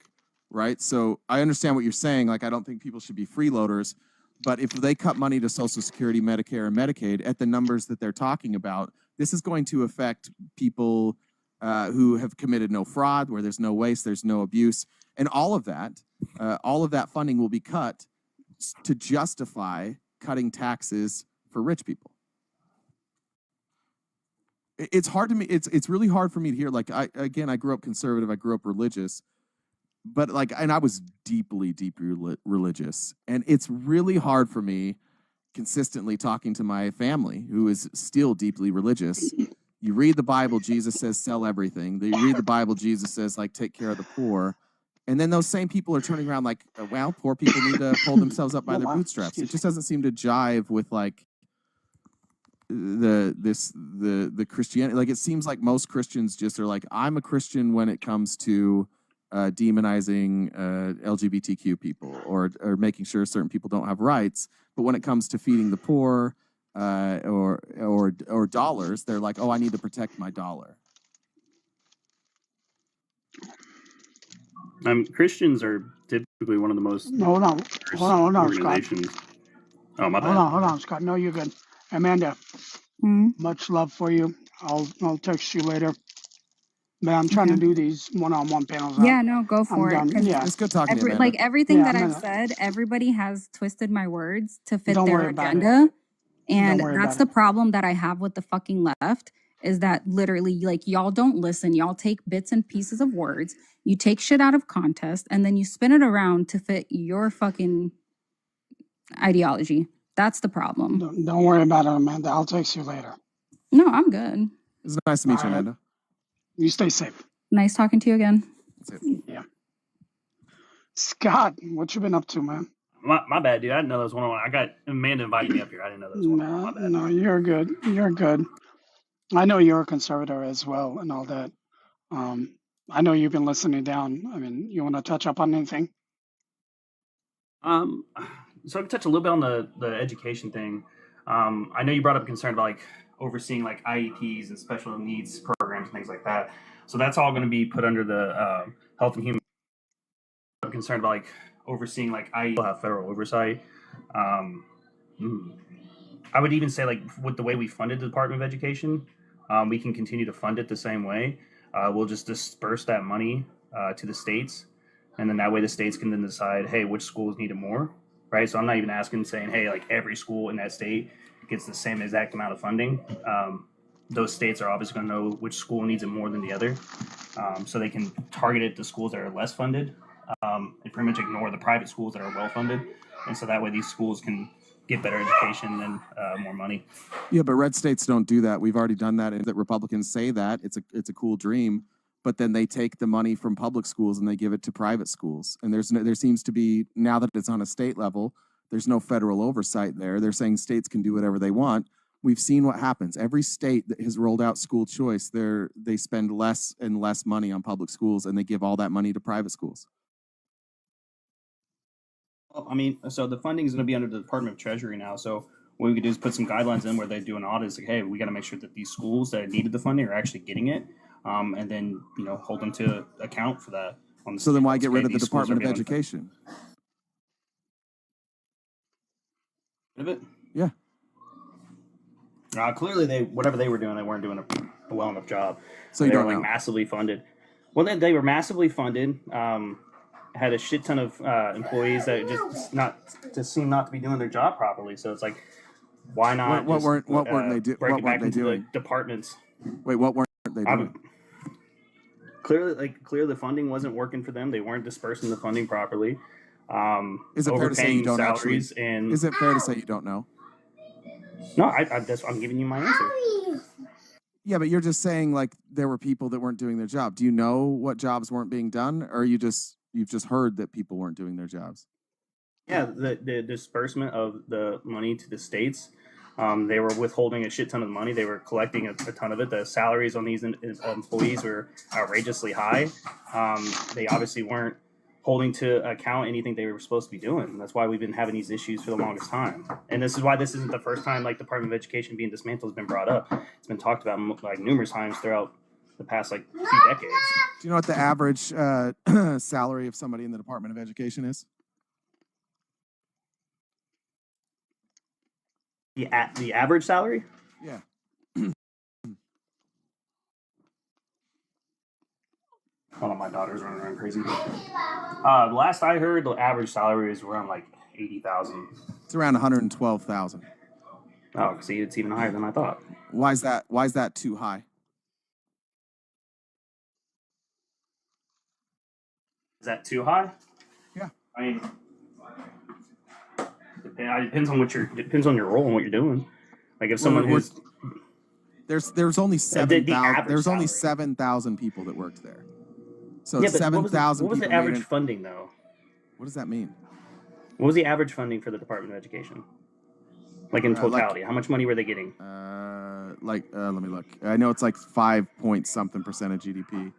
right? So I understand what you're saying. Like, I don't think people should be freeloaders, but if they cut money to Social Security, Medicare, and Medicaid at the numbers that they're talking about, this is going to affect people who have committed no fraud, where there's no waste, there's no abuse, and all of that funding will be cut to justify cutting taxes for rich people. It's hard to me. It's really hard for me to hear. Like I grew up conservative. I grew up religious, but and I was deeply religious, and it's really hard for me consistently talking to my family who is still deeply religious. You read the Bible, Jesus says sell everything. You read the Bible, Jesus says take care of the poor, and then those same people are turning around like, well, poor people need to pull themselves up by their bootstraps. It just doesn't seem to jive with the Christianity. Like, it seems like most Christians just are like, I'm a Christian when it comes to demonizing LGBTQ people or making sure certain people don't have rights, but when it comes to feeding the poor or dollars, they're like, oh, I need to protect my dollar. Christians are typically one of the most Hold on, Scott. organizations. Oh, my bad. Hold on, Scott. No, you're good. Amanda, much love for you. I'll text you later. But I'm trying to do these one-on-one panels. Yeah, no, go for it. done. Yeah, It's good talking to you, Amanda. Like everything Yeah, that I've Amanda. said, everybody has twisted my words to fit Don't their worry about it. agenda. And Don't worry that's about the problem that I have with the fucking left is that literally, like, y'all don't listen. Y'all take bits and pieces of words. You take shit out of context and then you spin it around to fit your fucking ideology. That's the problem. Don't worry about it, Amanda. I'll text you later. No, I'm good. It's nice to meet you, Amanda. You stay safe. Nice talking to you again. Yeah. Scott, what you been up to, man? My bad, dude. I didn't know that was one-on-one. I got Amanda invited me up here. I didn't know that was one-on-one. My bad. No, you're good. You're good. I know you're a conservator as well and all that. I know you've been listening down. I mean, you want to touch up on anything? So I can touch a little bit on the education thing. I know you brought up a concern about overseeing IEPs and special needs programs and things like that. So that's all going to be put under the Health and Human. I'm concerned about overseeing IEPs. We'll have federal oversight. I would even say with the way we funded the Department of Education, we can continue to fund it the same way. We'll just disperse that money to the states, and then that way the states can then decide, hey, which schools need it more, right? So I'm not even saying, hey, every school in that state gets the same exact amount of funding. Those states are obviously going to know which school needs it more than the other, so they can target it to schools that are less funded and pretty much ignore the private schools that are well funded, and so that way these schools can get better education and more money. Yeah, but red states don't do that. We've already done that. And that Republicans say that it's a cool dream, but then they take the money from public schools and they give it to private schools. And there seems to be, now that it's on a state level, there's no federal oversight there. They're saying states can do whatever they want. We've seen what happens. Every state that has rolled out school choice, they spend less and less money on public schools, and they give all that money to private schools. Well, I mean, so the funding is going to be under the Department of Treasury now. So what we could do is put some guidelines in where they do an audit. It's like, hey, we got to make sure that these schools that needed the funding are actually getting it, and then hold them to account for that. So then why get rid of the Department of Education? Rid of it? Yeah. Clearly, whatever they were doing, they weren't doing a well enough job. So you they don't were know. Massively funded. Well, they were massively funded. Had a shit ton of employees that just seem not to be doing their job properly. So it's like, why not? What weren't they doing? Break What it back weren't they into doing? the departments. Wait, what weren't they doing? Clearly, the funding wasn't working for them. They weren't dispersing the funding properly. Is it fair to say you don't actually? And Is it fair to say you don't know? no, I'm giving you my answer. Yeah, but you're just saying like there were people that weren't doing their job. Do you know what jobs weren't being done, or you've just heard that people weren't doing their jobs? Yeah, the disbursement of the money to the states, they were withholding a shit ton of money. They were collecting a ton of it. The salaries on these employees were outrageously high. They obviously weren't holding to account anything they were supposed to be doing. That's why we've been having these issues for the longest time. And this is why this isn't the first time like Department of Education being dismantled has been brought up. It's been talked about like numerous times throughout the past like few decades. Do you know what the average salary of somebody in the Department of Education is? The average salary? Yeah. Hold on, my daughter's running around crazy. Last I heard, the average salary is around like 80,000. It's around 112,000. Oh, see, it's even higher than I thought. Why is that? Why is that too high? Is that too high? Yeah. I mean, it depends on your role and what you're doing. Like if someone who's there's only 7,000. There's only salary. 7,000 people that worked there. So Yeah, but 7,000. what was the average funding though? What does that mean? What was the average funding for the Department of Education? Like in totality, how much money were they getting? Let me look. I know it's like 5-point-something% of GDP.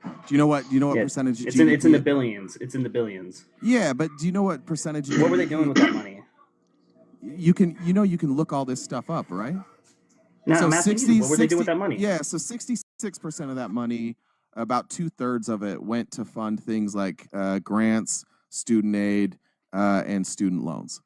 Do you know what? Percentage? It's GDP? in the billions. It's in the billions. Yeah, but do you know what percentage? What were they doing with that money? You can look all this stuff up, right? No, so I'm asking you, what were they doing with that money? Yeah, so 66% of that money, about 2/3 of it went to fund things like grants, student aid, and student loans.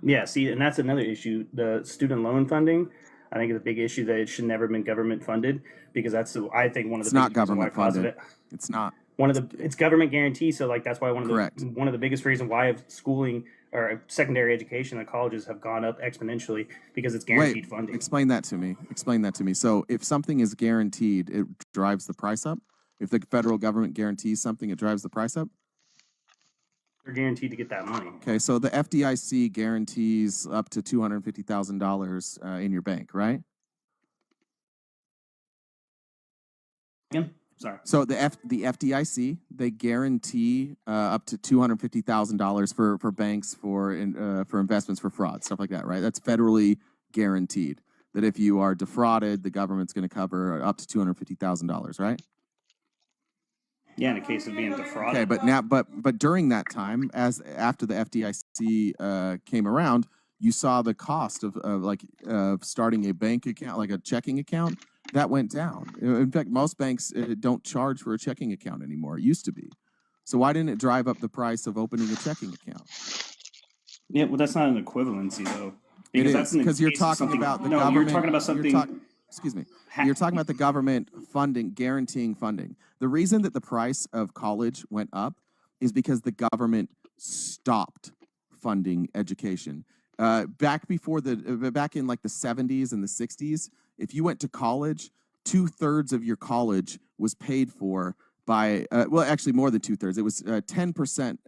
Yeah, see, and that's another issue. The student loan funding, I think, is a big issue that it should never have been government funded because I think one of the It's not biggest reasons why government cause of funded. it. It's not. It's government guaranteed, so like that's why Correct. one of the biggest reasons why schooling or secondary education and colleges have gone up exponentially because it's guaranteed funding. Explain that to me. So if something is guaranteed, it drives the price up. If the federal government guarantees something, it drives the price up. They're guaranteed to get that money. Okay, so the FDIC guarantees up to $250,000 in your bank, right? Again? Sorry. So the FDIC, they guarantee up to $250,000 for banks for investments for fraud, stuff like that, right? That's federally guaranteed. That if you are defrauded, the government's going to cover up to $250,000, right? Yeah, in the case of being defrauded. Okay, but during that time, after the FDIC came around, you saw the cost of starting a bank account, like a checking account, that went down. In fact, most banks don't charge for a checking account anymore. It used to be. So why didn't it drive up the price of opening a checking account? Yeah, well, that's not an equivalency though. It is because you're talking about the government. You're talking about something. Excuse me. You're talking about the government funding, guaranteeing funding. The reason that the price of college went up is because the government stopped funding education. Back in like the 70s and the 60s, if you went to college, 2/3 of your college was paid for by, well, actually more than 2/3. It was 10%,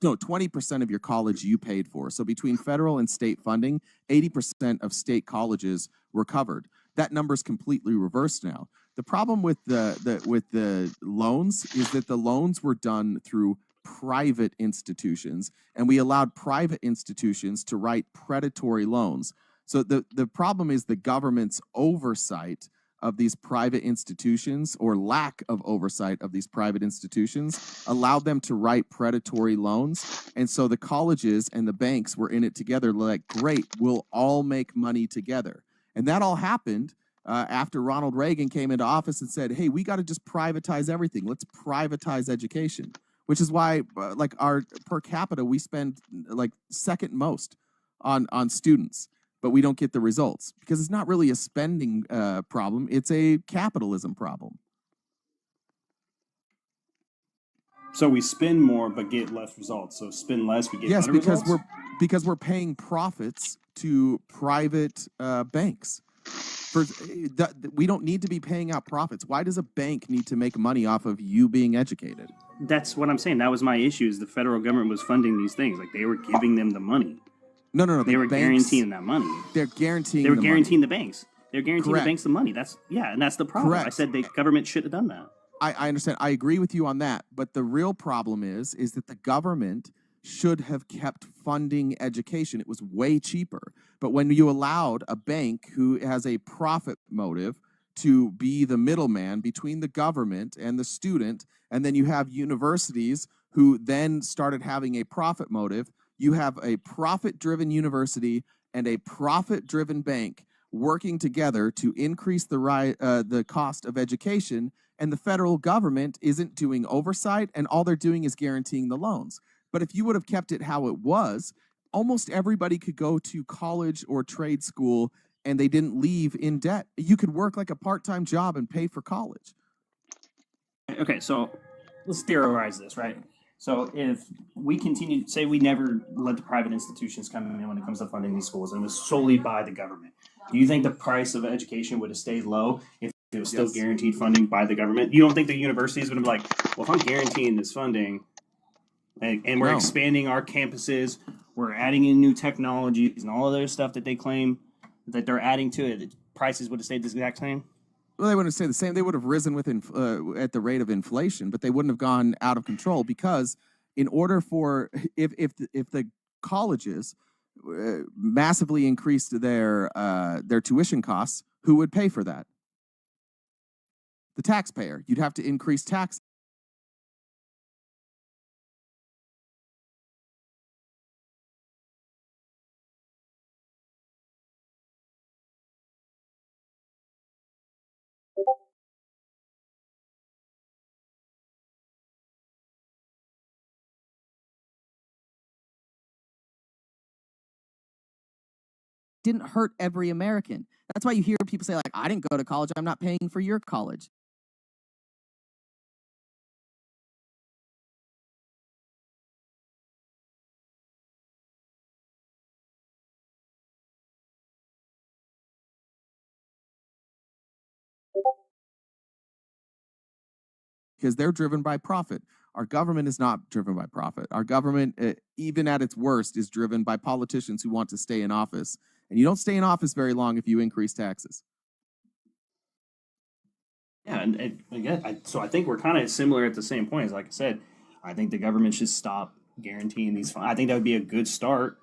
no, 20% of your college you paid for. So between federal and state funding, 80% of state colleges were covered. That number is completely reversed now. The problem with the loans is that the loans were done through private institutions, and we allowed private institutions to write predatory loans. So the problem is the government's oversight of these private institutions, or lack of oversight of these private institutions, allowed them to write predatory loans. And so the colleges and the banks were in it together, like, great, we'll all make money together. And that all happened after Ronald Reagan came into office and said, hey, we got to just privatize everything. Let's privatize education, which is why, like, our per capita, we spend like second most on students, but we don't get the results because it's not really a spending problem. It's a capitalism problem. So we spend more but get less results. So spend less, we get better results? Yes, because we're paying profits to private banks. We don't need to be paying out profits. Why does a bank need to make money off of you being educated? That's what I'm saying. That was my issue, is the federal government was funding these things. Like, they were giving them the money. No. They were guaranteeing that money. They're guaranteeing They were the guaranteeing money. the banks. They're guaranteeing Correct. the banks the money. And that's the problem. Correct. I said the government should have done that. I understand. I agree with you on that. But the real problem is that the government should have kept funding education. It was way cheaper. But when you allowed a bank who has a profit motive to be the middleman between the government and the student, and then you have universities who then started having a profit motive, you have a profit-driven university and a profit-driven bank working together to increase the cost of education, and the federal government isn't doing oversight, and all they're doing is guaranteeing the loans. But if you would have kept it how it was, almost everybody could go to college or trade school and they didn't leave in debt. You could work like a part-time job and pay for college. Okay, so let's theorize this, right? So if we continue, say we never let the private institutions come in when it comes to funding these schools, and it was solely by the government, do you think the price of education would have stayed low if it was still guaranteed funding by the government? You don't think the universities would have been like, well, if I'm guaranteeing this funding, and we're expanding our campuses, we're adding in new technologies and all of their stuff that they claim that they're adding to it, the prices would have stayed the exact same? Well, they wouldn't say the same. They would have risen with at the rate of inflation, but they wouldn't have gone out of control, because in order for if the colleges massively increased their tuition costs, who would pay for that? The taxpayer. You'd have to increase taxes. Didn't hurt every American. That's why you hear people say, like, I didn't go to college, I'm not paying for your college. Because they're driven by profit. Our government is not driven by profit. Our government, even at its worst, is driven by politicians who want to stay in office. And you don't stay in office very long if you increase taxes. Yeah, and again, so I think we're kind of similar at the same point. As like I said, I think the government should stop guaranteeing these funds. I think that would be a good start.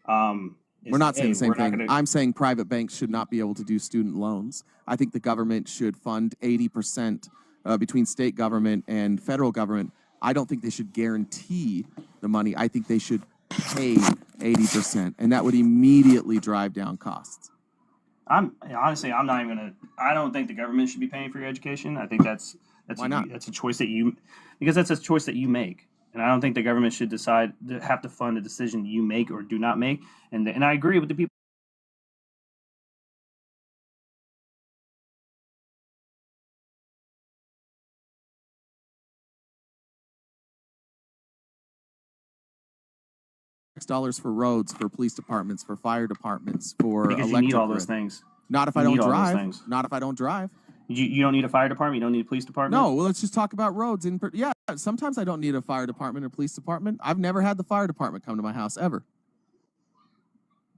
We're not saying the same thing. I'm saying private banks should not be able to do student loans. I think the government should fund 80% between state government and federal government. I don't think they should guarantee the money. I think they should pay 80%, and that would immediately drive down costs. Honestly, I'm not even gonna. I don't think the government should be paying for your education. I think that's Why not? That's a choice that you make, and I don't think the government should have to fund a decision you make or do not make. And I agree with the people. $6 for roads, for police departments, for fire departments, for Because you electric need all those grid. things. Not if I You don't need all those drive. things. Not if I don't drive. You don't need a fire department. You don't need a police department. No, well, let's just talk about roads. Yeah, sometimes I don't need a fire department or police department. I've never had the fire department come to my house ever.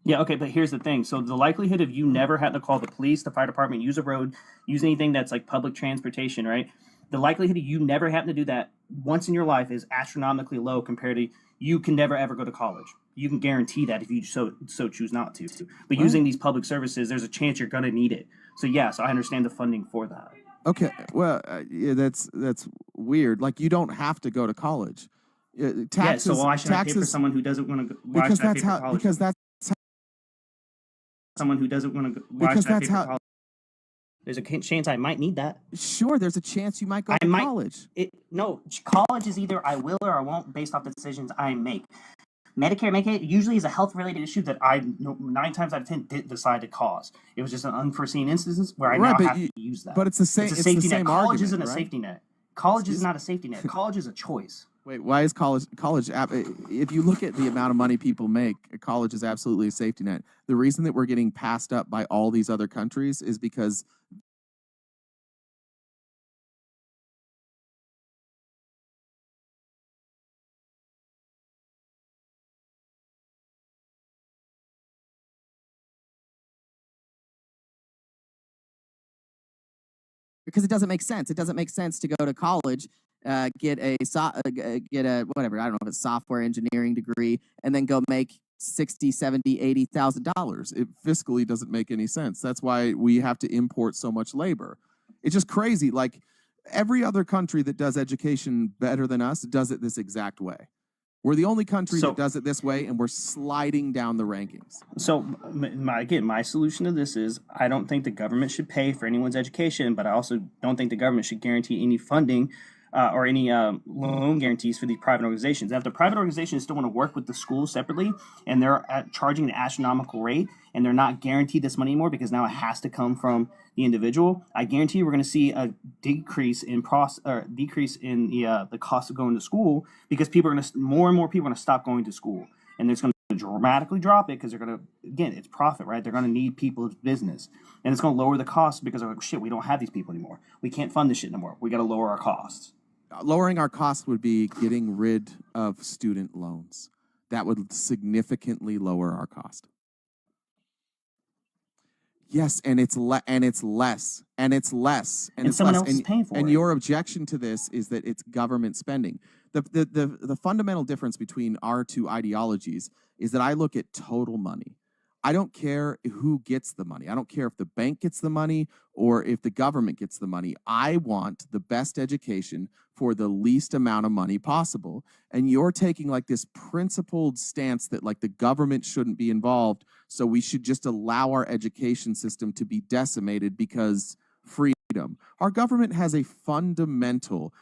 Yeah, okay, but here's the thing. So the likelihood of you never having to call the police, the fire department, use a road, use anything that's like public transportation, right? The likelihood of you never having to do that once in your life is astronomically low compared to you can never ever go to college. You can guarantee that if you so choose not to. But using these public services, there's a chance you're going to need it. So yes, I understand the funding for that. Okay, well, yeah, that's weird. Like, you don't have to go to college. Taxes. Yeah, so why should I pay for someone who doesn't want to go? Why Because should I pay that's for how. college? Because that's Someone who doesn't want to go. Why because should I that's pay for how. college? There's a chance I might need that. Sure, there's a chance you might go I to might. college. No, college is either I will or I won't based off the decisions I make. Medicare, Medicaid usually is a health-related issue that I 9 times out of 10 didn't decide to cause. It was just an unforeseen instance where I now have to use that. But it's the same. It's a It's safety the net. same College argument, isn't a right? safety net. College is not a safety net. College is a choice. Wait, why is college? If you look at the amount of money people make, college is absolutely a safety net. The reason that we're getting passed up by all these other countries is because Because it doesn't make sense. It doesn't make sense to go to college, get a whatever, I don't know if it's software engineering degree, and then go make $60,000, $70,000, $80,000. it fiscally doesn't make any sense. That's why we have to import so much labor. It's just crazy. Like, every other country that does education better than us does it this exact way. We're the only country that does it this way, and we're sliding down the rankings. So, my solution to this is I don't think the government should pay for anyone's education, but I also don't think the government should guarantee any funding or any loan guarantees for these private organizations. Now, if the private organizations still want to work with the schools separately and they're charging an astronomical rate and they're not guaranteed this money anymore because now it has to come from the individual, I guarantee you we're going to see a decrease in the cost of going to school because more and more people are going to stop going to school, and it's going to dramatically drop it because they're going to, again, it's profit, right? They're going to need people's business, and it's going to lower the cost because they're like, shit, we don't have these people anymore. We can't fund this shit anymore. We got to lower our costs. Lowering our costs would be getting rid of student loans. That would significantly lower our cost. Yes, and it's less, and someone else is paying for it. And your objection to this is that it's government spending. The fundamental difference between our two ideologies is that I look at total money. I don't care who gets the money. I don't care if the bank gets the money or if the government gets the money. I want the best education for the least amount of money possible. And you're taking like this principled stance that like the government shouldn't be involved, so we should just allow our education system to be decimated because freedom. Our government has a fundamental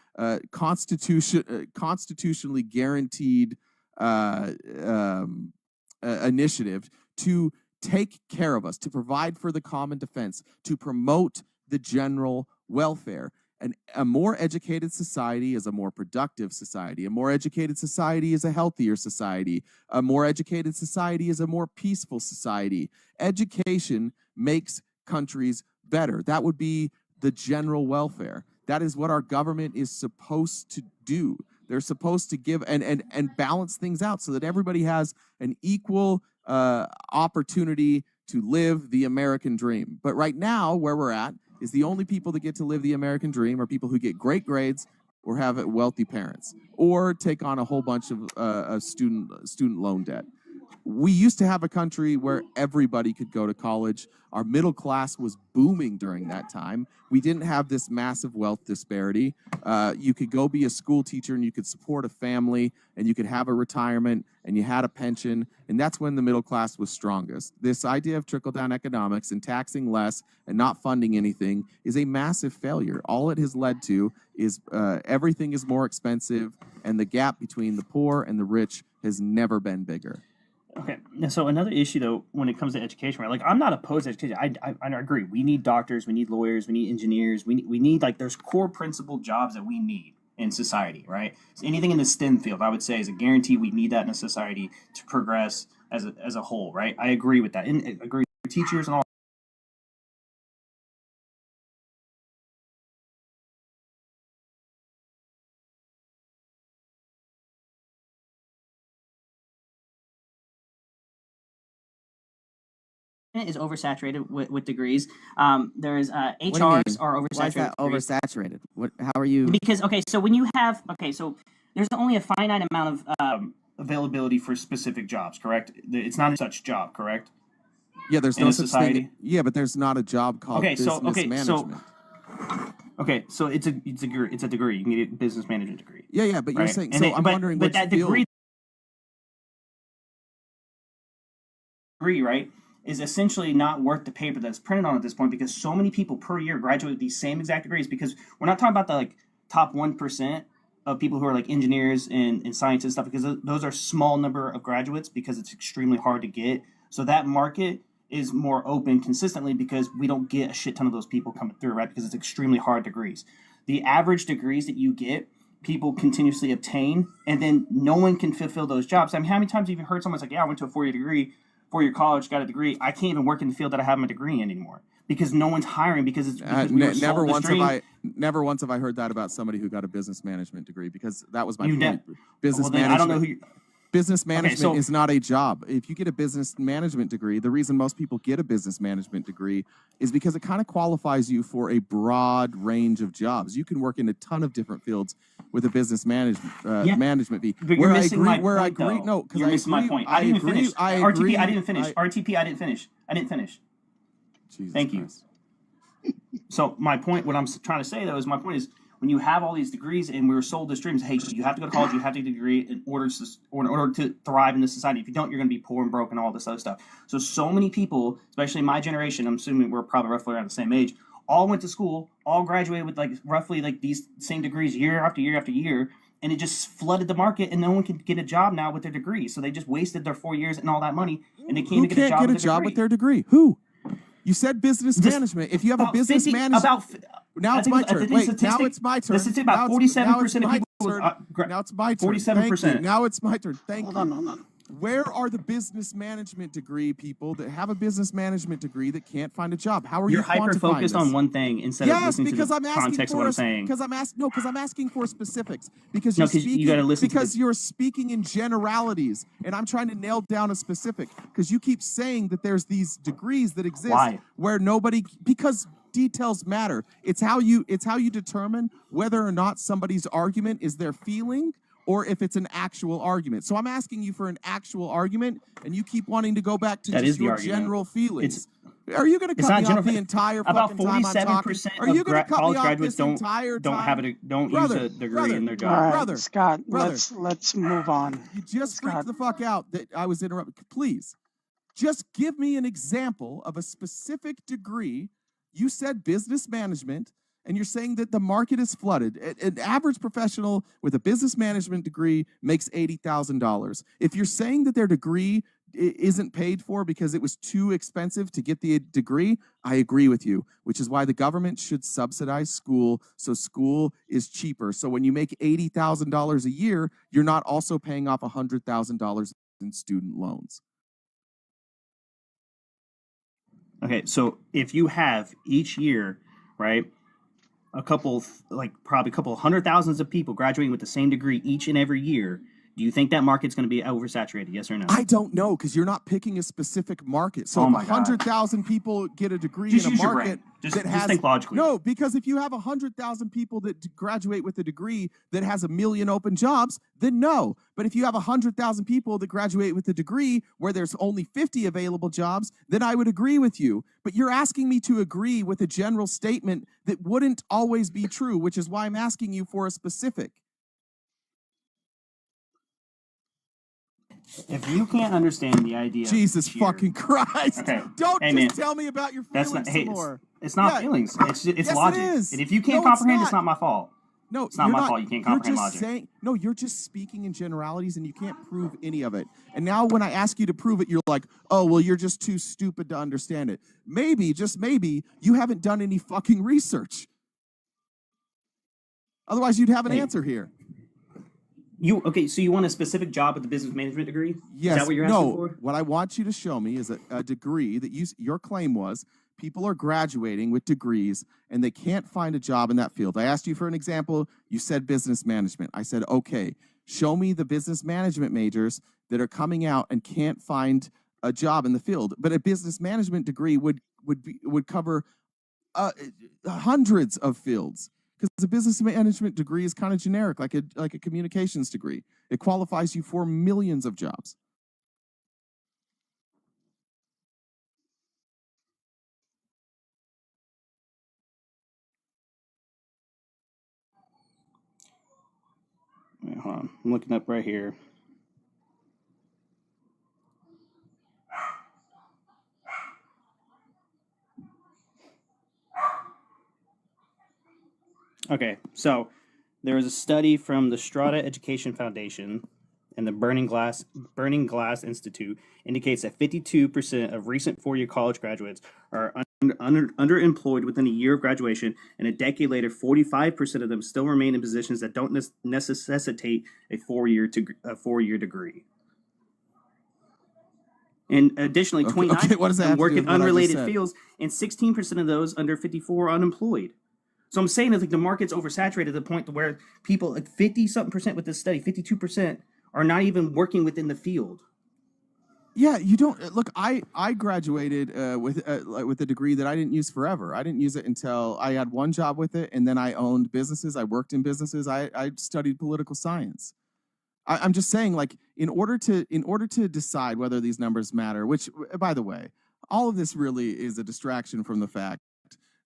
constitutionally guaranteed initiative to take care of us, to provide for the common defense, to promote the general welfare. And a more educated society is a more productive society. A more educated society is a healthier society. A more educated society is a more peaceful society. Education makes countries better. That would be the general welfare. That is what our government is supposed to do. They're supposed to give and balance things out so that everybody has an equal opportunity to live the American dream. But right now, where we're at, is the only people that get to live the American dream are people who get great grades or have wealthy parents or take on a whole bunch of student loan debt. We used to have a country where everybody could go to college. Our middle class was booming during that time. We didn't have this massive wealth disparity. You could go be a school teacher and you could support a family and you could have a retirement and you had a pension. And that's when the middle class was strongest. This idea of trickle-down economics and taxing less and not funding anything is a massive failure. All it has led to is everything is more expensive and the gap between the poor and the rich has never been bigger. Okay, so another issue though, when it comes to education, right? Like I'm not opposed to education. I agree. We need doctors, we need lawyers, we need engineers, we need like there's core principal jobs that we need in society, right? So anything in the STEM field, I would say, is a guarantee. We need that in a society to progress as a whole, right? I agree with that. And I agree with teachers and all. is oversaturated with degrees. There's What do you HRs mean? are Why is oversaturated that with degrees. oversaturated? What? How are you? Because so when you have so there's only a finite amount of availability for specific jobs, correct? It's not a such job, correct? Yeah, there's In no a such society. thing. Yeah, but there's not a job called business management. So it's a degree. You can get a business management degree. Yeah, but you're Right. saying And so. I'm wondering but which that field. degree, right, is essentially not worth the paper that's printed on at this point, because so many people per year graduate with these same exact degrees. Because we're not talking about the like top 1% of people who are like engineers and science and stuff, because those are small number of graduates, because it's extremely hard to get. So that market is more open consistently because we don't get a shit ton of those people coming through, right? Because it's extremely hard degrees. The average degrees that you get, people continuously obtain, and then no one can fulfill those jobs. I mean, how many times have you heard someone's like, yeah, I went to a 4-year degree, 4-year college, got a degree. I can't even work in the field that I have my degree in anymore, because no one's hiring, because it's because we were Never sold this dream. never once have I heard that about somebody who got a business management degree, because that was my You point. did- Business well, then management. I don't know who you. Business management so- is not a job. If you get a business management degree, the reason most people get a business management degree is because it kind of qualifies you for a broad range of jobs. You can work in a ton of different fields with a business management fee. But you're missing my point, I agree. though. No, because You're I missing agree. my point. I didn't agree. finish. I RTP, agree. I didn't finish. RTP, I didn't finish. I didn't finish. Jesus Thank you. Christ. So my point, what I'm trying to say though, is my point is, when you have all these degrees and we were sold this dreams, hey, you have to go to college, you have to get a degree in order to thrive in this society. If you don't, you're going to be poor and broke and all this other stuff. So many people, especially my generation, I'm assuming we're probably roughly around the same age, all went to school, all graduated with like roughly like these same degrees year after year after year, and it just flooded the market, and no one can get a job now with their degree. So they just wasted their 4 years and all that money, and they can't Who even get a job, can't get a with, job with their degree? Who? You said business Just management. If you have a about business 50 management, now I it's think- my I turn. think Wait, statistic- now it's my turn. the statistic about Now it's 47% of my people turn. Now it's my turn. 47%. Thank you. Now it's my turn. Thank you. Hold on. Where are the business management degree people that have a business management degree that can't find a job? How are You're you hyper quantifying focused this? on one thing instead of Yes, listening because to the I'm asking context of for what I'm saying. because I'm asking for specifics. Because No, you're 'cause you speaking gotta listen to because the- you're speaking in generalities, and I'm trying to nail down a specific. Because you keep saying that there's these degrees that exist Why? where nobody, because details matter. It's how you determine whether or not somebody's argument is their feeling or if it's an actual argument. So I'm asking you for an actual argument, and you keep wanting to go back to That just is the your argument. general feelings. Are you going to It's cut not me off general- the entire About fucking time I'm talking? 47% Are you of going to cut college me off graduates this entire don't time? have don't Brother, use a degree brother, in their All job. right, Brother, Scott, brother. let's move on. You just Scott. freaked the fuck out that I was interrupted. Please, just give me an example of a specific degree. You said business management, and you're saying that the market is flooded. An average professional with a business management degree makes $80,000. If you're saying that their degree isn't paid for because it was too expensive to get the degree, I agree with you, which is why the government should subsidize school so school is cheaper. So when you make $80,000 a year, you're not also paying off $100,000 in student loans. Okay, so if you have each year, right, probably a couple of 100,000s of people graduating with the same degree each and every year, do you think that market's going to be oversaturated? Yes or no? I don't know, because you're not picking a specific market. So Oh if my God. 100,000 people get a degree Just in a use your market brain. Just that has think logically. no, because if you have 100,000 people that graduate with a degree that has 1 million open jobs, then no. But if you have 100,000 people that graduate with a degree where there's only 50 available jobs, then I would agree with you. But you're asking me to agree with a general statement that wouldn't always be true, which is why I'm asking you for a specific. If you can't understand the idea, of Jesus each year- fucking Christ! Okay. Don't Hey, just man. tell me about your That's feelings not. Hey, some more. it's not Yeah. feelings. It's Yes, it logic. is. And if you can't No, it's comprehend, not. it's not my fault. No, It's not you're my fault you can't comprehend You're just logic. saying, no, you're just speaking in generalities and you can't prove any of it. And now when I ask you to prove it, you're like, oh, well, you're just too stupid to understand it. Maybe, just maybe, you haven't done any fucking research. Otherwise, you'd have an Hey. answer here. So you want a specific job with the business management degree? Yes. Is that what you're no, asking for? what I want you to show me is a degree that your claim was people are graduating with degrees and they can't find a job in that field. I asked you for an example. You said business management. I said, okay, show me the business management majors that are coming out and can't find a job in the field. But a business management degree would cover hundreds of fields, because a business management degree is kind of generic, like a communications degree. It qualifies you for millions of jobs. Wait, hold on. I'm looking up right here. Okay, so there was a study from the Strata Education Foundation and the Burning Glass Institute indicates that 52% of recent four-year college graduates are underemployed within a year of graduation, and a decade later, 45% of them still remain in positions that don't necessitate a four-year degree. And additionally, 29% what does that have to work do with in what I just unrelated said? fields, and 16% of those under 54 are unemployed. So I'm saying that like the market's oversaturated to the point to where people, like 50-something% with this study, 52% are not even working within the field. Yeah, you don't look. I graduated with a degree that I didn't use forever. I didn't use it until I had one job with it, and then I owned businesses. I worked in businesses. I studied political science. I'm just saying, like, in order to decide whether these numbers matter, which, by the way, all of this really is a distraction from the fact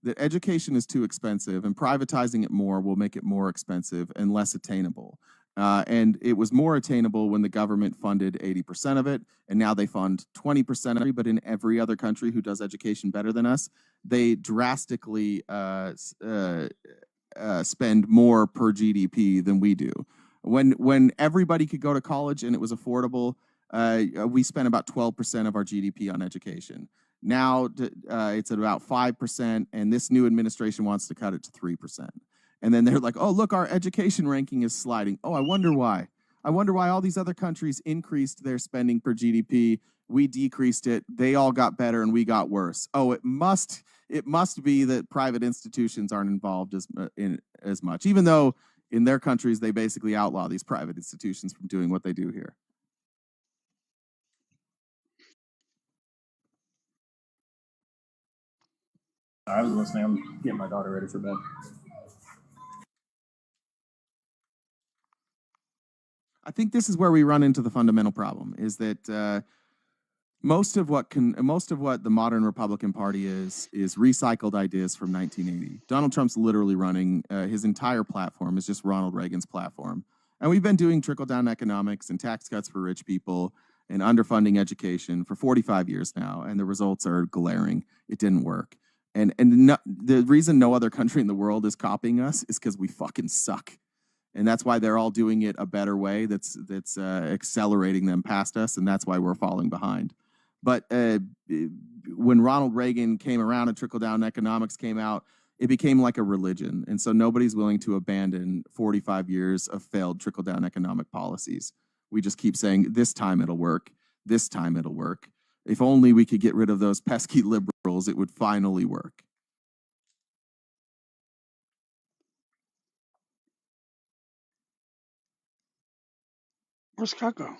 that education is too expensive, and privatizing it more will make it more expensive and less attainable. And it was more attainable when the government funded 80% of it, and now they fund 20% of it. But in every other country who does education better than us, they drastically spend more per GDP than we do. When everybody could go to college and it was affordable, we spent about 12% of our GDP on education. Now it's at about 5%, and this new administration wants to cut it to 3%. And then they're like, oh, look, our education ranking is sliding. Oh, I wonder why. I wonder why all these other countries increased their spending per GDP. We decreased it. They all got better and we got worse. Oh, it must be that private institutions aren't involved as much, even though in their countries they basically outlaw these private institutions from doing what they do here. I was listening. I'm getting my daughter ready for bed. I think this is where we run into the fundamental problem, is that most of what the modern Republican Party is recycled ideas from 1980. Donald Trump's literally running his entire platform is just Ronald Reagan's platform. And we've been doing trickle-down economics and tax cuts for rich people and underfunding education for 45 years now, and the results are glaring. It didn't work. And the reason no other country in the world is copying us is because we fucking suck. And that's why they're all doing it a better way that's accelerating them past us, and that's why we're falling behind. But when Ronald Reagan came around and trickle-down economics came out, it became like a religion. And so nobody's willing to abandon 45 years of failed trickle-down economic policies. We just keep saying, this time it'll work, this time it'll work. If only we could get rid of those pesky liberals, it would finally work. Where's Kako?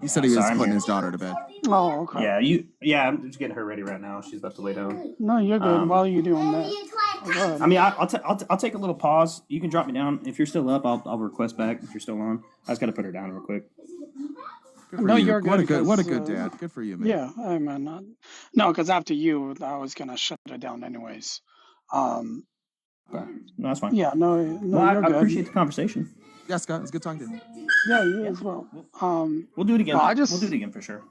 He said he was putting his daughter to bed. Oh, okay. Yeah, I'm just getting her ready right now. She's about to lay down. No, you're good. While you're doing that, I mean, I'll take a little pause. You can drop me down if you're still up. I'll request back if you're still on. I just got to put her down real quick. No, you're good. What a good dad. Good for you, man. Yeah, I mean, no, because after you, I was gonna shut it down anyways. Okay. No, that's fine. Yeah, no, I you're good. appreciate the conversation. Yeah, Scott, it's good talking to you. Yeah, you as well. We'll do it again. Well, we'll do it again for sure.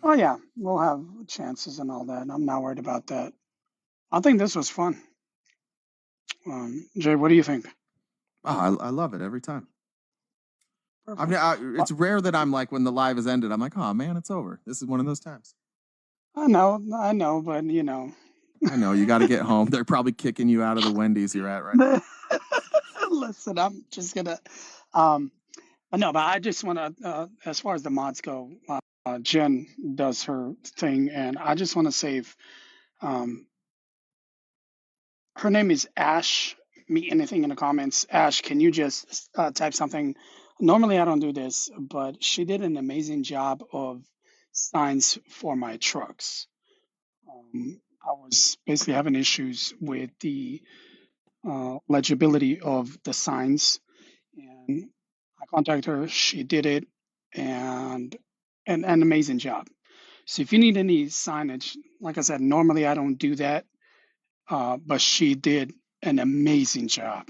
Oh yeah, we'll have chances and all that. I'm not worried about that. I think this was fun. Jay, what do you think? Oh, I love it every time. Perfect. I mean, it's rare that I'm like, when the live is ended, I'm like, oh man, it's over. This is one of those times. I know, but you know. I know, you got to get home. They're probably kicking you out of the Wendy's you're at right now. Listen, I'm just gonna. No, but I just want to, as far as the mods go, Jen does her thing, and I just want to say, her name is Ash. Me, anything in the comments, Ash? Can you just type something normally I don't do this, but she did an amazing job of signs for my trucks. I was basically having issues with the legibility of the signs, and I contacted her. She did it, and an amazing job. So if you need any signage, like I said, normally I don't do that, but she did an amazing job.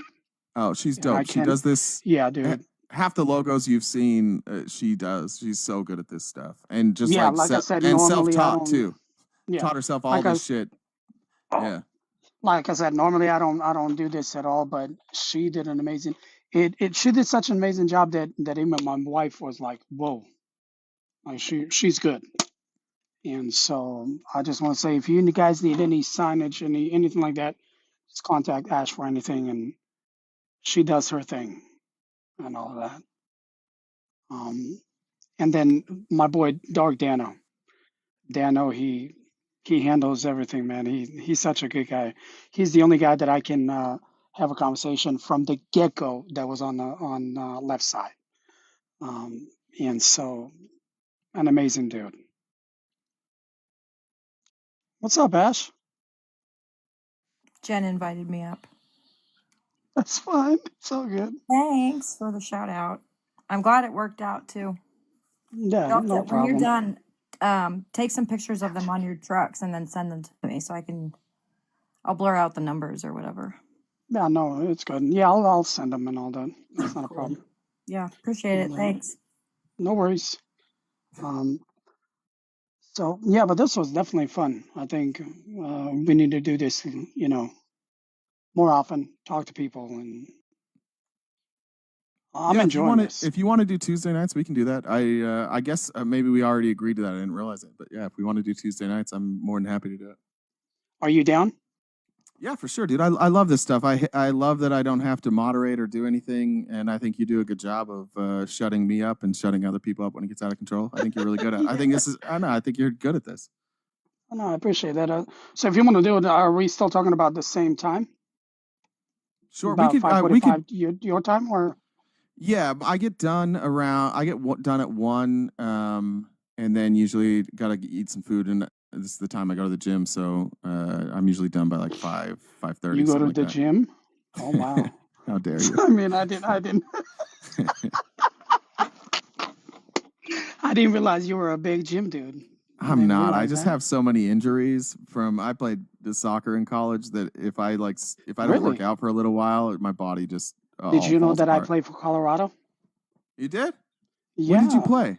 Oh, she's And I dope. She can, does this. yeah, dude. Half the logos you've seen, she does. She's so good at this stuff, and just Yeah, like like I said, and normally I self-taught don't. too. Yeah, Taught herself all like I, this shit. Yeah. like I said, normally I don't do this at all, but she did an amazing. She did such an amazing job that even my wife was like, "Whoa, like she's good." And so I just want to say, if you guys need any signage, anything like that, just contact Ash for anything, and she does her thing and all of that. And then my boy Dog Dano, he handles everything, man. He's such a good guy. He's the only guy that I can have a conversation from the get go that was on the left side. And so, an amazing dude. What's up, Ash? Jen invited me up. That's fine. It's all good. Thanks for the shout out. I'm glad it worked out too. Yeah, Don't- no when you're problem. done, take some pictures of them on your trucks and then send them to me so I'll blur out the numbers or whatever. Yeah, no, it's good. Yeah, I'll send them and all that. That's not a Cool. problem. Yeah, appreciate it. Thanks. No worries. So yeah, but this was definitely fun. I think we need to do this, more often. Talk to people, and I'm Yeah, enjoying this. if you want to do Tuesday nights, we can do that. I guess maybe we already agreed to that. I didn't realize it, but yeah, if we want to do Tuesday nights, I'm more than happy to do it. Are you down? Yeah, for sure, dude. I love this stuff. I love that I don't have to moderate or do anything, and I think you do a good job of shutting me up and shutting other people up when it gets out of control. I think you're really good at it. I think I think you're good at this. Oh, no, I appreciate that. So if you want to do it, are we still talking about the same time? Sure, About we 5:45 could. your time, or Yeah, I get done at 1, and then usually gotta eat some food, and this is the time I go to the gym, so I'm usually done by like 5:30. you go to like the that. gym? Oh wow! How dare you? I mean, I didn't I didn't realize you were a big gym dude. I'm not. I just have so many injuries from I played the soccer in college that if I don't work Really? out for a little while, my body just Did all you know falls that I apart. played for Colorado? You did? Yeah. When did you play?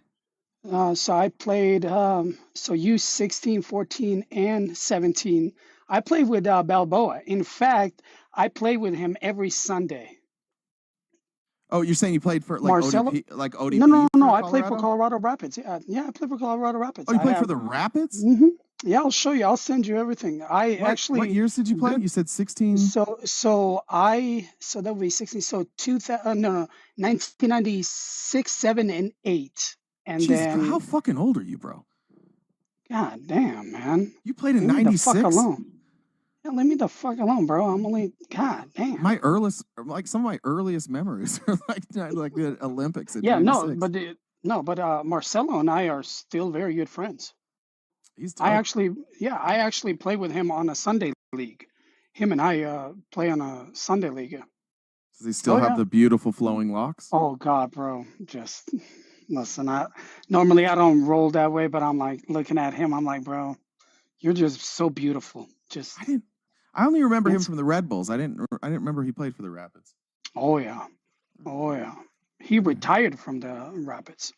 So I played U16, 14, and 17. I played with Balboa. In fact, I play with him every Sunday. Oh, you're saying you played for like Marcelo? ODP, like ODP? No. for I played for Colorado? Colorado Rapids. Yeah, I played for Colorado Rapids. Oh, you I played for have. the Rapids? Yeah, I'll show you. I'll send you everything. I What actually. years did you play? You said 16. So that would be 16. So 1996, 7, and 8, and Jesus, then how fucking old are you, bro? God damn, man. You played in Leave me the fuck 96? alone. Yeah, leave me the fuck alone, bro. I'm only God damn. My earliest, like some of my earliest memories are like the Olympics at Yeah, 96. but Marcelo and I are still very good friends. He's I dope. actually play with him on a Sunday league. Him and I play on a Sunday league. Does he still have yeah. the beautiful flowing locks? Oh God, bro. Just listen. Normally I don't roll that way, but I'm like looking at him. I'm like, bro, you're just so beautiful. Just I only remember him It's- from the Red Bulls. I didn't remember he played for the Rapids. oh yeah. He retired from the Rapids.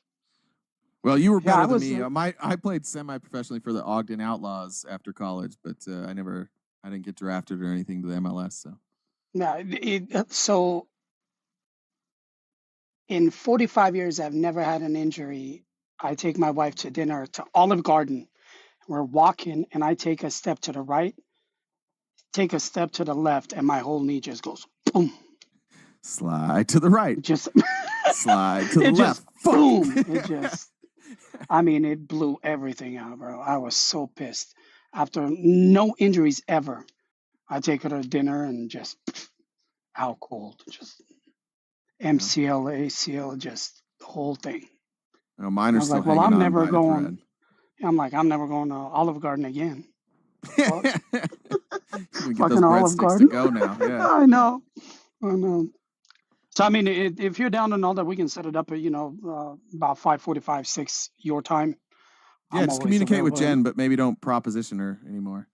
Well, you were Yeah, better I than was. me. I played semi-professionally for the Ogden Outlaws after college, but I didn't get drafted or anything to the MLS. So So in 45 years, I've never had an injury. I take my wife to dinner to Olive Garden. We're walking, and I take a step to the right, take a step to the left, and my whole knee just goes boom. slide to the right, Just slide to the it left. just boom. It just. I mean, it blew everything out, bro. I was so pissed. After no injuries ever, I take her to dinner and just out cold. MCL, ACL, just the whole thing. You know, mine I are was still like, well, hanging I'm on never by a going. I'm like, I'm never going to Olive Garden again. Fuck. thread. We get those Fucking Olive breadsticks to Garden. go now. Yeah. I know. So I mean, if you're down and all that, we can set it up at about 5:45, 6 your time. Yeah, I'm just always communicate with available. Jen, but maybe don't proposition her anymore.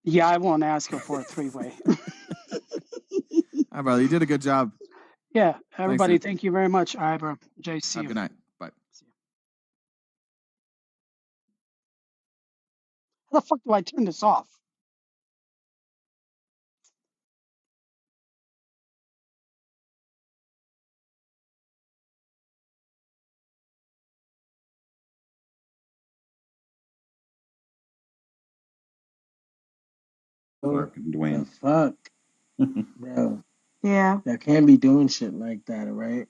Yeah, I won't ask her for a three-way. Hi, brother. You did a good job. Yeah, everybody, dude. thank you very much. All right, bro. Jay, see Have a you. good night. Bye. How the fuck do I turn this off? Dwayne. The fuck, bro. Yeah. Y'all can't be doing shit like that, right?